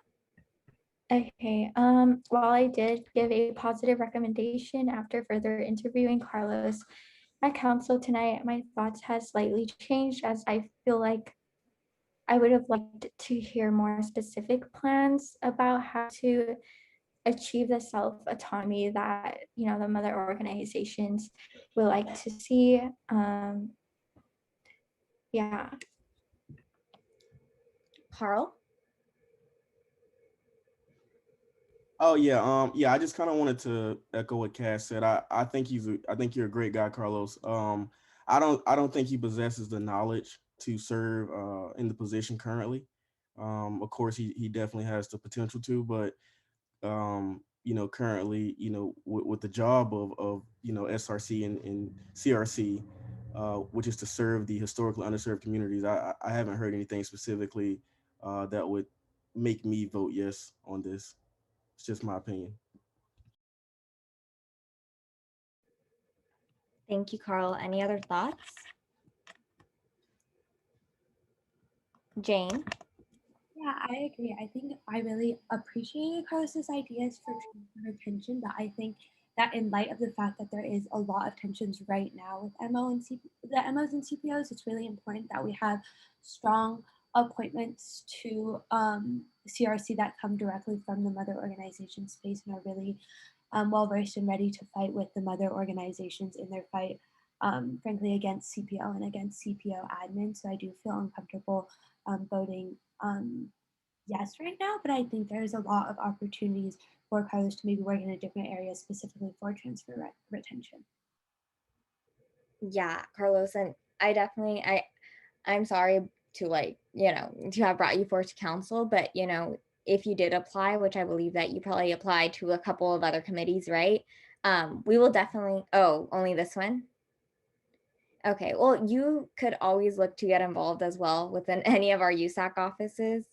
Okay, while I did give a positive recommendation after further interviewing Carlos at council tonight, my thoughts has slightly changed as I feel like I would have liked to hear more specific plans about how to achieve the self-autonomy that, you know, the mother organizations would like to see. Yeah. Carl? Oh yeah, yeah. I just kind of wanted to echo what Cass said. I think I think you're a great guy, Carlos. I don't think he possesses the knowledge to serve in the position currently. Of course, he definitely has the potential to, but you know, currently, you know, with the job of you know SRC and CRC, which is to serve the historically underserved communities, I haven't heard anything specifically that would make me vote yes on this. It's just my opinion. Thank you, Carl. Any other thoughts? Jane? Yeah, I agree. I think I really appreciated Carlos's ideas for transfer retention, but I think that in light of the fact that there is a lot of tensions right now with the MOs and CPOs, it's really important that we have strong appointments to CRC that come directly from the mother organization space and are really well versed and ready to fight with the mother organizations in their fight, frankly, against CPO and against CPO admin. So I do feel uncomfortable voting yes right now, but I think there's a lot of opportunities for Carlos to maybe work in a different area specifically for transfer retention. Yeah, Carlos, and I'm sorry to, like, you know, to have brought you forward to council, but you know, if you did apply, which I believe that you probably applied to a couple of other committees, right? We will definitely, oh, only this one? Okay, well, you could always look to get involved as well within any of our USAC offices,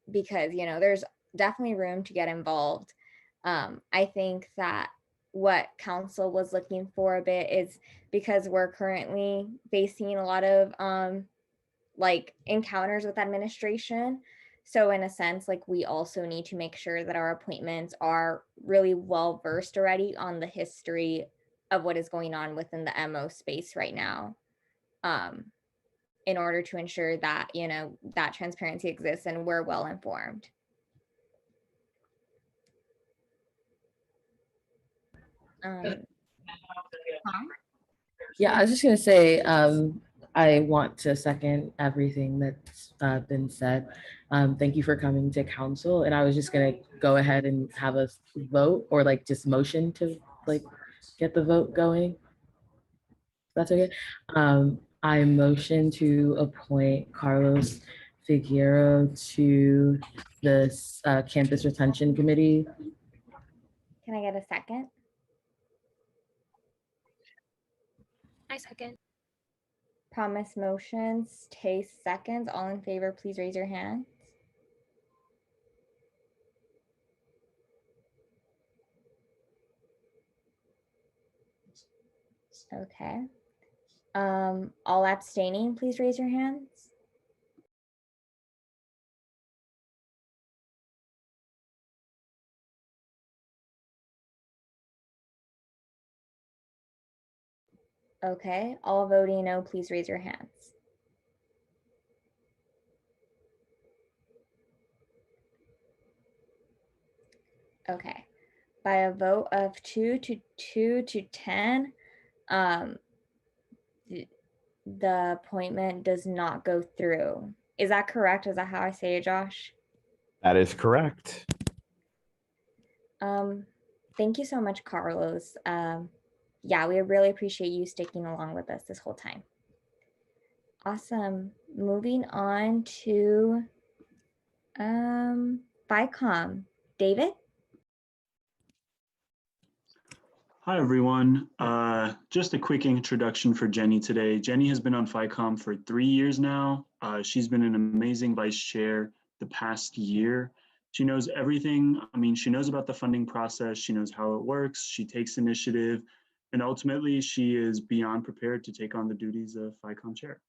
because, you know, there's definitely room to get involved. I think that what council was looking for a bit is because we're currently facing a lot of like encounters with administration. So in a sense, like, we also need to make sure that our appointments are really well versed already on the history of what is going on within the MO space right now, in order to ensure that, you know, that transparency exists and we're well informed. Yeah, I was just gonna say, I want to second everything that's been said. Thank you for coming to council, and I was just gonna go ahead and have a vote, or like just motion to like get the vote going. That's okay. I motion to appoint Carlos Figueroa to the Campus Retention Committee. Can I get a second? I second. Promise motions, Taste seconds. All in favor, please raise your hand. Okay. All abstaining, please raise your hands. Okay, all voting no, please raise your hands. Okay, by a vote of 2 to 10, the appointment does not go through. Is that correct? Is that how I say it, Josh? That is correct. Thank you so much, Carlos. Yeah, we really appreciate you sticking along with us this whole time. Awesome. Moving on to FICOM. David? Hi, everyone. Just a quick introduction for Jenny today. Jenny has been on FICOM for 3 years now. She's been an amazing vice chair the past year. She knows everything. I mean, she knows about the funding process. She knows how it works. She takes initiative. And ultimately, she is beyond prepared to take on the duties of FICOM chair.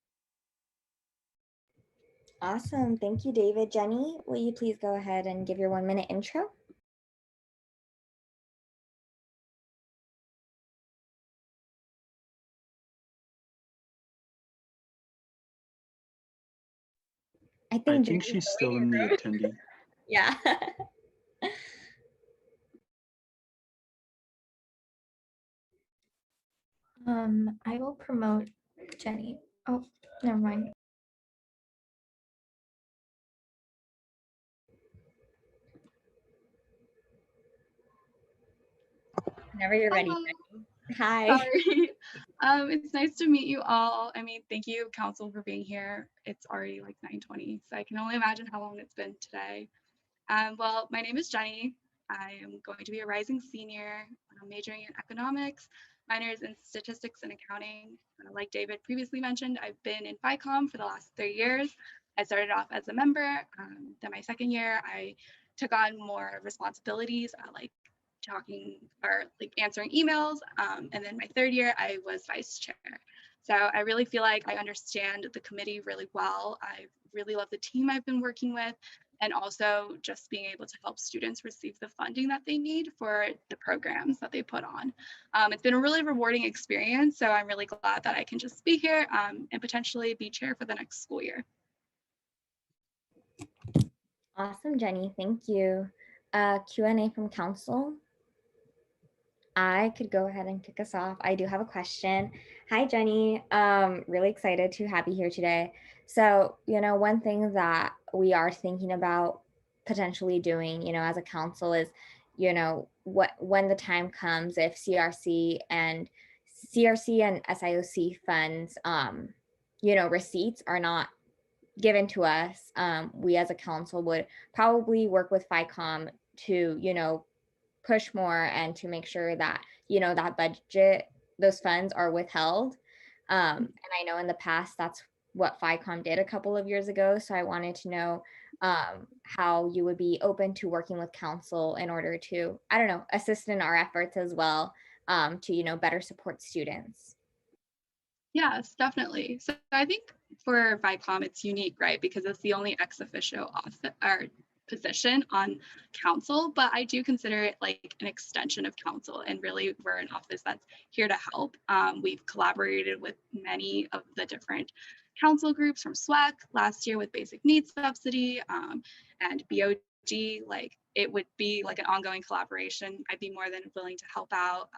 Awesome. Thank you, David. Jenny, will you please go ahead and give your 1-minute intro? I think she's still in the attendee. Yeah. I will promote Jenny. Oh, never mind. Whenever you're ready. Hello. Jenny. Hi. Sorry. It's nice to meet you all. I mean, thank you, council, for being here. It's already like 9:20, so I can only imagine how long it's been today. Well, my name is Jenny. I am going to be a rising senior. I'm majoring in economics, minors in statistics and accounting. Like David previously mentioned, I've been in FICOM for the last 3 years. I started off as a member. Then my second year, I took on more responsibilities, like talking or like answering emails. And then my third year, I was vice chair. So I really feel like I understand the committee really well. I really love the team I've been working with, and also just being able to help students receive the funding that they need for the programs that they put on. It's been a really rewarding experience, so I'm really glad that I can just be here and potentially be chair for the next school year. Awesome, Jenny. Thank you. Q&A from council. I could go ahead and kick us off. I do have a question. Hi, Jenny. Really excited to have you here today. So, one thing that we are thinking about potentially doing, as a council is, when the time comes, if CRC and SIOC funds, receipts are not given to us, we as a council would probably work with FICOM to, push more and to make sure that that budget, those funds are withheld, and I know in the past that's what FICOM did a couple of years ago, so I wanted to know how you would be open to working with council in order to, I don't know, assist in our efforts as well, to better support students. Yes, definitely. So I think for FICOM, it's unique, right? Because it's the only ex officio office or position on council, but I do consider it like an extension of council, and really we're an office that's here to help. We've collaborated with many of the different council groups from SWAC last year with basic needs subsidy, and BOG. Like, it would be like an ongoing collaboration. I'd be more than willing to help out,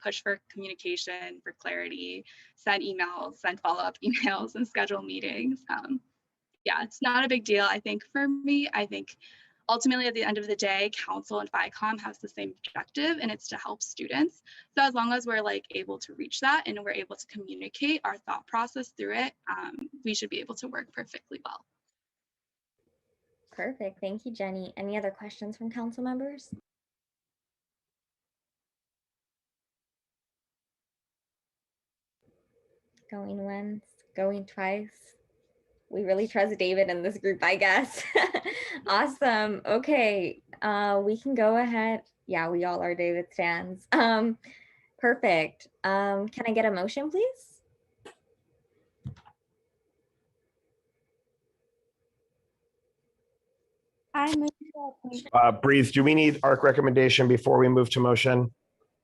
push for communication, for clarity, send emails, send follow-up emails, and schedule meetings. Yeah, it's not a big deal. I think for me, ultimately at the end of the day, council and FICOM has the same objective, and it's to help students. So as long as we're like able to reach that and we're able to communicate our thought process through it, we should be able to work perfectly well. Perfect. Thank you, Jenny. Any other questions from council members? Going once, going twice. We really trust David in this group, I guess. Awesome. Okay, we can go ahead. Yeah, we all are David stans. Perfect. Can I get a motion, please? I move to appoint. Breeze, do we need ARC recommendation before we move to motion?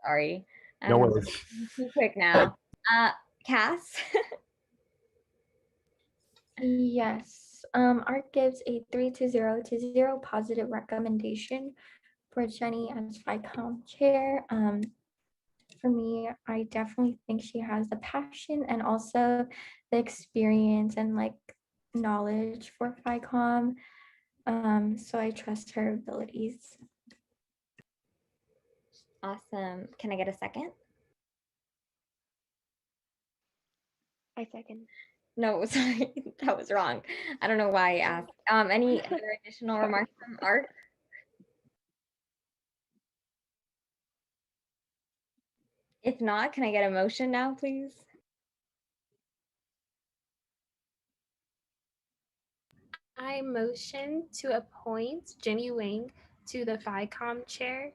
Sorry. No worries. Too quick now. Cass? Yes. ARC gives a 3-0 positive recommendation for Jenny as FICOM chair. For me, I definitely think she has the passion and also the experience and like knowledge for FICOM. So I trust her abilities. Awesome. Can I get a second? I second. No, sorry, that was wrong. I don't know why I asked. Any other additional remarks from Art? If not, can I get a motion now, please? I motion to appoint Jenny Wang to the FICOM chair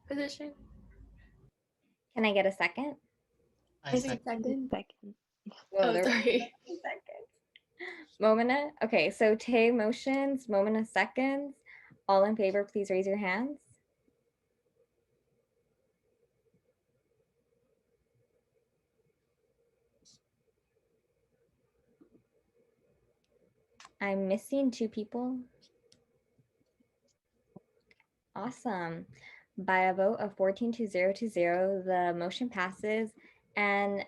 position. Can I get a second? I second. Whoa, Oh, there was sorry. a second. Momina? Okay, so Tay motions, Momina seconds. All in favor, please raise your hands. I'm missing 2 people. Awesome. By a vote of 14 to 0 to 0, the motion passes. And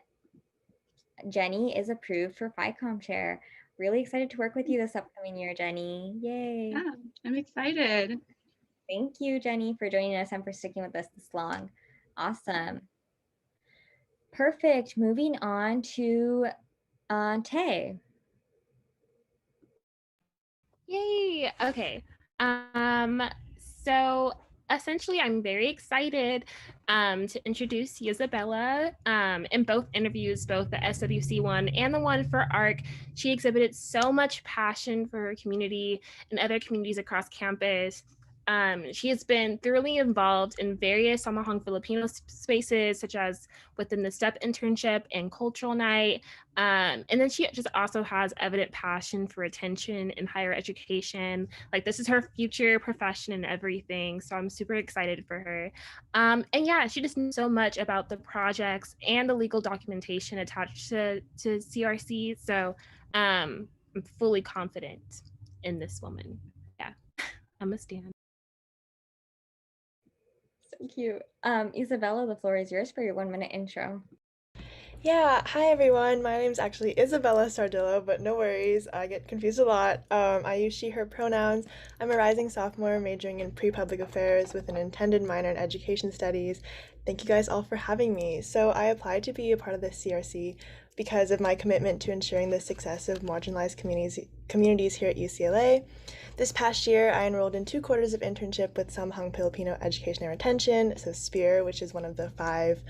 Jenny is approved for FICOM chair. Really excited to work with you this upcoming year, Jenny. Yay. Yeah, I'm excited. Thank you, Jenny, for joining us and for sticking with us this long. Awesome. Perfect. Moving on to Tay. Yay. Okay. So essentially I'm very excited to introduce Isabella. In both interviews, both the SWC one and the one for ARC, she exhibited so much passion for her community and other communities across campus. She has been thoroughly involved in various Samahang Filipino spaces, such as within the STEP internship and cultural night. And then she just also has evident passion for attention in higher education. Like, this is her future profession and everything. So I'm super excited for her. And yeah, she just knows so much about the projects and the legal documentation attached to CRC. So I'm fully confident in this woman. Yeah, I'm a stan. So cute. Isabella, the floor is yours for your 1-minute intro. Yeah, hi everyone. My name's actually Isabella Sardillo, but no worries, I get confused a lot. I use she, her pronouns. I'm a rising sophomore majoring in pre-public affairs with an intended minor in education studies. Thank you guys all for having me. So I applied to be a part of the CRC because of my commitment to ensuring the success of marginalized communities here at UCLA. This past year, I enrolled in 2 quarters of internship with Samahang Filipino Education and Retention, so SPEAR, which is one of the 5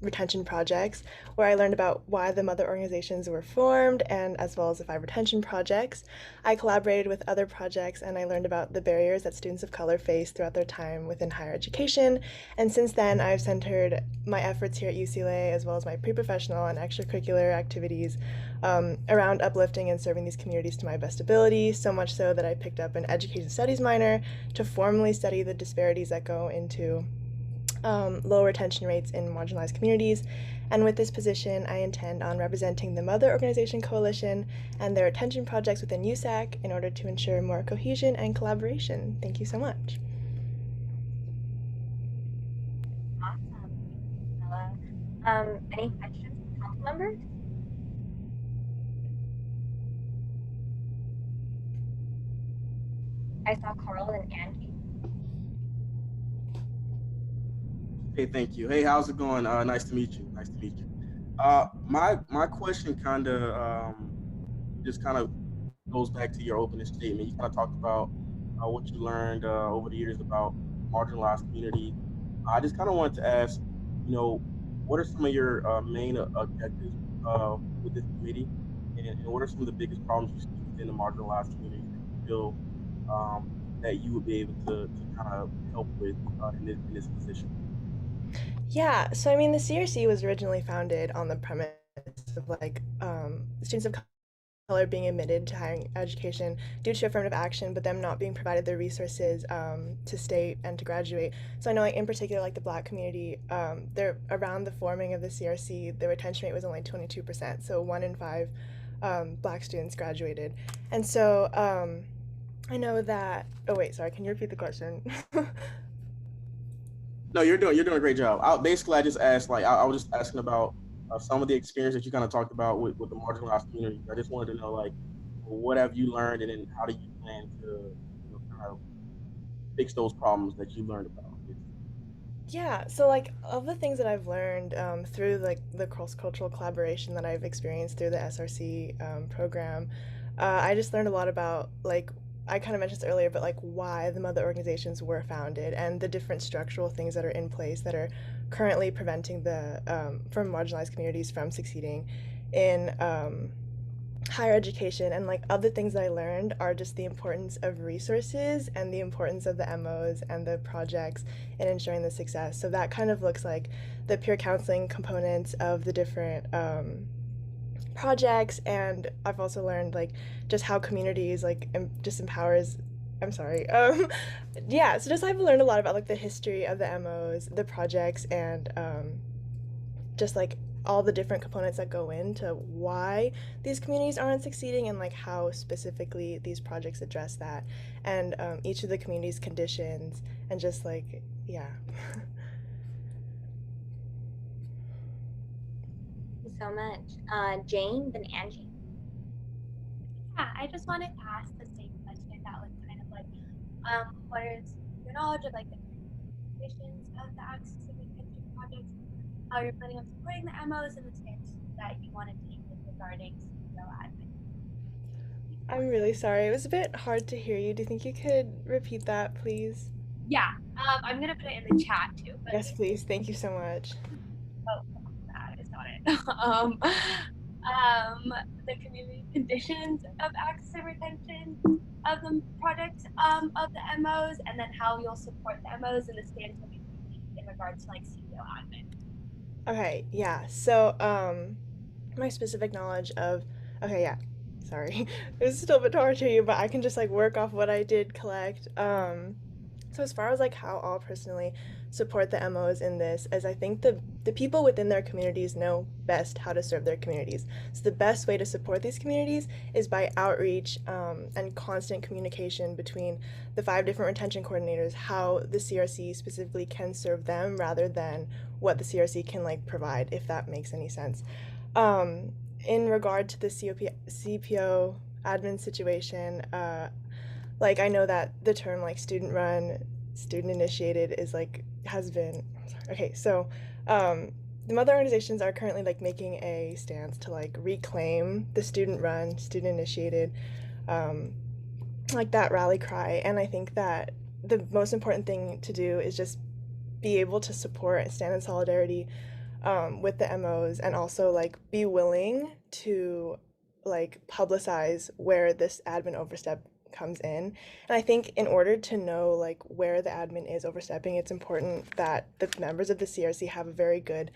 retention projects, where I learned about why the mother organizations were formed, and as well as the 5 retention projects. I collaborated with other projects, and I learned about the barriers that students of color face throughout their time within higher education. And since then, I've centered my efforts here at UCLA, as well as my pre-professional and extracurricular activities, around uplifting and serving these communities to my best ability, so much so that I picked up an education studies minor to formally study the disparities that go into low retention rates in marginalized communities. And with this position, I intend on representing the Mother Organization Coalition and their retention projects within USAC in order to ensure more cohesion and collaboration. Thank you so much. Awesome. Any questions from council members? I saw Carl and Angie. Hey, thank you. Hey, how's it going? Nice to meet you. Nice to meet you. My question just kind of goes back to your opening statement. You kind of talked about what you learned over the years about marginalized communities. I just kind of wanted to ask, what are some of your main objectives with this committee, and what are some of the biggest problems you see within the marginalized community that you feel that you would be able to kind of help with in this position? Yeah, so I mean, the CRC was originally founded on the premise of students of color being admitted to higher education due to affirmative action, but them not being provided the resources to stay and to graduate. So I know, in particular, the Black community, they're around the forming of the CRC, the retention rate was only 22%. So 1 in 5 Black students graduated, and so I know that. Oh wait, sorry. Can you repeat the question? No, you're doing a great job. I just asked, I was just asking about some of the experience that you kind of talked about with the marginalized community. I just wanted to know, what have you learned, and then how do you plan to kind of fix those problems that you learned about? Yeah, so of the things that I've learned through the cross-cultural collaboration that I've experienced through the SRC program, I just learned a lot about I kind of mentioned this earlier, but why the mother organizations were founded and the different structural things that are in place that are currently preventing the from marginalized communities from succeeding in higher education. And other things that I learned are just the importance of resources and the importance of the MOs and the projects in ensuring the success. So that kind of looks like the peer counseling components of the different projects, and I've also learned just how communities just empowers. I'm sorry. Yeah, so just I've learned a lot about the history of the MOs, the projects, and just all the different components that go into why these communities aren't succeeding, and how specifically these projects address that, and each of the communities' conditions, and just yeah. so much. Jane, then Angie. Yeah, I just wanted to ask the same question that was kind of like, what is your knowledge of like the conditions of the access and retention projects, how you're planning on supporting the MOs, and the stance that you want to take regarding CEO admin. I'm really sorry. It was a bit hard to hear you. Do you think you could repeat that, please? Yeah, I'm gonna put it in the chat too. But Yes, please. Thank you so much. oh, that is not it. The community conditions of access and retention of the project of the MOs, and then how you'll support the MOs and the stance will be in regards to like CEO admin. Okay, yeah. So, my specific knowledge of, okay, yeah. Sorry. It was still a bit hard to hear you, but I can just like work off what I did collect. So as far as like how I'll personally support the MOs in this, as I think the people within their communities know best how to serve their communities. So the best way to support these communities is by outreach and constant communication between the 5 different retention coordinators, how the CRC specifically can serve them rather than what the CRC can like provide, if that makes any sense. In regard to the CPO admin situation, like I know that the term like student run, student initiated is like has been okay. So the mother organizations are currently like making a stance to like reclaim the student run, student initiated, like that rally cry. And I think that the most important thing to do is just be able to support and stand in solidarity with the MOs, and also like be willing to like publicize where this admin overstep comes in. And I think in order to know like where the admin is overstepping, it's important that the members of the CRC have a very good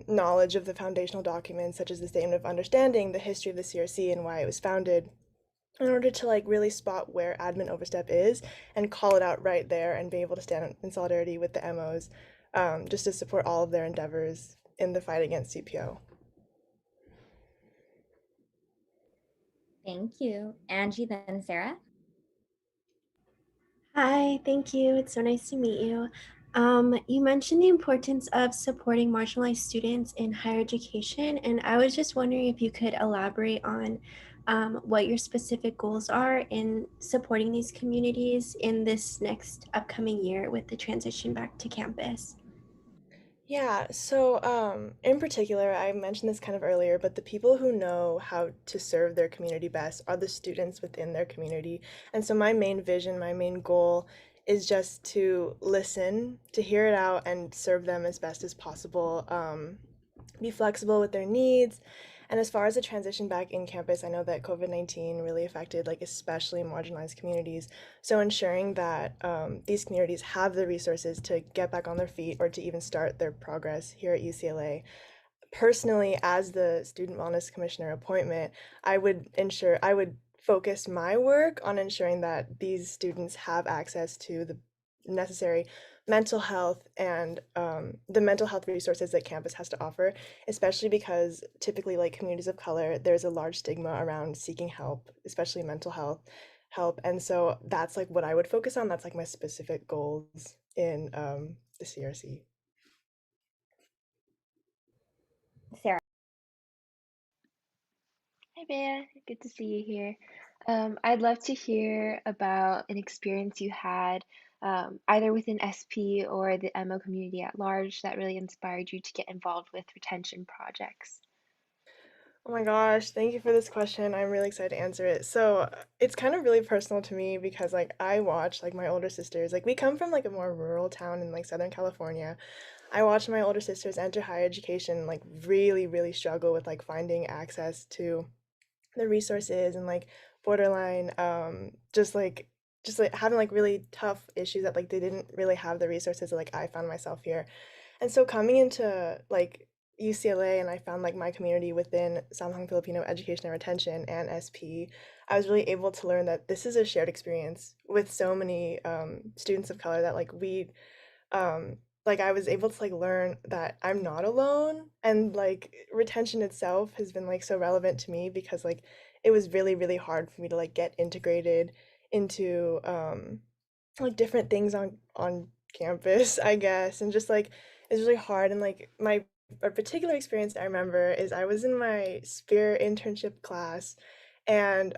knowledge of the foundational documents, such as the Statement of Understanding, the history of the CRC and why it was founded, in order to like really spot where admin overstep is and call it out right there and be able to stand in solidarity with the MOs, just to support all of their endeavors in the fight against CPO. Thank you. Angie, then Sarah. Hi, thank you. It's so nice to meet you. You mentioned the importance of supporting marginalized students in higher education, and I was just wondering if you could elaborate on what your specific goals are in supporting these communities in this next upcoming year with the transition back to campus. Yeah, so in particular, I mentioned this kind of earlier, but the people who know how to serve their community best are the students within their community. And so my main vision, my main goal is just to listen, to hear it out, and serve them as best as possible. Be flexible with their needs. And as far as the transition back in campus, I know that COVID-19 really affected like especially marginalized communities. So ensuring that these communities have the resources to get back on their feet or to even start their progress here at UCLA. Personally, as the Student Wellness Commissioner appointment, I would focus my work on ensuring that these students have access to the necessary mental health and the mental health resources that campus has to offer, especially because typically like communities of color, there's a large stigma around seeking help, especially mental health help. And so that's like what I would focus on. That's like my specific goals in the CRC. Sarah. Hi, Bea. Good to see you here. I'd love to hear about an experience you had either within SP or the MO community at large that really inspired you to get involved with retention projects. Oh my gosh, thank you for this question. I'm really excited to answer it. So, it's kind of really personal to me because like I watch like my older sisters, like we come from like a more rural town in like Southern California. I watched my older sisters enter higher education, like really, really struggle with like finding access to the resources and like borderline just like having like really tough issues that like they didn't really have the resources that like I found myself here. And so coming into like UCLA, and I found like my community within Samsung Filipino Education and Retention and SP, I was really able to learn that this is a shared experience with so many students of color, that like I was able to like learn that I'm not alone. And like retention itself has been like so relevant to me because like it was really, really hard for me to like get integrated into like different things on campus, I guess. And just like it's really hard, and like my a particular experience I remember is I was in my Spirit internship class, and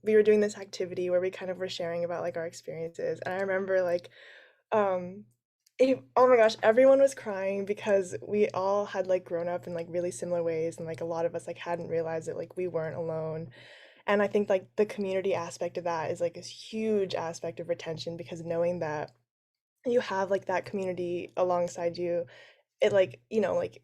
we were doing this activity where we kind of were sharing about like our experiences. And I remember like um oh my gosh, everyone was crying because we all had like grown up in like really similar ways, and like a lot of us like hadn't realized that like we weren't alone. And I think like the community aspect of that is like a huge aspect of retention, because knowing that you have like that community alongside you, it like, like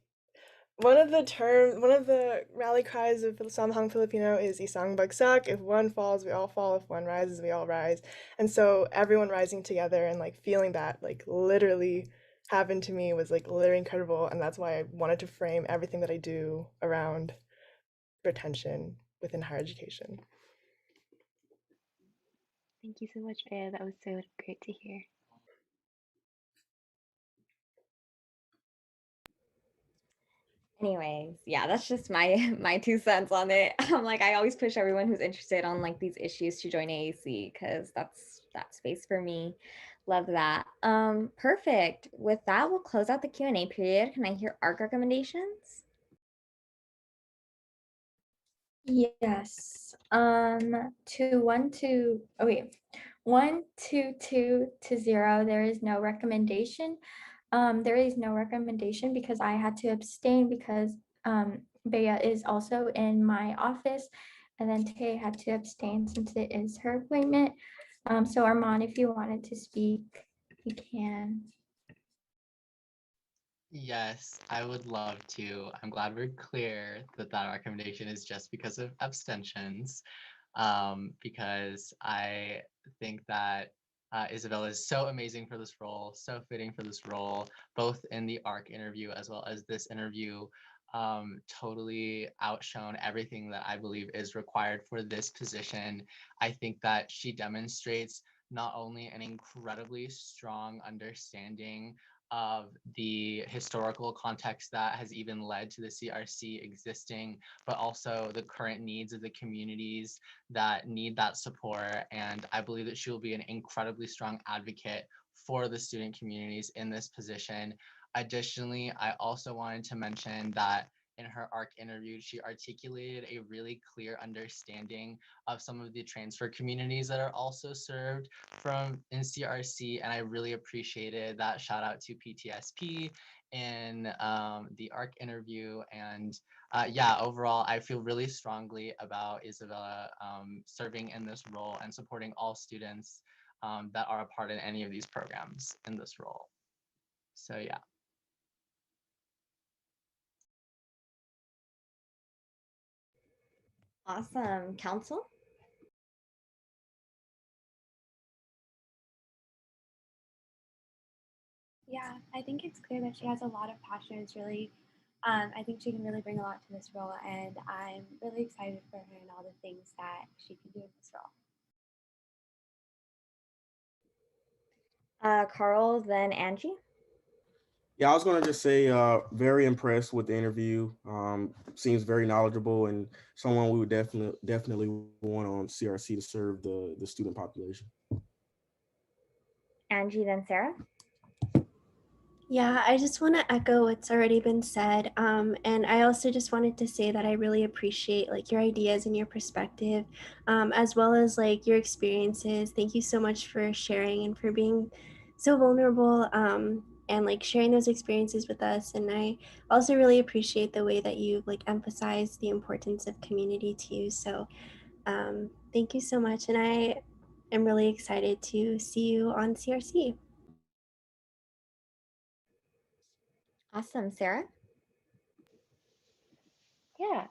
one of the rally cries of Samhang Filipino is Isang Bagsak. If one falls, we all fall. If one rises, we all rise. And so everyone rising together and like feeling that like literally happened to me was like literally incredible. And that's why I wanted to frame everything that I do around retention within higher education. Thank you so much, Bea. That was so great to hear. Anyways, yeah, that's just my my 2 cents on it. I'm like, I always push everyone who's interested on like these issues to join AAC, because that's that space for me. Love that. Perfect. With that, we'll close out the Q&A period. Can I hear ARC recommendations? Yes. To 122 to 0, there is no recommendation. There is no recommendation because I had to abstain because Bea is also in my office, and then Tay had to abstain since it is her appointment. So Armand, if you wanted to speak, you can. Yes, I would love to. I'm glad we're clear that that recommendation is just because of abstentions, because I think that Isabella is so amazing for this role, so fitting for this role, both in the ARC interview as well as this interview. Totally outshone everything that I believe is required for this position. I think that she demonstrates not only an incredibly strong understanding of the historical context that has even led to the CRC existing, but also the current needs of the communities that need that support. And I believe that she will be an incredibly strong advocate for the student communities in this position. Additionally, I also wanted to mention that in her ARC interview, she articulated a really clear understanding of some of the transfer communities that are also served from in CRC, and I really appreciated that. Shout out to PTSP in the ARC interview. And yeah, overall, I feel really strongly about Isabella serving in this role and supporting all students that are a part in any of these programs in this role. So yeah. Awesome. Council? Yeah, I think it's clear that she has a lot of passion. It's really, I think she can really bring a lot to this role, and I'm really excited for her and all the things that she can do in this role. Carl, then Angie? Yeah, I was gonna just say, very impressed with the interview. Seems very knowledgeable and someone we would definitely want on CRC to serve the student population. Angie, then Sarah? Yeah, I just want to echo what's already been said. And I also just wanted to say that I really appreciate like your ideas and your perspective, as well as like your experiences. Thank you so much for sharing and for being so vulnerable, and like sharing those experiences with us. And I also really appreciate the way that you like emphasize the importance of community to you. So thank you so much. And I am really excited to see you on CRC. Awesome. Sarah? Yeah,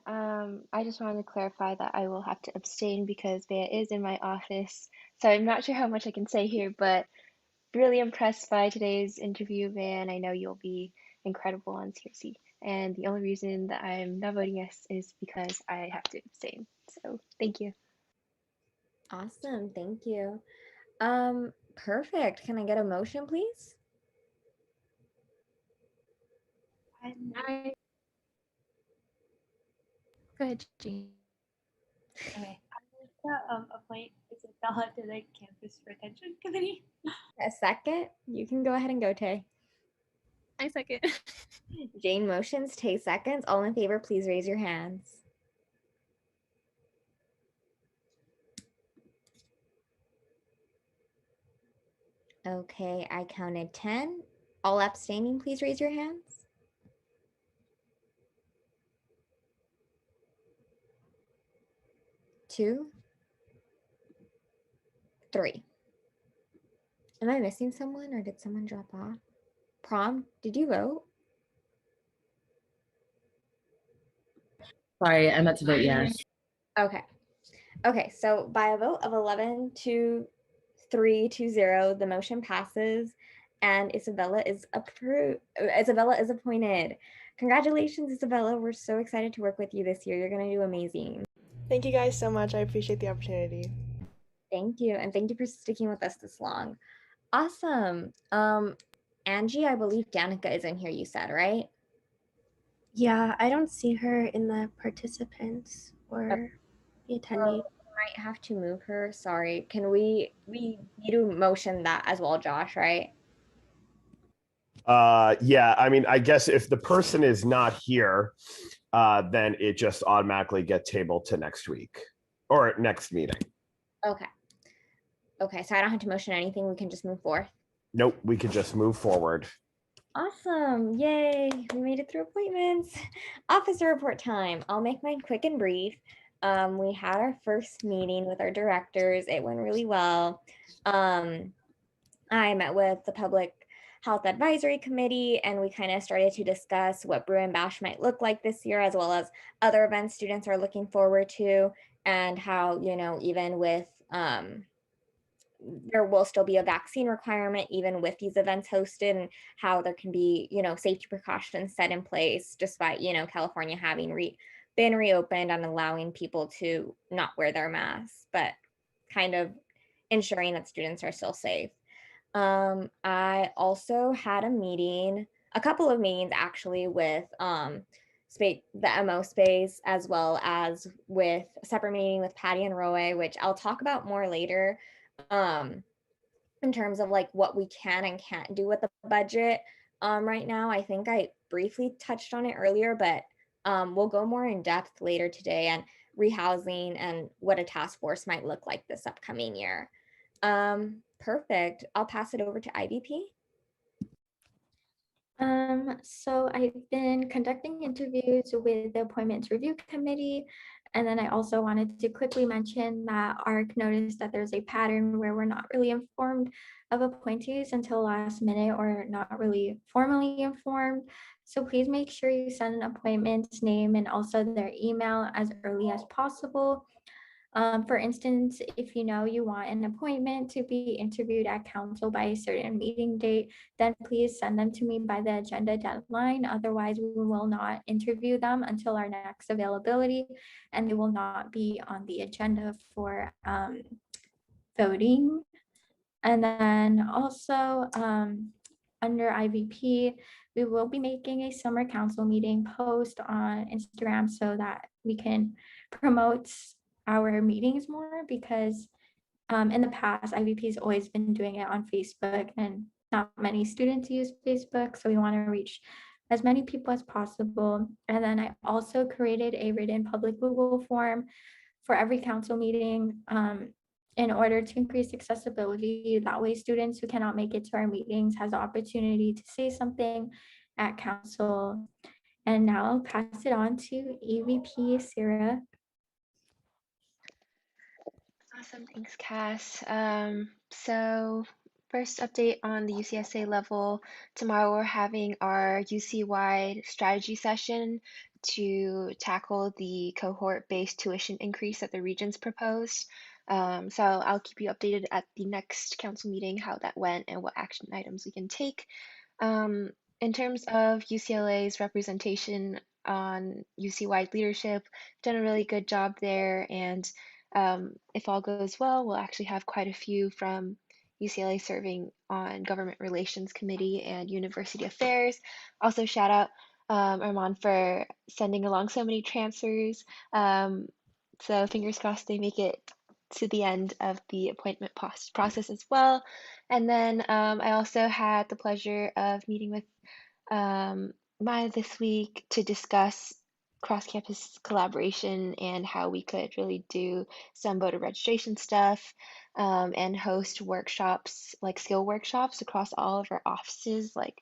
I just wanted to clarify that I will have to abstain because Bea is in my office. So I'm not sure how much I can say here, but really impressed by today's interview, Bea, and I know you'll be incredible on CRC. And the only reason that I'm not voting yes is because I have to abstain. So thank you. Awesome. Thank you. Perfect. Can I get a motion, please? Go ahead, Jean. Okay, I would like to appoint Isabella to the Campus Retention Committee. A second? You can go ahead and go, Tay. I second. Jane motions, Tay seconds. All in favor, please raise your hands. Okay, I counted 10. All abstaining, please raise your hands. Two, three. Am I missing someone or did someone drop off? Prom, did you vote? Sorry, I meant to vote yes. Okay. Okay, so by a vote of 11 to 3 to 0, the motion passes and Isabella is approved. Isabella is appointed. Congratulations, Isabella. We're so excited to work with you this year. You're going to do amazing. Thank you guys so much. I appreciate the opportunity. Thank you. And thank you for sticking with us this long. Awesome. Angie, I believe Danica is in here, you said, right? Yeah, I don't see her in the participants or the attendees. Might have to move her. Sorry. Can we need to motion that as well, Josh, right? Yeah, I mean, I guess if the person is not here, then it just automatically gets tabled to next week or next meeting. Okay. Okay, so I don't have to motion anything. We can just move forward. Nope, we could just move forward. Awesome. Yay. We made it through appointments. Officer report time. I'll make mine quick and brief. We had our first meeting with our directors. It went really well. I met with the Public Health Advisory Committee and we kind of started to discuss what Brew and Bash might look like this year, as well as other events students are looking forward to, and how, you know, even with there will still be a vaccine requirement even with these events hosted, and how there can be, you know, safety precautions set in place despite, you know, California having been reopened and allowing people to not wear their masks, but kind of ensuring that students are still safe. I also had a couple of meetings actually with the MO space, as well as with a separate meeting with Patty and Roy, which I'll talk about more later. In terms of like what we can and can't do with the budget right now. I think I briefly touched on it earlier, but we'll go more in depth later today, and rehousing and what a task force might look like this upcoming year. Perfect. I'll pass it over to IVP. So I've been conducting interviews with the Appointments Review Committee. And then I also wanted to quickly mention that ARC noticed that there's a pattern where we're not really informed of appointees until last minute, or not really formally informed. So please make sure you send an appointment's name and also their email as early as possible. For instance, if you know you want an appointment to be interviewed at council by a certain meeting date, then please send them to me by the agenda deadline. Otherwise, we will not interview them until our next availability, and they will not be on the agenda for voting. And then also under IVP, we will be making a summer council meeting post on Instagram so that we can promote our meetings more, because in the past, IVP has always been doing it on Facebook and not many students use Facebook. So we want to reach as many people as possible. And then I also created a written public Google form for every council meeting in order to increase accessibility. That way students who cannot make it to our meetings has the opportunity to say something at council. And now I'll pass it on to EVP Sarah. Awesome, thanks, Cass. So first update on the UCSA level. Tomorrow we're having our UC-wide strategy session to tackle the cohort-based tuition increase that the regions proposed. So I'll keep you updated at the next council meeting how that went and what action items we can take. In terms of UCLA's representation on UC-wide leadership, done a really good job there, and if all goes well, we'll actually have quite a few from UCLA serving on Government Relations Committee and University Affairs. Also shout out Armand for sending along so many transfers. So fingers crossed they make it to the end of the appointment process as well. And then I also had the pleasure of meeting with by this week to discuss cross-campus collaboration and how we could really do some voter registration stuff, and host workshops, like skill workshops across all of our offices. Like,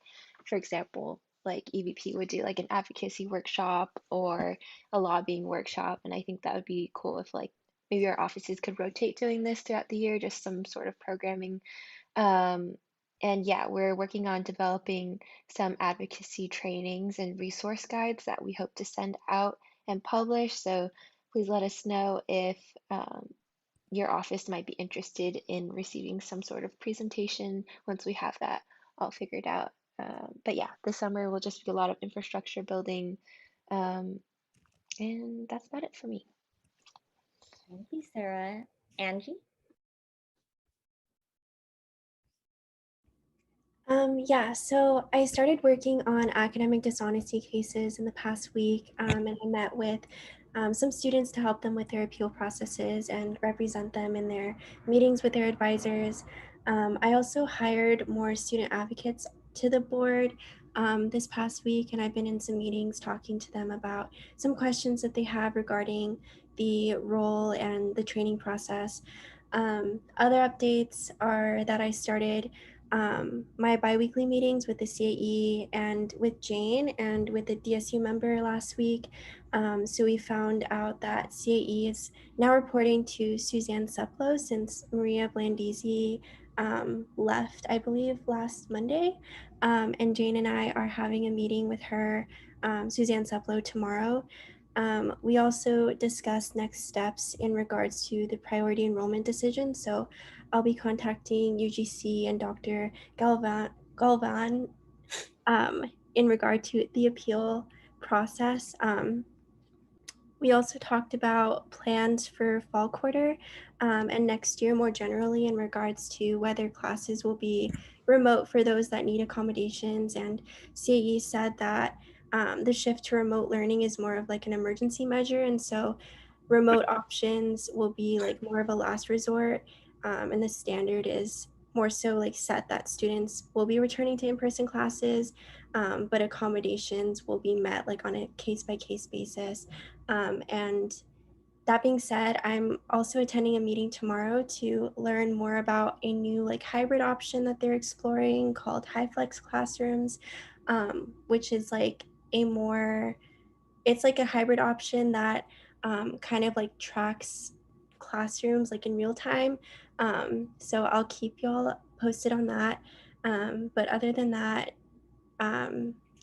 for example, like EVP would do like an advocacy workshop or a lobbying workshop. And I think that would be cool if like maybe our offices could rotate doing this throughout the year, just some sort of programming. Um, and yeah, we're working on developing some advocacy trainings and resource guides that we hope to send out and publish. So please let us know if your office might be interested in receiving some sort of presentation once we have that all figured out. But yeah, this summer will just be a lot of infrastructure building. And that's about it for me. Thank you, Sarah. Angie? Yeah, so I started working on academic dishonesty cases in the past week, and I met with some students to help them with their appeal processes and represent them in their meetings with their advisors. I also hired more student advocates to the board this past week, and I've been in some meetings talking to them about some questions that they have regarding the role and the training process. Other updates are that I started my biweekly meetings with the CAE and with Jane and with the DSU member last week. So we found out that CAE is now reporting to Suzanne Seplow since Maria Blandisi left, I believe, last Monday. And Jane and I are having a meeting with her, Suzanne Seplow, tomorrow. We also discussed next steps in regards to the priority enrollment decision. So I'll be contacting UGC and Dr. Galvan in regard to the appeal process. We also talked about plans for fall quarter and next year more generally in regards to whether classes will be remote for those that need accommodations. And CAE said that the shift to remote learning is more of like an emergency measure. And so remote options will be like more of a last resort. And the standard is more so like set that students will be returning to in-person classes, but accommodations will be met like on a case-by-case basis. And that being said, I'm also attending a meeting tomorrow to learn more about a new like hybrid option that they're exploring called high flex classrooms, which is like it's like a hybrid option that kind of like tracks classrooms like in real time. So I'll keep y'all posted on that. But other than that,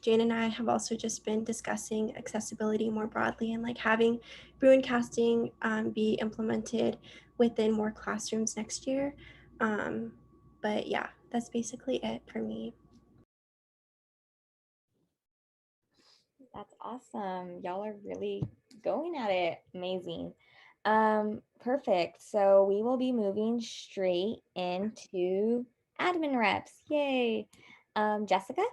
Jane and I have also just been discussing accessibility more broadly and like having Bruincasting be implemented within more classrooms next year. But yeah, that's basically it for me. That's awesome. Y'all are really going at it. Amazing. Perfect. So we will be moving straight into admin reps. Yay. Jessica?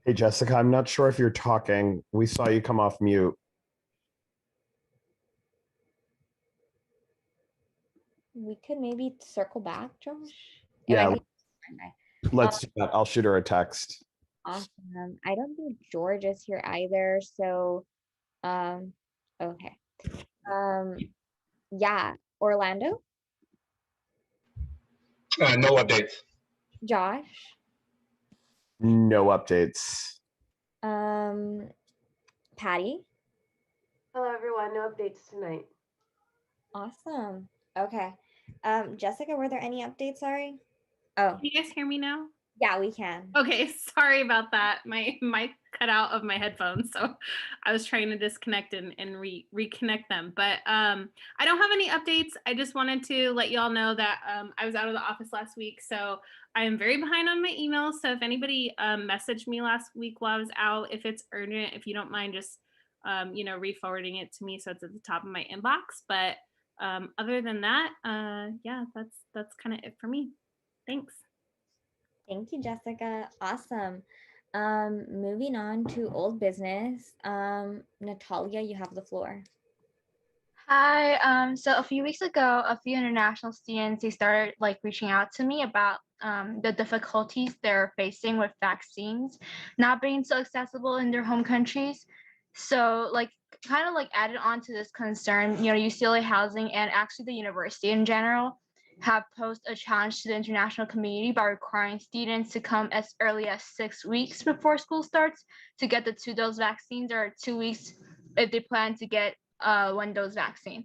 Hey, Jessica, I'm not sure if you're talking. We saw you come off mute. We could maybe circle back, Josh. Yeah, let's do that. I'll shoot her a text. Awesome. I don't think George is here either. So, okay. Yeah, Orlando? No updates. Josh? No updates. Patty? Hello, everyone. No updates tonight. Awesome. Okay. Jessica, were there any updates? Sorry. Oh, Can you guys hear me now? yeah, we can. Okay, sorry about that. My mic cut out of my headphones, so I was trying to disconnect and reconnect them. But I don't have any updates. I just wanted to let y'all know that I was out of the office last week, so I am very behind on my emails. So if anybody messaged me last week while I was out, if it's urgent, if you don't mind just re-forwarding it to me so it's at the top of my inbox. But other than that, yeah, that's kind of it for me. Thanks. Thank you, Jessica. Awesome. Moving on to old business. Natalia, you have the floor. Hi. So a few weeks ago, a few international students, they started like reaching out to me about the difficulties they're facing with vaccines not being so accessible in their home countries. So like kind of like added on to this concern, UCLA Housing and actually the university in general have posed a challenge to the international community by requiring students to come as early as 6 weeks before school starts to get the 2 dose vaccines, or 2 weeks if they plan to get 1 dose vaccine.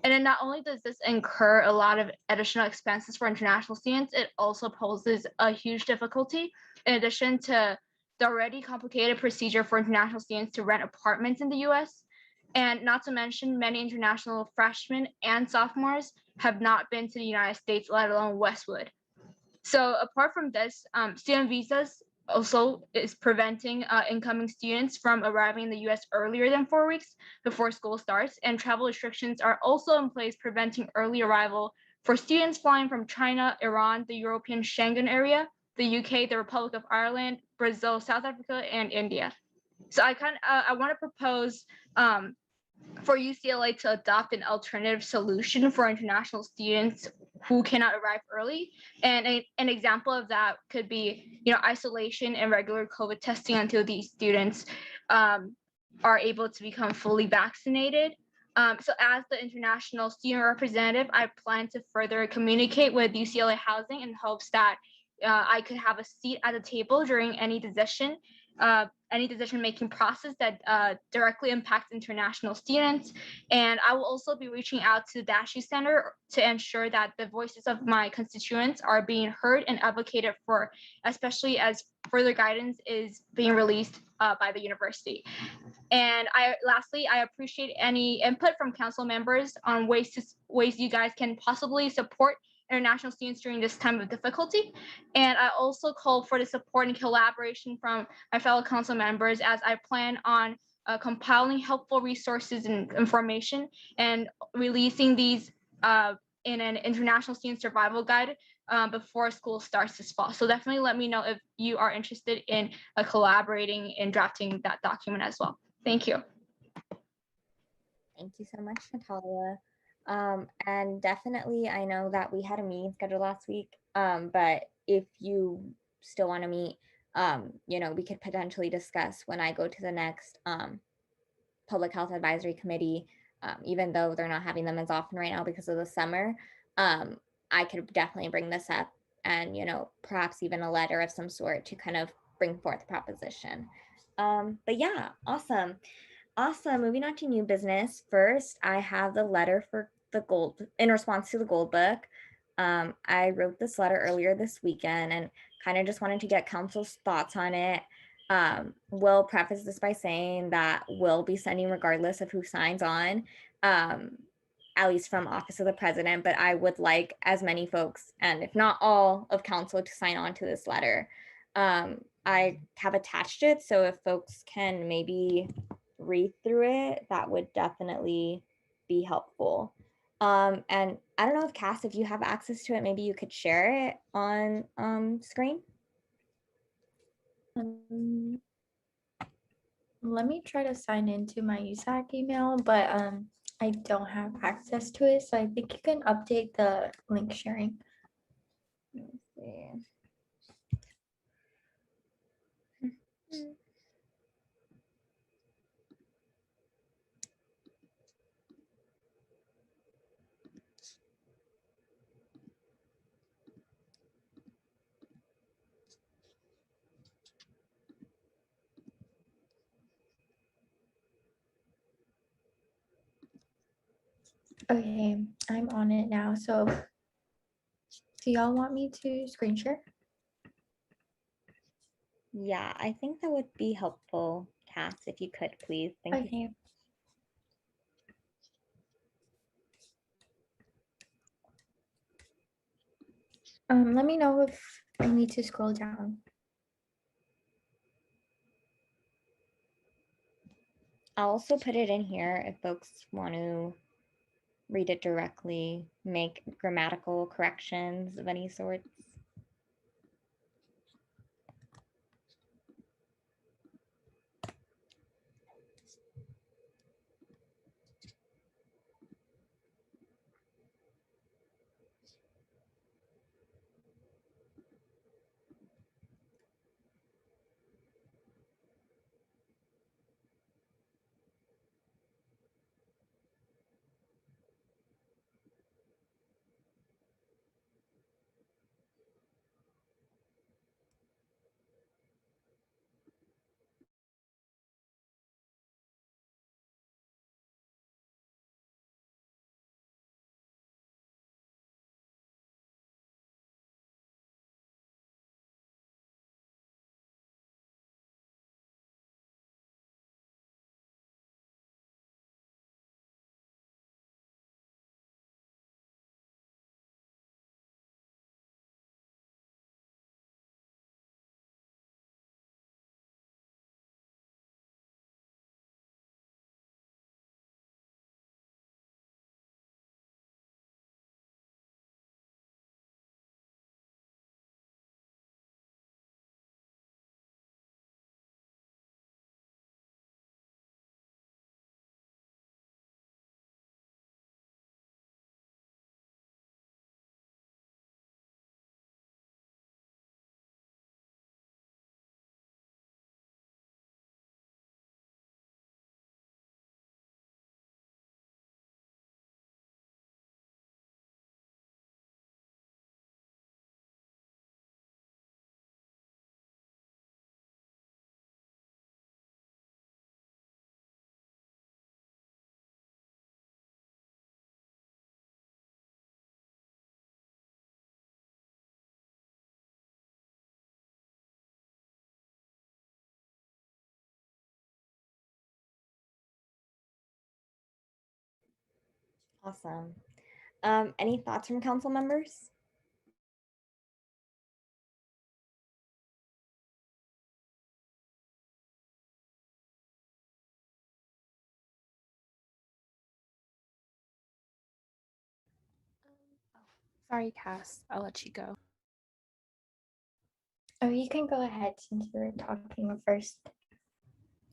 And then not only does this incur a lot of additional expenses for international students, it also poses a huge difficulty in addition to the already complicated procedure for international students to rent apartments in the US. And not to mention, many international freshmen and sophomores have not been to the United States, let alone Westwood. So apart from this, student visas also is preventing incoming students from arriving in the US earlier than 4 weeks before school starts, and travel restrictions are also in place preventing early arrival for students flying from China, Iran, the European Schengen area, the UK, the Republic of Ireland, Brazil, South Africa, and India. So I want to propose for UCLA to adopt an alternative solution for international students who cannot arrive early. And an example of that could be, isolation and regular COVID testing until these students are able to become fully vaccinated. So as the international student representative, I plan to further communicate with UCLA Housing in hopes that I could have a seat at the table during any decision-making process that directly impacts international students. And I will also be reaching out to the Dashy Center to ensure that the voices of my constituents are being heard and advocated for, especially as further guidance is being released by the university. And lastly, I appreciate any input from council members on ways you guys can possibly support international students during this time of difficulty. And I also call for the support and collaboration from my fellow council members as I plan on compiling helpful resources and information and releasing these in an international student survival guide before school starts this fall. So definitely let me know if you are interested in collaborating and drafting that document as well. Thank you. Thank you so much, Natalia. And definitely, I know that we had a meeting scheduled last week, but if you still want to meet, we could potentially discuss when I go to the next Public Health Advisory Committee, even though they're not having them as often right now because of the summer. I could definitely bring this up and, perhaps even a letter of some sort to kind of bring forth proposition. But yeah, awesome. Awesome. Moving on to new business. First, I have the letter for the gold in response to the gold book. I wrote this letter earlier this weekend and kind of just wanted to get council's thoughts on it. We'll preface this by saying that we'll be sending regardless of who signs on, at least from Office of the President, but I would like as many folks, and if not all of council, to sign on to this letter. I have attached it, so if folks can maybe read through it, that would definitely be helpful. And I don't know if Cass, if you have access to it, maybe you could share it on screen. Let me try to sign into my USAC email, but I don't have access to it, so I think you can update the link sharing. Let me see. Okay, I'm on it now. So do y'all want me to screen share? Yeah, I think that would be helpful, Cass, if you could, please. Thank you. Let me know if I need to scroll down. I'll also put it in here if folks want to read it directly, make grammatical corrections of any sorts. Awesome. Any thoughts from council members? Sorry, Cass, I'll let you go. Oh, you can go ahead since you were talking first.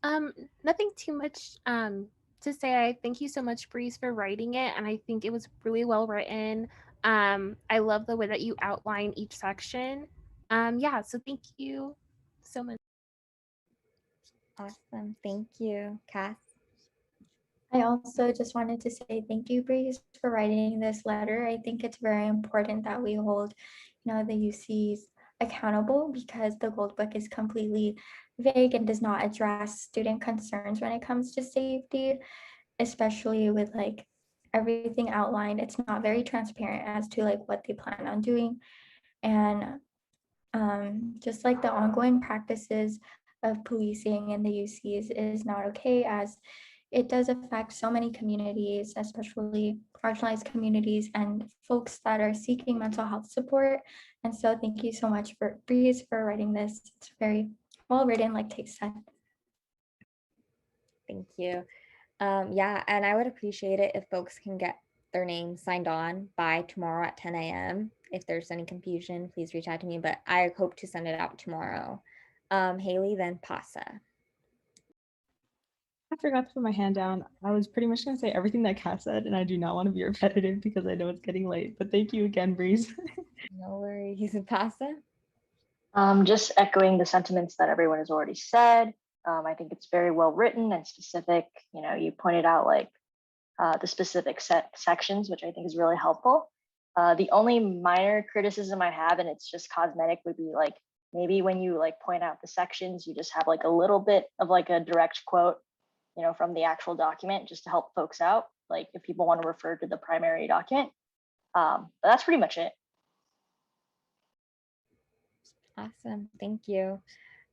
Nothing too much to say. I thank you so much, Breeze, for writing it, and I think it was really well written. I love the way that you outline each section. Yeah, so thank you so much. Awesome, thank you. Cass? I also just wanted to say thank you, Breeze, for writing this letter. I think it's very important that we hold, the UCs accountable because the Gold Book is completely vague and does not address student concerns when it comes to safety, especially with like everything outlined. It's not very transparent as to like what they plan on doing. And just like the ongoing practices of policing in the UCs is not okay, as it does affect so many communities, especially marginalized communities and folks that are seeking mental health support. And so thank you so much for Breeze for writing this. It's very well written, like Tate said. Thank you. Yeah, and I would appreciate it if folks can get their names signed on by tomorrow at 10 a.m. If there's any confusion, please reach out to me, but I hope to send it out tomorrow. Haley, then Pasa. I forgot to put my hand down. I was pretty much going to say everything that Kat said, and I do not want to be repetitive because I know it's getting late. But thank you again, Breeze. No worries. Pasa? Just echoing the sentiments that everyone has already said. I think it's very well written and specific. You know, you pointed out like the specific sections, which I think is really helpful. The only minor criticism I have, and it's just cosmetic, would be like maybe when you like point out the sections, you just have like a little bit of like a direct quote, you know, from the actual document just to help folks out. Like if people want to refer to the primary document. But that's pretty much it. Awesome. Thank you.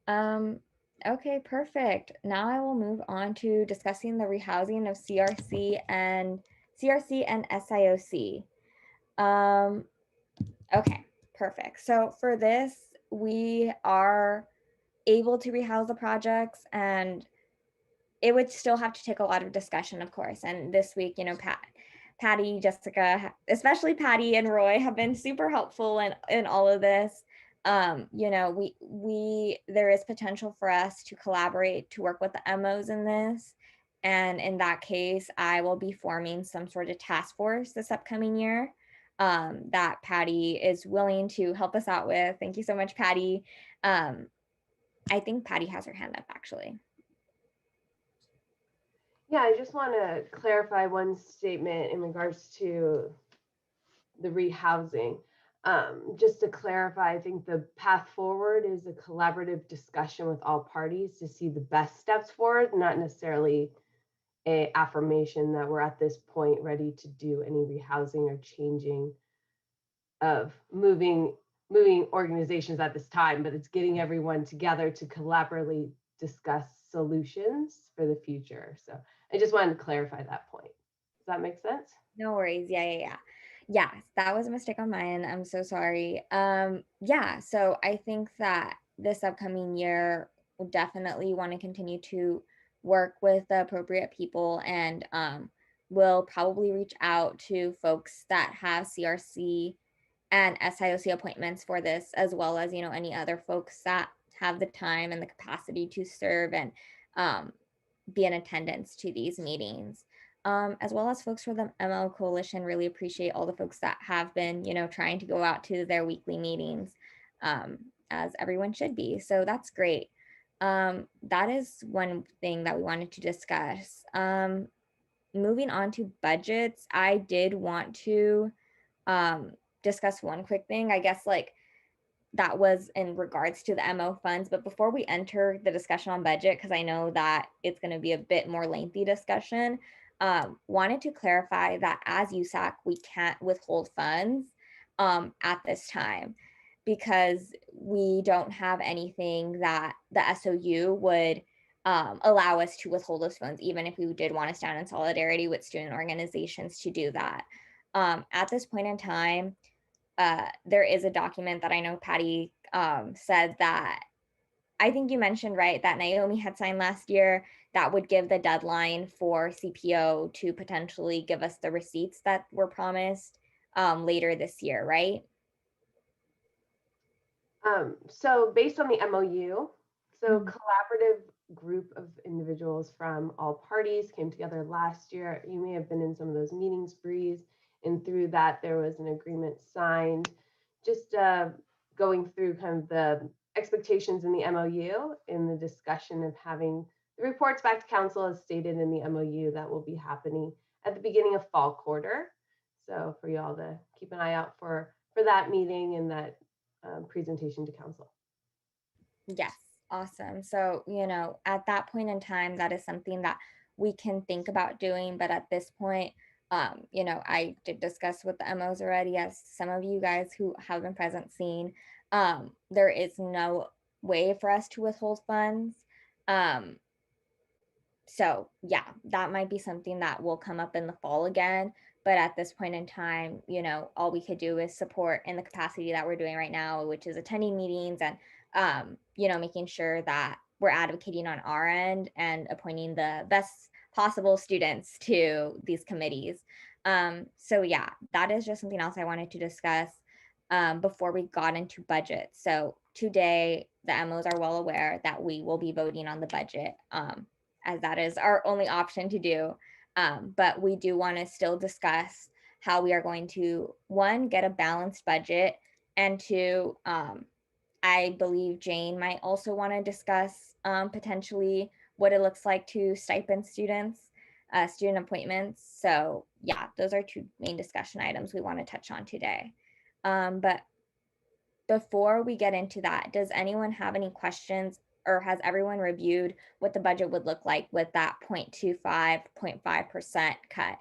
Okay, perfect. Now I will move on to discussing the rehousing of CRC and SIOC. Okay, perfect. So for this, we are able to rehouse the projects, and it would still have to take a lot of discussion, of course. And this week, Patty, Jessica, especially Patty and Roy have been super helpful in all of this. There is potential for us to collaborate to work with the MOs in this. And in that case, I will be forming some sort of task force this upcoming year that Patty is willing to help us out with. Thank you so much, Patty. I think Patty has her hand up actually. Yeah, I just want to clarify one statement in regards to the rehousing. Just to clarify, I think the path forward is a collaborative discussion with all parties to see the best steps forward, not necessarily a affirmation that we're at this point ready to do any rehousing or changing of moving organizations at this time, but it's getting everyone together to collaboratively discuss solutions for the future. So I just wanted to clarify that point. Does that make sense? No worries. Yeah, that was a mistake on my end. I'm so sorry. Yeah, so I think that this upcoming year we'll definitely want to continue to work with the appropriate people, and we'll probably reach out to folks that have CRC and SIOC appointments for this, as well as any other folks that have the time and the capacity to serve and be in attendance to these meetings. As well as folks for the MO Coalition. Really appreciate all the folks that have been, trying to go out to their weekly meetings, as everyone should be. So that's great. That is one thing that we wanted to discuss. Moving on to budgets, I did want to discuss one quick thing. I guess that was in regards to the MO funds. But before we enter the discussion on budget, because I know that it's going to be a bit more lengthy discussion, wanted to clarify that as USAC, we can't withhold funds at this time because we don't have anything that the SOU would allow us to withhold those funds, even if we did want to stand in solidarity with student organizations to do that. At this point in time, there is a document that I know Patty said that I think you mentioned, right, that Naomi had signed last year that would give the deadline for CPO to potentially give us the receipts that were promised later this year, right? So based on the MOU, so collaborative group of individuals from all parties came together last year. You may have been in some of those meetings, Breeze, and through that there was an agreement signed. Just going through kind of the expectations in the MOU in the discussion of having the reports back to council as stated in the MOU that will be happening at the beginning of fall quarter. So for y'all to keep an eye out for that meeting and that presentation to council. Yes, awesome. So, you know, at that point in time, that is something that we can think about doing. But at this point, you know, I did discuss with the MOs already, as some of you guys who have been present seen, there is no way for us to withhold funds. So yeah, that might be something that will come up in the fall again. But at this point in time, you know, all we could do is support in the capacity that we're doing right now, which is attending meetings and, you know, making sure that we're advocating on our end and appointing the best possible students to these committees. So yeah, that is just something else I wanted to discuss before we got into budget. So today, the MOs are well aware that we will be voting on the budget. As that is our only option to do. But we do want to still discuss how we are going to, one, get a balanced budget, and two, I believe Jane might also want to discuss potentially what it looks like to stipend students, student appointments. So yeah, those are two main discussion items we want to touch on today. But before we get into that, does anyone have any questions, or has everyone reviewed what the budget would look like with that 0.25, 0.5% cut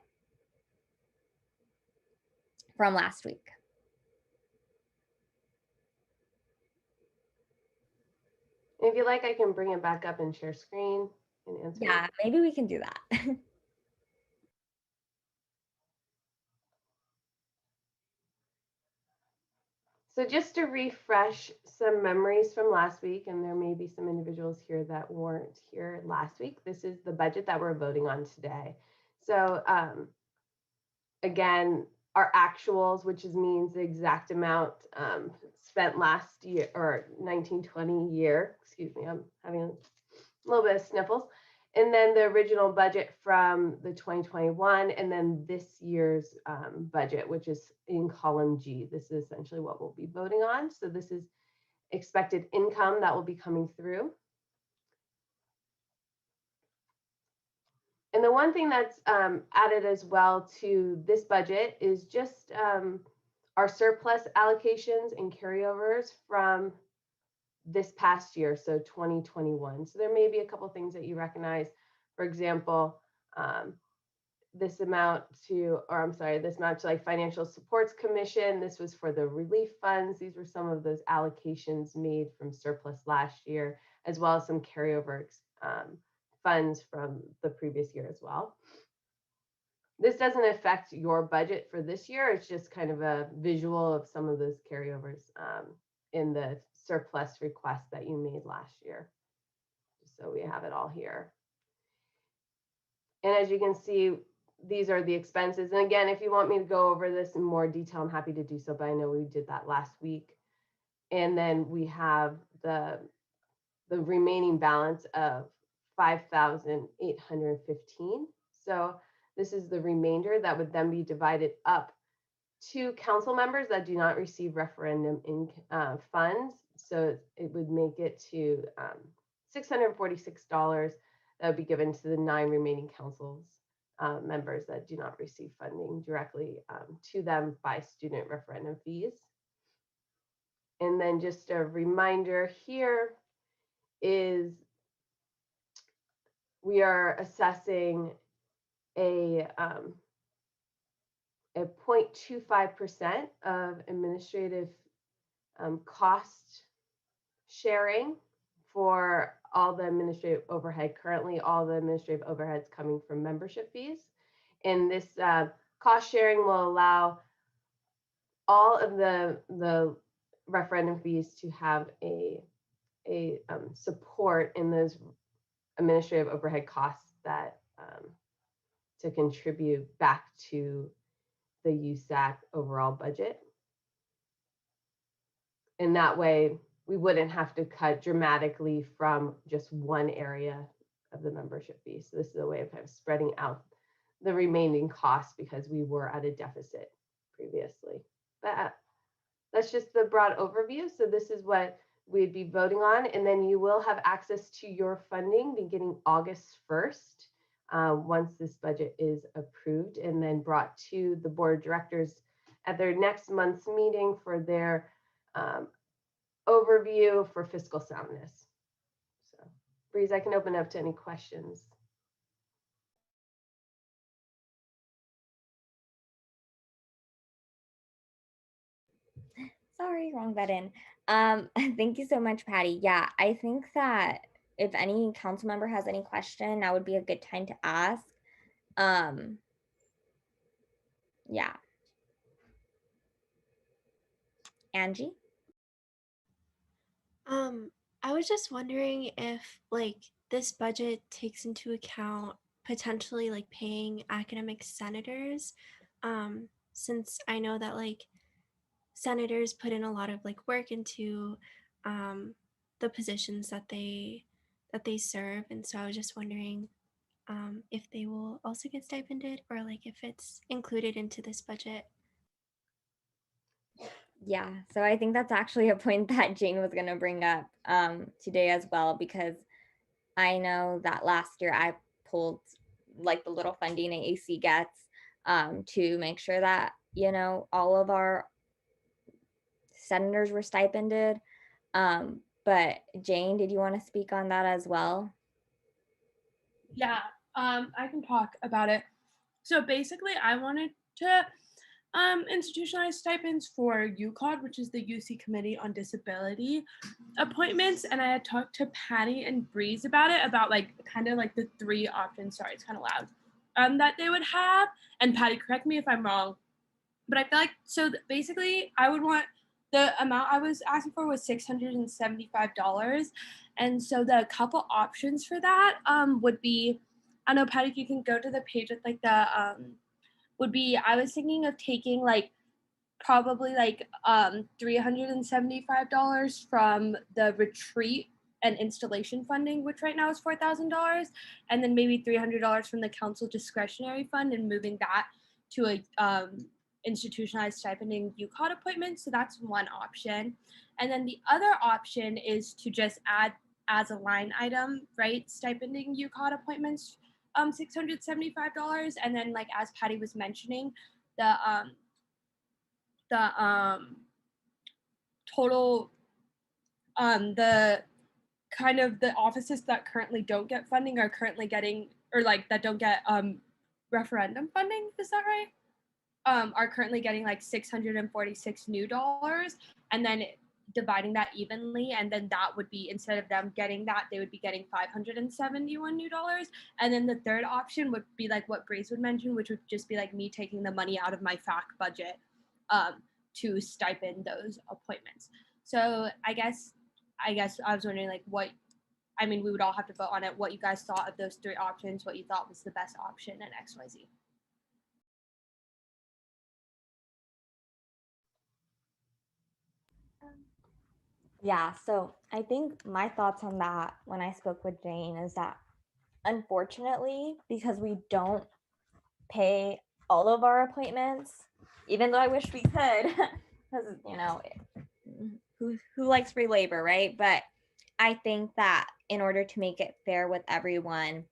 from last week? If you like, I can bring it back up and share screen and answer. Yeah, maybe we can do that. So just to refresh some memories from last week, and there may be some individuals here that weren't here last week, this is the budget that we're voting on today. So again, our actuals, which means the exact amount spent last year or 1920 year, excuse me, I'm having a little bit of sniffles. And then the original budget from the 2021, and then this year's budget, which is in column G. This is essentially what we'll be voting on. So this is expected income that will be coming through. And the one thing that's added as well to this budget is just our surplus allocations and carryovers from this past year, so 2021. So there may be a couple things that you recognize. For example, this amount to like Financial Supports Commission. This was for the relief funds. These were some of those allocations made from surplus last year, as well as some carryover funds from the previous year as well. This doesn't affect your budget for this year. It's just kind of a visual of some of those carryovers in the surplus request that you made last year. So we have it all here. And as you can see, these are the expenses. And again, if you want me to go over this in more detail, I'm happy to do so, but I know we did that last week. And then we have the remaining balance of 5,815. So this is the remainder that would then be divided up to council members that do not receive referendum funds. So it would make it to $646 that would be given to the 9 remaining councils members that do not receive funding directly to them by student referendum fees. And then just a reminder here is we are assessing a 0.25% of administrative cost sharing for all the administrative overhead. Currently, all the administrative overheads coming from membership fees. And this cost sharing will allow all of the referendum fees to have a support in those administrative overhead costs that to contribute back to the USAC overall budget. And that way we wouldn't have to cut dramatically from just one area of the membership fee. So this is a way of kind of spreading out the remaining costs because we were at a deficit previously. But that's just the broad overview. So this is what we'd be voting on. And then you will have access to your funding beginning August 1st, once this budget is approved and then brought to the board of directors at their next month's meeting for their overview for fiscal soundness. So Breeze, I can open up to any questions. Sorry, wrong button. Thank you so much, Patty. Yeah, I think that if any council member has any question, that would be a good time to ask. Yeah. Angie? I was just wondering if like this budget takes into account potentially like paying academic senators, since I know that like senators put in a lot of like work into the positions that they serve, and so I was just wondering if they will also get stipended or like if it's included into this budget. Yeah, so I think that's actually a point that Jane was going to bring up today as well, because I know that last year I pulled like the little funding AAC gets to make sure that, you know, all of our senators were stipended. But Jane, did you want to speak on that as well? Yeah, I can talk about it. So basically, I wanted to institutionalize stipends for UCOD, which is the UC Committee on Disability Appointments. And I had talked to Patty and Breeze about it, about like kind of like the three options. Sorry, it's kind of loud. That they would have. And Patty, correct me if I'm wrong, but I feel like so basically I would want the amount I was asking for was $675. And so the couple options for that would be, I don't know, Patty, if you can go to the page with like the would be, I was thinking of taking like probably like $375 from the retreat and installation funding, which right now is $4,000, and then maybe $300 from the council discretionary fund and moving that to a institutionalized stipending UCOD appointment. So that's one option. And then the other option is to just add as a line item, right, stipending UCOD appointments, $675. And then like as Patty was mentioning, the total the kind of the offices that currently don't get funding are currently getting, or like that don't get referendum funding, is that right? Are currently getting like $646 new dollars, and then dividing that evenly, and then that would be, instead of them getting that, they would be getting $571 new dollars. And then the third option would be like what Grace would mention, which would just be like me taking the money out of my FAC budget to stipend those appointments. So I guess I was wondering like what, I mean, we would all have to vote on it, what you guys thought of those three options, what you thought was the best option, and XYZ. Yeah, so I think my thoughts on that when I spoke with Jane is that unfortunately, because we don't pay all of our appointments, even though I wish we could, because, you know, who likes free labor, right? But I think that in order to make it fair with everyone,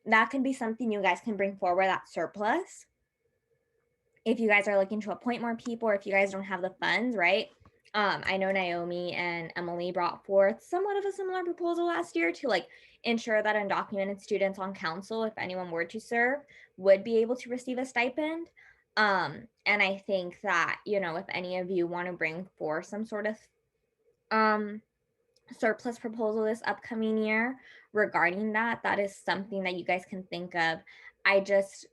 that can be something you guys can bring forward, that surplus. If you guys are looking to appoint more people, or if you guys don't have the funds, right? I know Naomi and Emily brought forth somewhat of a similar proposal last year to like ensure that undocumented students on council, if anyone were to serve, would be able to receive a stipend. And I think that, you know, if any of you want to bring forth some sort of surplus proposal this upcoming year regarding that, that is something that you guys can think of. I just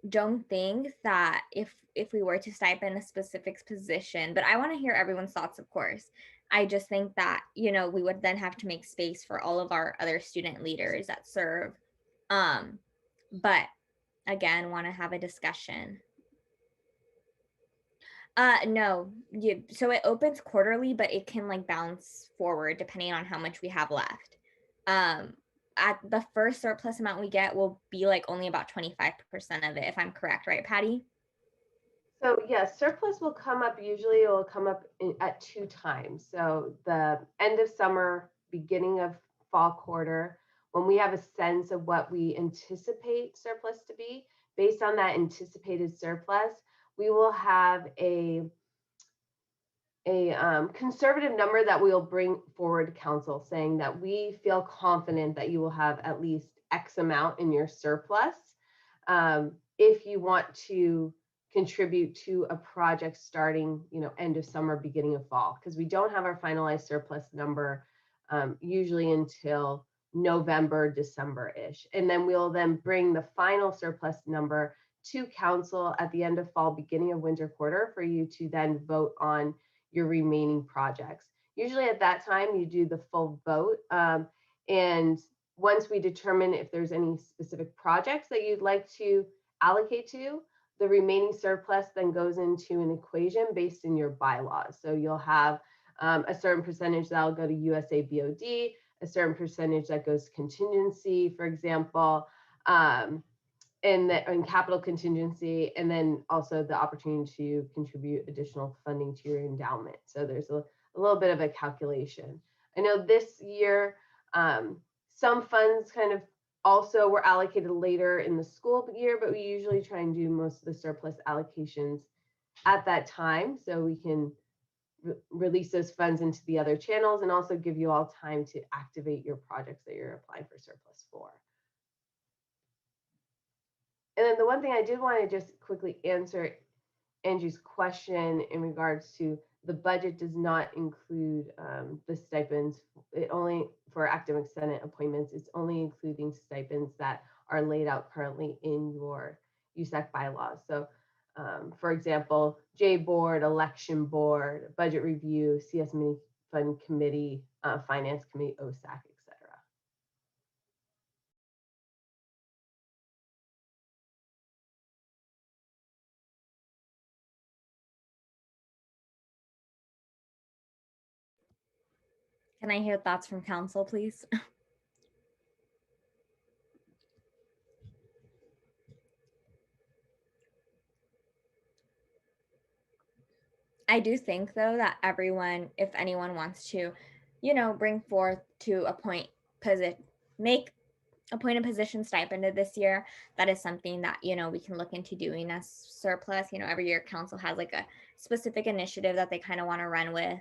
don't think that if we were to stipend a specific position, but I want to hear everyone's thoughts, of course. I just think that, you know, we would then have to make space for all of our other student leaders that serve. But again, want to have a discussion. No, so it opens quarterly, but it can like bounce forward depending on how much we have left. At the first surplus amount we get will be like only about 25% of it, if I'm correct, right, Patty? So yes, surplus will come up, usually it will come up at 2 times. So the end of summer, beginning of fall quarter, when we have a sense of what we anticipate surplus to be, based on that anticipated surplus, we will have a conservative number that we'll bring forward to council saying that we feel confident that you will have at least X amount in your surplus. If you want to contribute to a project starting, you know, end of summer, beginning of fall, because we don't have our finalized surplus number usually until November, December-ish. And then we'll then bring the final surplus number to council at the end of fall, beginning of winter quarter for you to then vote on your remaining projects. Usually at that time, you do the full vote. And once we determine if there's any specific projects that you'd like to allocate to, the remaining surplus then goes into an equation based in your bylaws. So you'll have a certain percentage that'll go to USA BOD, a certain percentage that goes to contingency, for example, in capital contingency, and then also the opportunity to contribute additional funding to your endowment. So there's a little bit of a calculation. I know this year, some funds kind of also were allocated later in the school year, but we usually try and do most of the surplus allocations at that time so we can release those funds into the other channels and also give you all time to activate your projects that you're applying for surplus for. And then the one thing I did want to just quickly answer Andrew's question in regards to the budget does not include the stipends. It only, for academic senate appointments, it's only including stipends that are laid out currently in your USAC bylaws. So for example, J board, election board, budget review, CS mini fund committee, finance committee, OSAC, etc. Can I hear thoughts from council, please? I do think though that everyone, if anyone wants to, you know, bring forth to appoint appoint a position stipended this year, that is something that, you know, we can look into doing as surplus. You know, every year council has like a specific initiative that they kind of want to run with.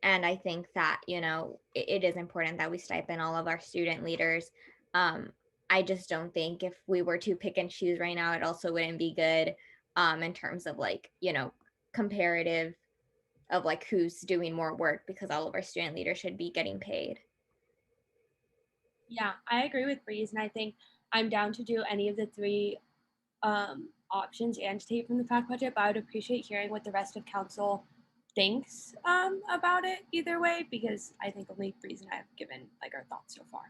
And I think that, you know, it is important that we stipend all of our student leaders. I just don't think if we were to pick and choose right now, it also wouldn't be good in terms of like, you know, comparative of like who's doing more work, because all of our student leaders should be getting paid. Yeah, I agree with Breeze, and I think I'm down to do any of the 3 options and to take from the fact budget, but I would appreciate hearing what the rest of council thinks about it either way, because I think only Breeze and I have given like our thoughts so far.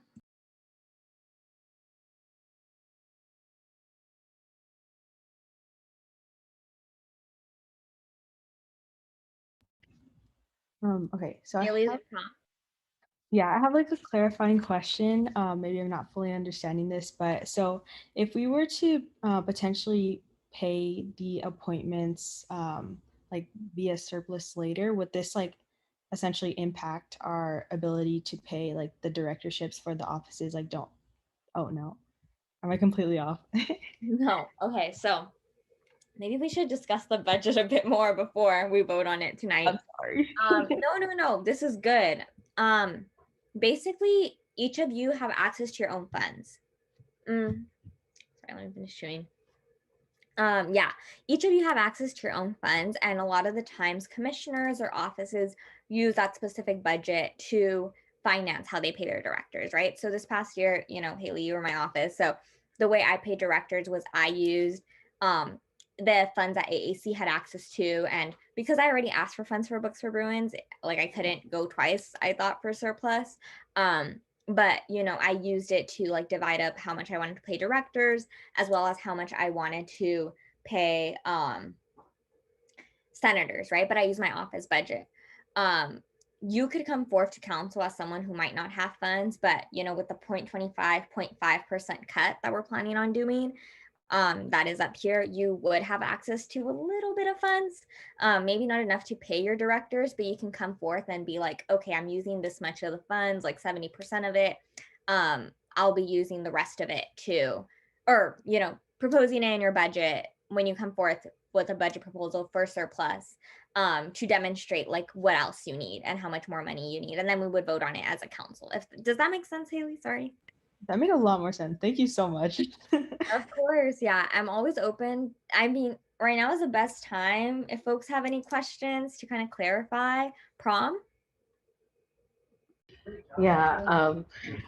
Okay, so Haley's I have like a clarifying question. Maybe I'm not fully understanding this, but so if we were to potentially pay the appointments like via surplus later, would this like essentially impact our ability to pay like the directorships for the offices? Like oh no, am I completely off? No. Okay, so maybe we should discuss the budget a bit more before we vote on it tonight. I'm sorry. No, this is good. Basically, each of you have access to your own funds. Sorry, let me finish chewing. Yeah, each of you have access to your own funds, and a lot of the times commissioners or offices use that specific budget to finance how they pay their directors, right? So this past year, you know, Haley, you were in my office. So the way I paid directors was I used the funds that AAC had access to. And because I already asked for funds for Books for Bruins, like I couldn't go twice, I thought, for surplus. But, you know, I used it to like divide up how much I wanted to pay directors as well as how much I wanted to pay senators, right? But I used my office budget. You could come forth to council as someone who might not have funds, but, you know, with the 0.25, 0.5% cut that we're planning on doing, that is up here, you would have access to a little bit of funds, maybe not enough to pay your directors, but you can come forth and be like, okay, I'm using this much of the funds, like 70% of it. I'll be using the rest of it too, or, you know, proposing it in your budget when you come forth with a budget proposal for surplus, to demonstrate like what else you need and how much more money you need. And then we would vote on it as a council. Does that make sense, Haley? Sorry. That made a lot more sense. Thank you so much. Of course. Yeah. I'm always open. I mean, right now is the best time if folks have any questions to kind of clarify. Prom? Yeah,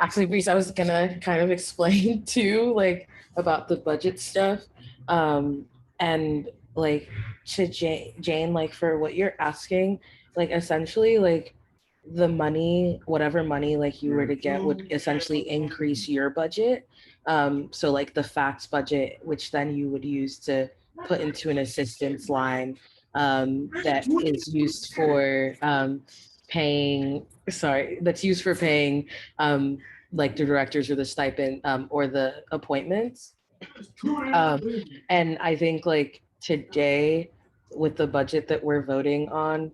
actually, Reese, I was gonna kind of explain too, like about the budget stuff, and like to Jane, like for what you're asking, like essentially, like the money, whatever money like you were to get would essentially increase your budget. So like the facts budget, which then you would use to put into an assistance line, that is used for paying that's used for paying like the directors or the stipend or the appointments. And I think like today with the budget that we're voting on,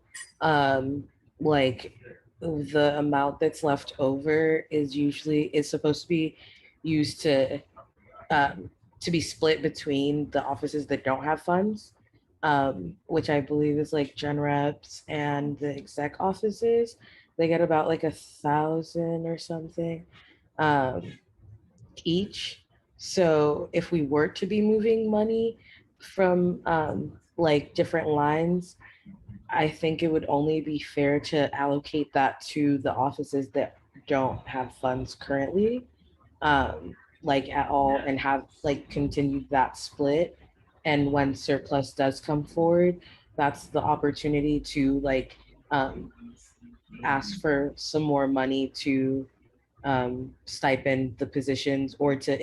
like the amount that's left over is supposed to be used to be split between the offices that don't have funds, which I believe is like gen reps and the exec offices. They get about like 1,000 or something each. So if we were to be moving money from like different lines, I think it would only be fair to allocate that to the offices that don't have funds currently, like at all, and have like continued that split. And when surplus does come forward, that's the opportunity to like ask for some more money to stipend the positions or to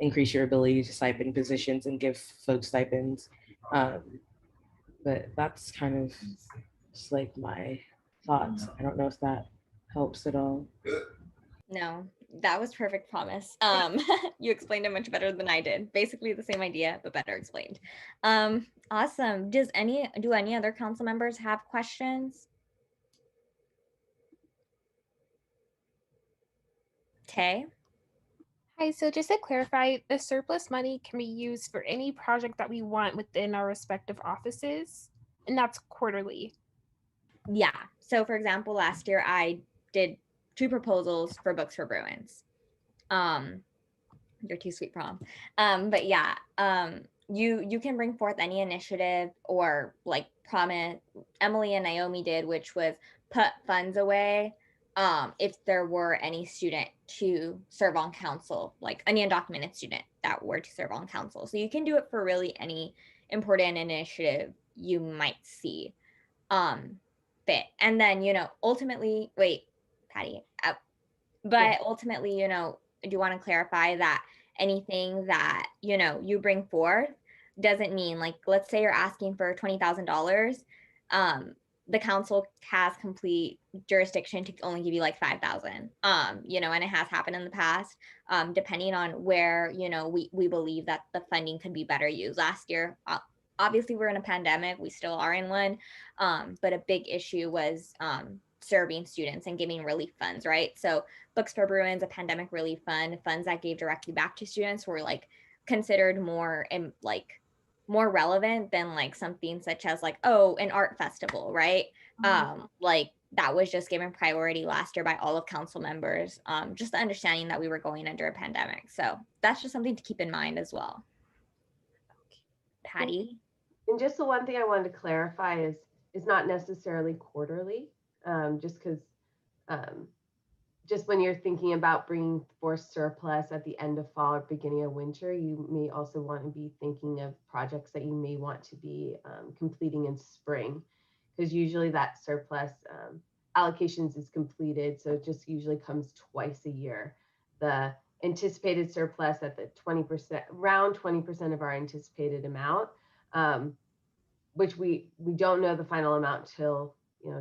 increase your ability to stipend positions and give folks stipends. But that's kind of just like my thoughts. I don't know if that helps at all. No, that was perfect, promise. You explained it much better than I did. Basically the same idea, but better explained. Awesome. Do any other council members have questions? Tay? Hi, so just to clarify, the surplus money can be used for any project that we want within our respective offices, and that's quarterly. Yeah. So for example, last year I did 2 proposals for Books for Bruins. You're too sweet, Prom. But yeah, you can bring forth any initiative or like promise Emily and Naomi did, which was put funds away if there were any student to serve on council, like any undocumented student that were to serve on council. So you can do it for really any important initiative you might see fit. And then, you know, ultimately, wait, Patty, but ultimately, you know, do you want to clarify that anything that, you know, you bring forth doesn't mean, like, let's say you're asking for $20,000, the council has complete jurisdiction to only give you like 5,000, you know, and it has happened in the past, depending on where, you know, we believe that the funding could be better used. Last year, obviously we're in a pandemic, we still are in one, but a big issue was serving students and giving relief funds, right? So Books for Bruins, a pandemic relief fund, funds that gave directly back to students were like considered more more relevant than like something such as like, oh, an art festival, right? Like that was just given priority last year by all of council members, just the understanding that we were going under a pandemic. So that's just something to keep in mind as well. Patty? And just the one thing I wanted to clarify is it's not necessarily quarterly, just because just when you're thinking about bringing forth surplus at the end of fall or beginning of winter, you may also want to be thinking of projects that you may want to be completing in spring, because usually that surplus allocations is completed, so it just usually comes twice a year. The anticipated surplus at the 20%, around 20% of our anticipated amount, which we don't know the final amount till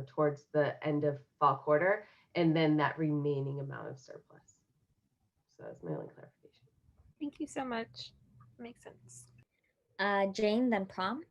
towards the end of fall quarter, and then that remaining amount of surplus. So that's my only clarification. Thank you so much. Makes sense. Jane, then Prom.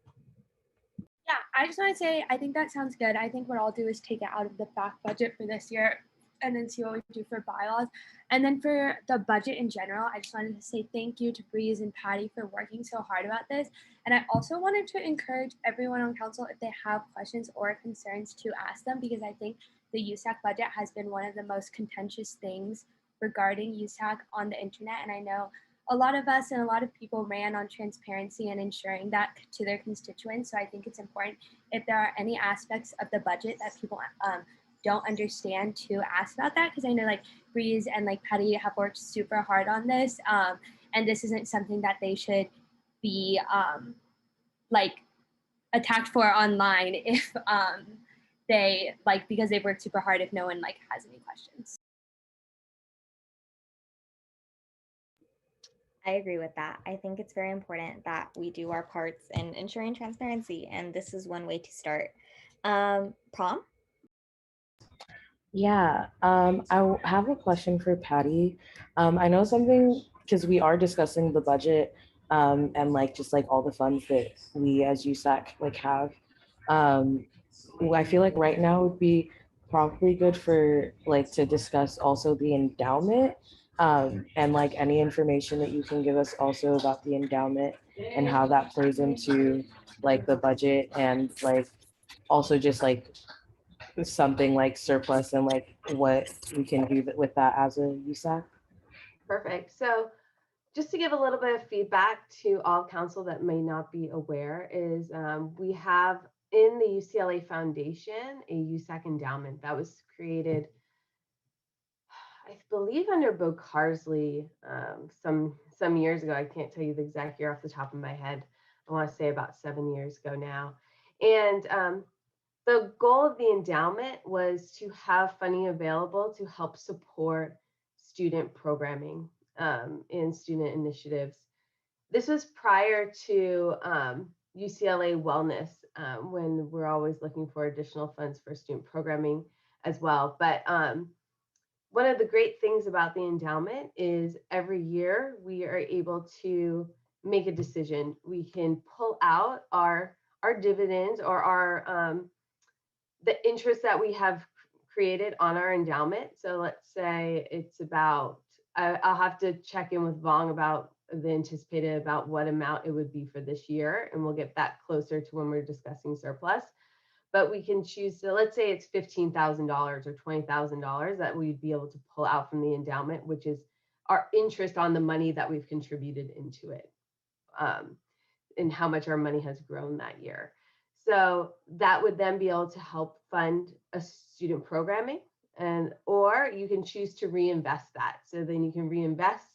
Yeah, I just want to say, I think that sounds good. I think what I'll do is take it out of the fact budget for this year and then see what we do for bylaws. And then for the budget in general, I just wanted to say thank you to Breeze and Patty for working so hard about this. And I also wanted to encourage everyone on council, if they have questions or concerns, to ask them, because I think the USAC budget has been one of the most contentious things regarding USAC on the internet. And I know a lot of us and a lot of people ran on transparency and ensuring that to their constituents. So I think it's important, if there are any aspects of the budget that people don't understand, to ask about that, because I know like Breeze and like Patty have worked super hard on this, and this isn't something that they should be like attacked for online if they like, because they've worked super hard, if no one like has any questions. I agree with that. I think it's very important that we do our parts in ensuring transparency, and this is one way to start. Prom? Yeah, I have a question for Patty. I know something, because we are discussing the budget and like just like all the funds that we as USAC like have. I feel like right now would be probably good for like to discuss also the endowment, and like any information that you can give us also about the endowment and how that plays into like the budget, and like also just like something like surplus and like what we can do with that as a USAC. Perfect. So just to give a little bit of feedback to all council that may not be aware, is we have in the UCLA Foundation a USAC endowment that was created, I believe, under Bo Carsley some years ago. I can't tell you the exact year off the top of my head. I want to say about 7 years ago now. And the goal of the endowment was to have funding available to help support student programming and student initiatives. This was prior to UCLA Wellness, when we're always looking for additional funds for student programming as well. But one of the great things about the endowment is every year we are able to make a decision. We can pull out our dividends or our the interest that we have created on our endowment. So let's say it's about, I'll have to check in with Vong about the anticipated about what amount it would be for this year, and we'll get that closer to when we're discussing surplus. But we can choose to, let's say it's $15,000 or $20,000 that we'd be able to pull out from the endowment, which is our interest on the money that we've contributed into it, and how much our money has grown that year. So that would then be able to help fund a student programming, and or you can choose to reinvest that. So then you can reinvest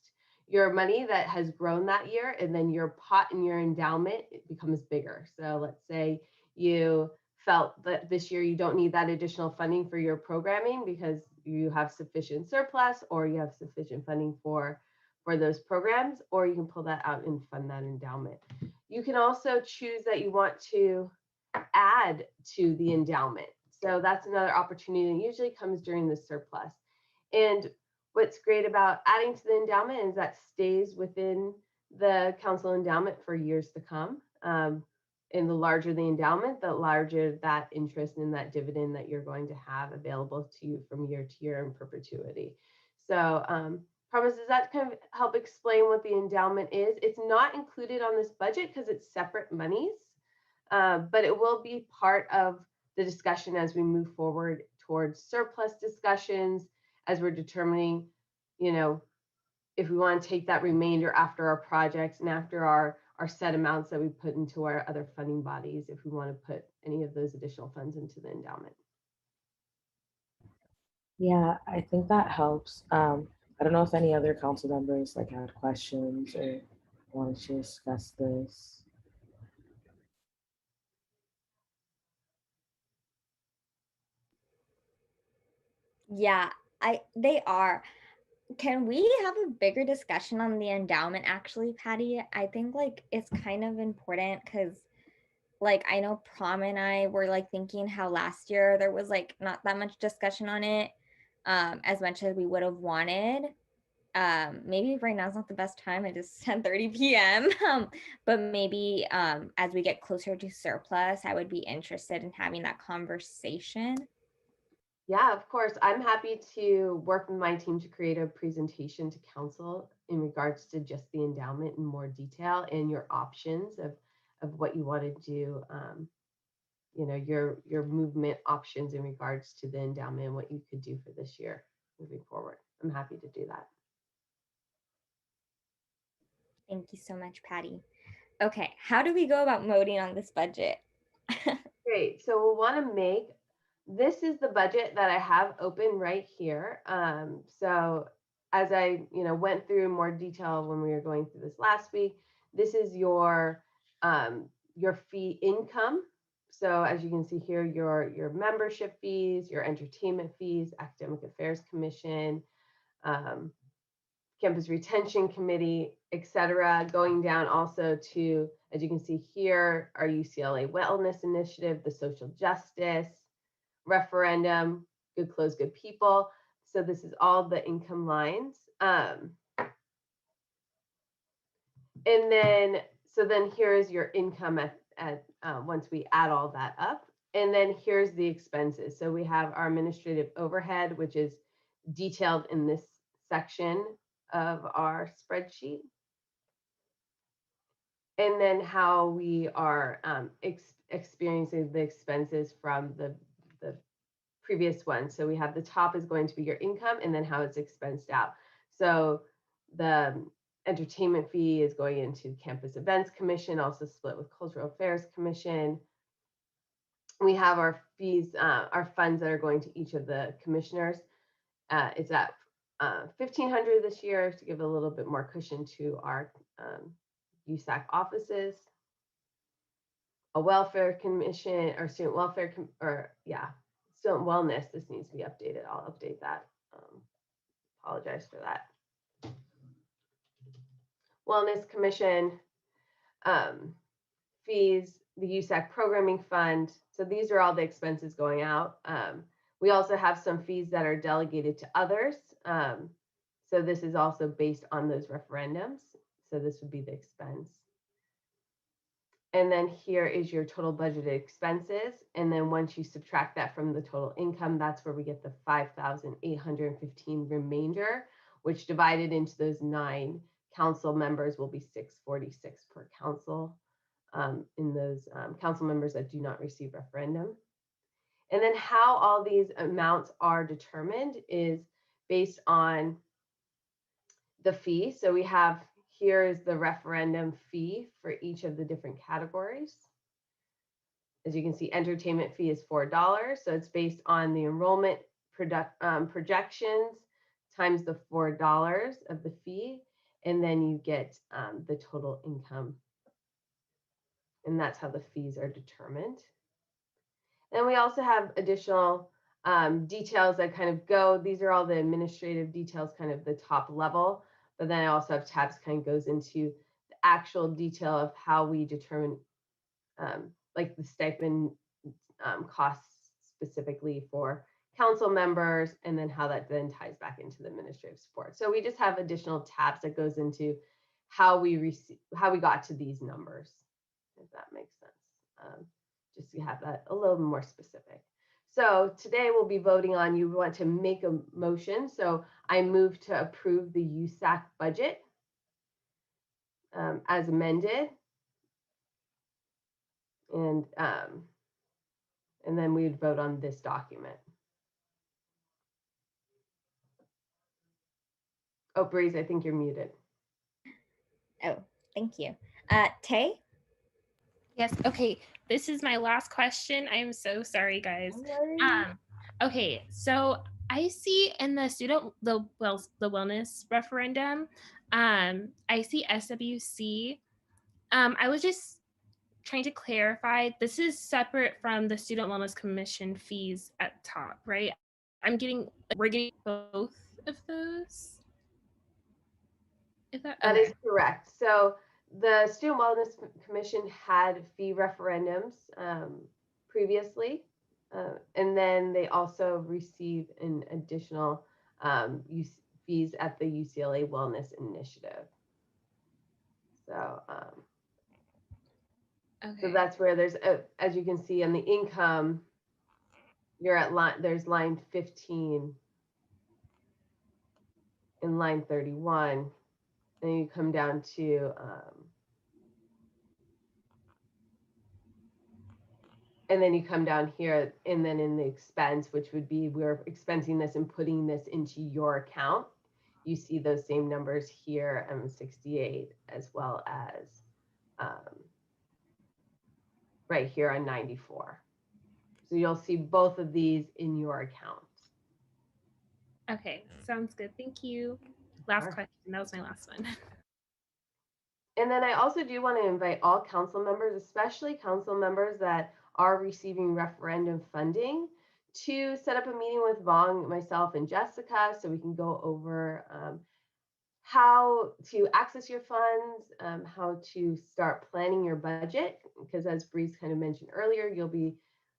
your money that has grown that year, and then your pot in your endowment, it becomes bigger. So let's say you felt that this year you don't need that additional funding for your programming because you have sufficient surplus, or you have sufficient funding for those programs, or you can pull that out and fund that endowment. You can also choose that you want to add to the endowment. So that's another opportunity that usually comes during the surplus. And what's great about adding to the endowment is that stays within the council endowment for years to come. And the larger the endowment, the larger that interest and that dividend that you're going to have available to you from year to year in perpetuity. So Promise, does that kind of help explain what the endowment is? It's not included on this budget because it's separate monies, but it will be part of the discussion as we move forward towards surplus discussions, as we're determining, if we want to take that remainder after our projects and after our our set amounts that we put into our other funding bodies if we want to put any of those additional funds into the endowment. Yeah, I think that helps. I don't know if any other council members like had questions or wanted to discuss this. Yeah, they are. Can we have a bigger discussion on the endowment actually, Patty? I think like it's kind of important because like I know Prom and I were like thinking how last year there was like not that much discussion on it as much as we would have wanted. Maybe right now is not the best time. It is 10:30 p.m. But maybe as we get closer to surplus, I would be interested in having that conversation. Yeah, of course. I'm happy to work with my team to create a presentation to council in regards to just the endowment in more detail and your options of what you want to do. You know, your movement options in regards to the endowment and what you could do for this year moving forward. I'm happy to do that. Thank you so much, Patty. Okay, how do we go about voting on this budget? Great. So we'll want to make, this is the budget that I have open right here. So as I, went through in more detail when we were going through this last week, this is your fee income. So as you can see here, your membership fees, your entertainment fees, Academic Affairs Commission, Campus Retention Committee, etc. Going down also to, as you can see here, our UCLA Wellness Initiative, the Social Justice Referendum, Good Clothes, Good People. So this is all the income lines. And then here is your income at once we add all that up. And then here's the expenses. So we have our administrative overhead, which is detailed in this section of our spreadsheet. And then how we are experiencing the expenses from the previous one. So we have the top is going to be your income and then how it's expensed out. So the entertainment fee is going into Campus Events Commission, also split with Cultural Affairs Commission. We have our fees, our funds that are going to each of the commissioners. It's at $1,500 this year to give a little bit more cushion to our USAC offices. A welfare commission or student welfare student wellness. This needs to be updated. I'll update that. Apologize for that. Wellness commission fees, the USAC programming fund. So these are all the expenses going out. We also have some fees that are delegated to others. So this is also based on those referendums. So this would be the expense. And then here is your total budgeted expenses. And then once you subtract that from the total income, that's where we get the 5,815 remainder, which divided into those 9 council members will be 646 per council in those council members that do not receive referendum. And then how all these amounts are determined is based on the fee. So we have, here is the referendum fee for each of the different categories. As you can see, entertainment fee is $4. So it's based on the enrollment projections times the $4 of the fee. And then you get the total income. And that's how the fees are determined. And we also have additional details that kind of go, these are all the administrative details, kind of the top level. But then I also have tabs kind of goes into the actual detail of how we determine like the stipend costs specifically for council members, and then how that then ties back into the administrative support. So we just have additional tabs that goes into how we got to these numbers, if that makes sense. Just to have that a little more specific. So today we'll be voting on, you want to make a motion. So I move to approve the USAC budget as amended. And then we would vote on this document. Oh, Breeze, I think you're muted. Oh, thank you. Tay? Yes, okay. This is my last question. I'm so sorry, guys. Okay, so I see in the wellness referendum, I see SWC. I was just trying to clarify, this is separate from the Student Wellness Commission fees at top, right? We're getting both of those? That is correct. So the Student Wellness Commission had fee referendums previously, and then they also receive an additional fees at the UCLA Wellness Initiative. So, so that's where there's, as you can see on the income, you're at there's line 15 and line 31. And you come down to, and then you come down here, and then in the expense, which would be we're expensing this and putting this into your account. You see those same numbers here, 68, as well as right here on 94. So you'll see both of these in your account. Okay, sounds good. Thank you. Last question. That was my last one. And then I also do want to invite all council members, especially council members that are receiving referendum funding, to set up a meeting with Vong, myself, and Jessica, so we can go over how to access your funds, how to start planning your budget, because as Breeze kind of mentioned earlier, you'll be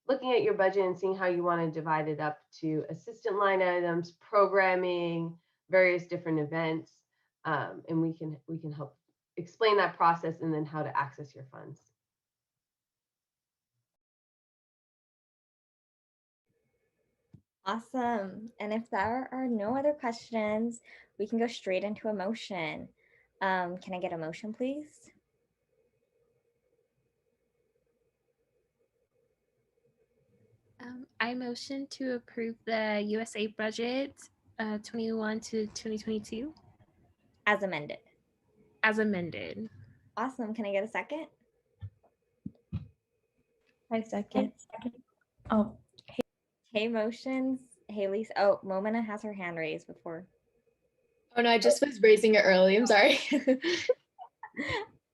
looking at your budget and seeing how you want to divide it up to assistant line items, programming, various different events, and we can help explain that process and then how to access your funds. Awesome. And if there are no other questions, we can go straight into a motion. Can I get a motion, please? I motion to approve the USA budget 21 to 2022. As amended. As amended. Awesome. Can I get a second? I second. Oh. Hey, motions. Haley. Oh, Momina has her hand raised before. Oh no, I just was raising it early. I'm sorry.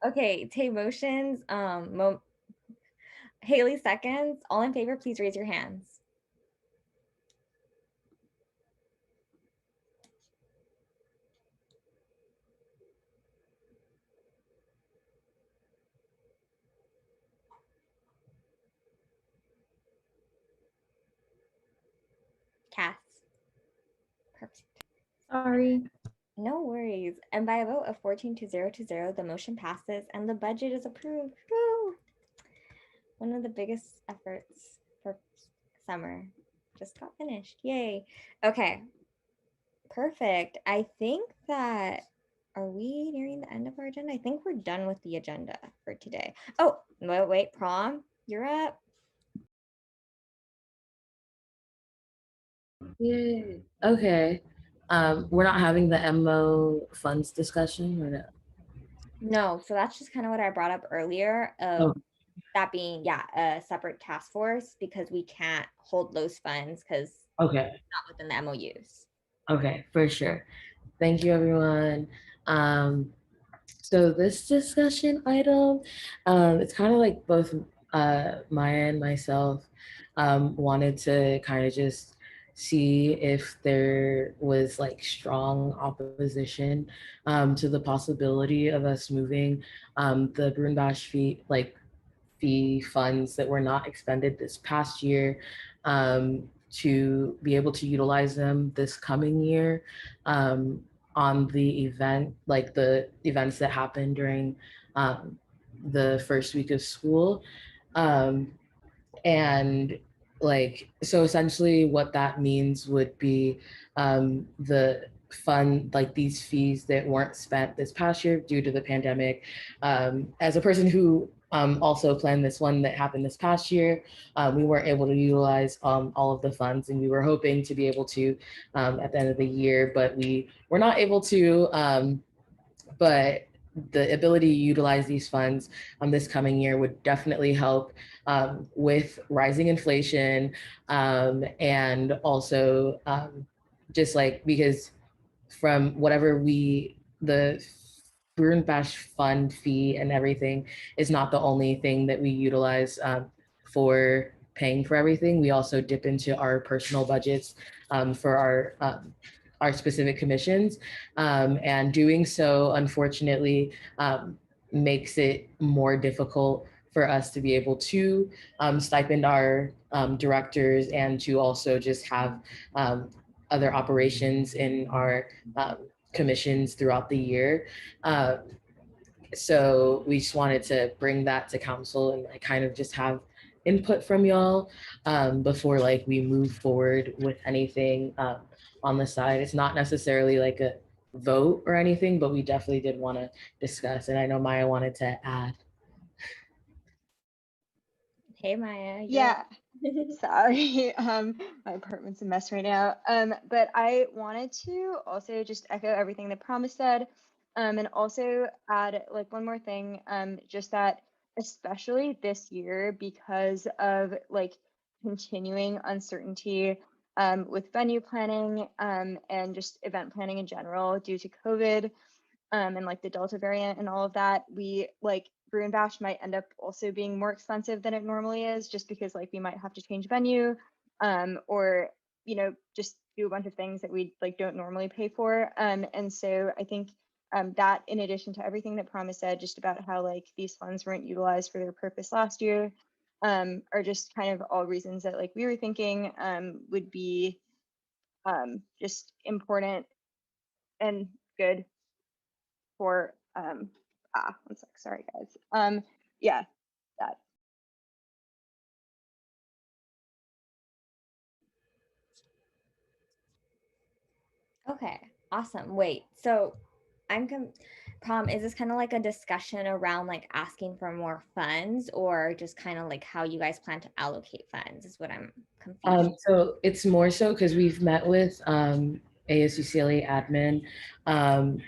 Okay, Tay motions. Haley seconds. All in favor, please raise your hands. Cass. Perfect. Sorry. No worries. And by a vote of 14 to 0 to 0, the motion passes and the budget is approved. Woo! One of the biggest efforts for summer just got finished. Yay. Okay. Perfect. I think that, are we nearing the end of our agenda? I think we're done with the agenda for today. Oh, wait, Prom, you're up. Yay. Okay. We're not having the MO funds discussion or no? No, so that's just kind of what I brought up earlier of that being, a separate task force, because we can't hold those funds because Okay. it's not within the MOUs. Okay, for sure. Thank you, everyone. So this discussion item, it's kind of like both Maya and myself wanted to kind of just see if there was like strong opposition to the possibility of us moving the Brunbash fee funds that were not expended this past year to be able to utilize them this coming year on the events that happened during the first week of school. And so essentially what that means would be the fund, like these fees that weren't spent this past year due to the pandemic. As a person who also planned this one that happened this past year, we weren't able to utilize all of the funds, and we were hoping to be able to at the end of the year, but we were not able to. But the ability to utilize these funds this coming year would definitely help with rising inflation, and also just like because from whatever the Brew and Bash fund fee and everything is not the only thing that we utilize for paying for everything. We also dip into our personal budgets for our specific commissions. And doing so, unfortunately, makes it more difficult for us to be able to stipend our directors and to also just have other operations in our commissions throughout the year. So we just wanted to bring that to council and like kind of just have input from y'all before like we move forward with anything on the side. It's not necessarily like a vote or anything, but we definitely did want to discuss. And I know Maya wanted to add. Hey, Maya. Yeah. Sorry, my apartment's a mess right now. But I wanted to also just echo everything that Promise said, and also add like one more thing, just that especially this year because of like continuing uncertainty with venue planning and just event planning in general due to COVID and like the Delta variant and all of that, we like Brew and Bash might end up also being more expensive than it normally is just because like we might have to change venue or you know just do a bunch of things that we like don't normally pay for and so I think that in addition to everything that Promise said just about how like these funds weren't utilized for their purpose last year are just kind of all reasons that like we were thinking would be just important and good for one sec, sorry guys. Yeah, that. Okay, awesome. Wait, so Prom, is this kind of like a discussion around like asking for more funds or just kind of like how you guys plan to allocate funds is what I'm confused. So it's more so because we've met with ASUCLA admin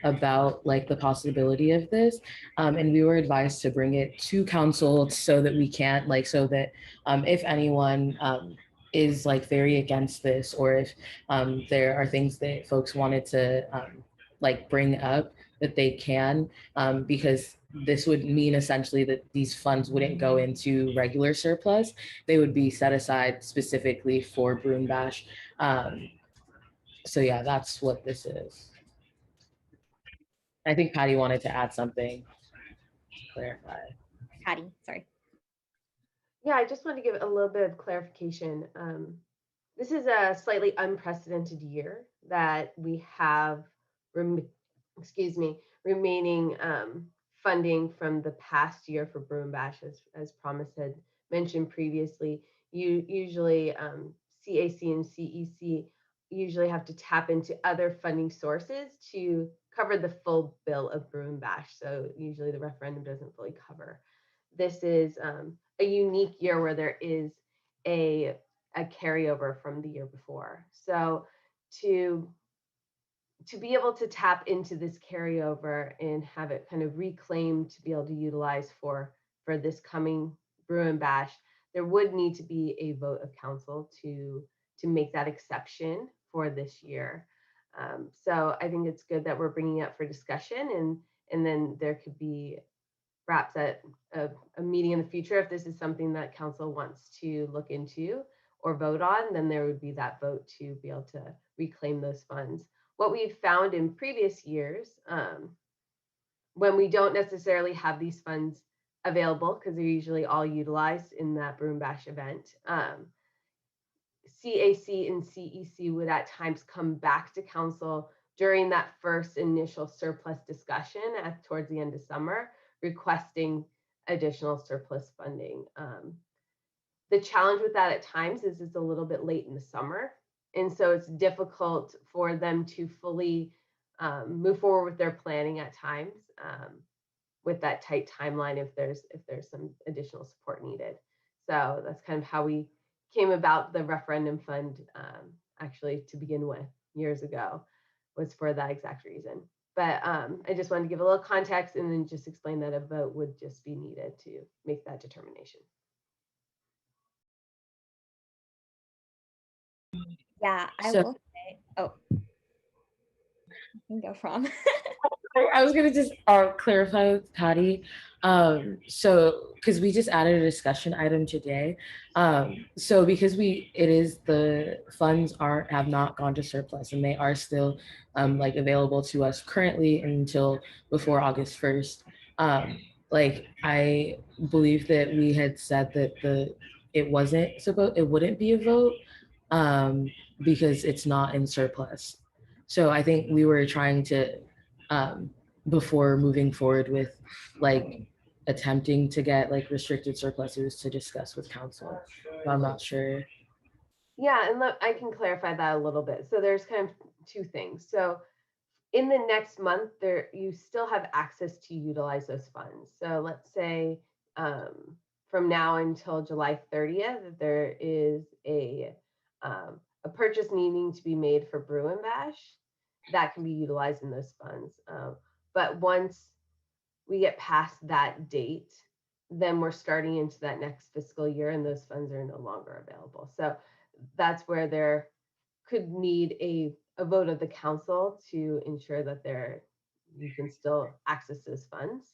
about like the possibility of this. And we were advised to bring it to council so that we can't like, so that if anyone is like very against this, or if there are things that folks wanted to like bring up, that they can, because this would mean essentially that these funds wouldn't go into regular surplus. They would be set aside specifically for Brew and Bash. So yeah, that's what this is. I think Patty wanted to add something to clarify. Patty, sorry. Yeah, I just want to give a little bit of clarification. This is a slightly unprecedented year that we have, remaining funding from the past year for Brew and Bash, as Promise had mentioned previously. Usually CAC and CEC usually have to tap into other funding sources to cover the full bill of Brew and Bash. So usually the referendum doesn't fully cover. This is a unique year where there is a carryover from the year before. So to be able to tap into this carryover and have it kind of reclaimed to be able to utilize for this coming Brew and Bash, there would need to be a vote of council to make that exception for this year. So I think it's good that we're bringing it up for discussion, and then there could be perhaps at a meeting in the future, if this is something that council wants to look into or vote on, then there would be that vote to be able to reclaim those funds. What we've found in previous years, when we don't necessarily have these funds available, because they're usually all utilized in that Brew and Bash event, CAC and CEC would at times come back to council during that first initial surplus discussion towards the end of summer, requesting additional surplus funding. The challenge with that at times is it's a little bit late in the summer. And so it's difficult for them to fully move forward with their planning at times with that tight timeline if there's some additional support needed. So that's kind of how we came about the referendum fund actually to begin with years ago, was for that exact reason. But I just wanted to give a little context and then just explain that a vote would just be needed to make that determination. Yeah, I So- will say, oh, you can go from. I was gonna just clarify with Patty. So because we just added a discussion item today. So because the funds have not gone to surplus and they are still like available to us currently until before August 1st. Like I believe that we had said that it wouldn't be a vote because it's not in surplus. So I think we were trying to before moving forward with like attempting to get like restricted surpluses to discuss with council. But I'm not sure. Yeah, and look, I can clarify that a little bit. So there's kind of two things. So in the next month, you still have access to utilize those funds. So let's say from now until July 30th, there is a purchase needing to be made for Brew and Bash that can be utilized in those funds. But once we get past that date, then we're starting into that next fiscal year and those funds are no longer available. So that's where there could need a vote of the council to ensure that you can still access those funds.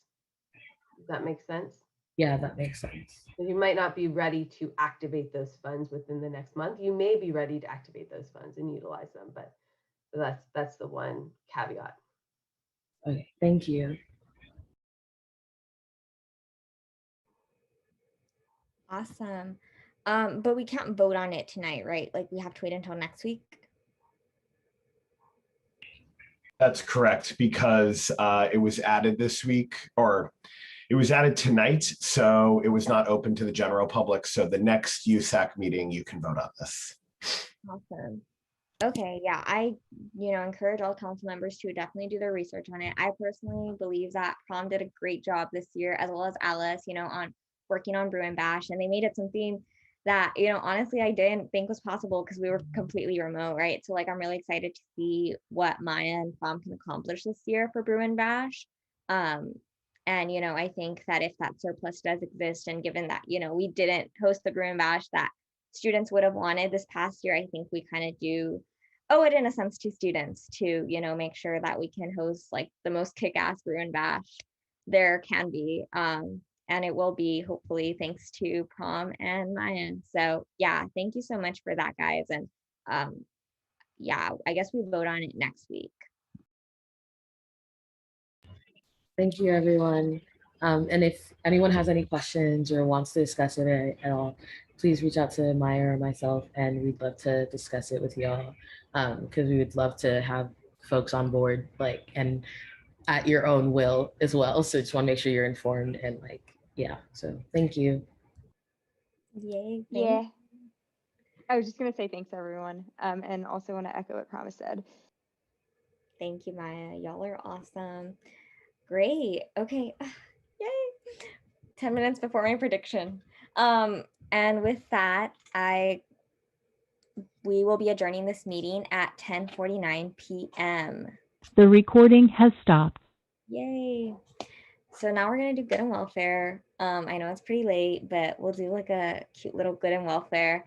Does that make sense? Yeah, that makes sense. You might not be ready to activate those funds within the next month. You may be ready to activate those funds and utilize them, but that's the one caveat. Okay, thank you. Awesome. But we can't vote on it tonight, right? Like we have to wait until next week. That's correct, because it was added this week, or it was added tonight, so it was not open to the general public. So the next USAC meeting, you can vote on this. Awesome. Okay, yeah, I encourage all council members to definitely do their research on it. I personally believe that prom did a great job this year, as well as Alice, on working on Brew and Bash, and they made it something that, honestly, I didn't think was possible because we were completely remote, right? So like, I'm really excited to see what Maya and prom can accomplish this year for Brew and Bash. And, I think that if that surplus does exist, and given that, we didn't host the Brew and Bash that students would have wanted this past year, I think we kind of do owe it in a sense to students to, make sure that we can host like the most kick-ass Brew and Bash there can be. And it will be hopefully thanks to prom and Maya. So yeah, thank you so much for that, guys. And yeah, I guess we vote on it next week. Thank you, everyone. And if anyone has any questions or wants to discuss it at all, please reach out to Maya or myself, and we'd love to discuss it with y'all, because we would love to have folks on board, like, and at your own will as well. So just want to make sure you're informed and like, yeah. So thank you. Yay. Yeah. I was just going to say thanks, everyone. And also want to echo what Promise said. Thank you, Maya. Y'all are awesome. Great. Okay. Yay. 10 minutes before my prediction. And with that, we will be adjourning this meeting at 10:49 p.m. The recording has stopped. Yay. So now we're gonna do good and welfare. I know it's pretty late, but we'll do like a cute little good and welfare.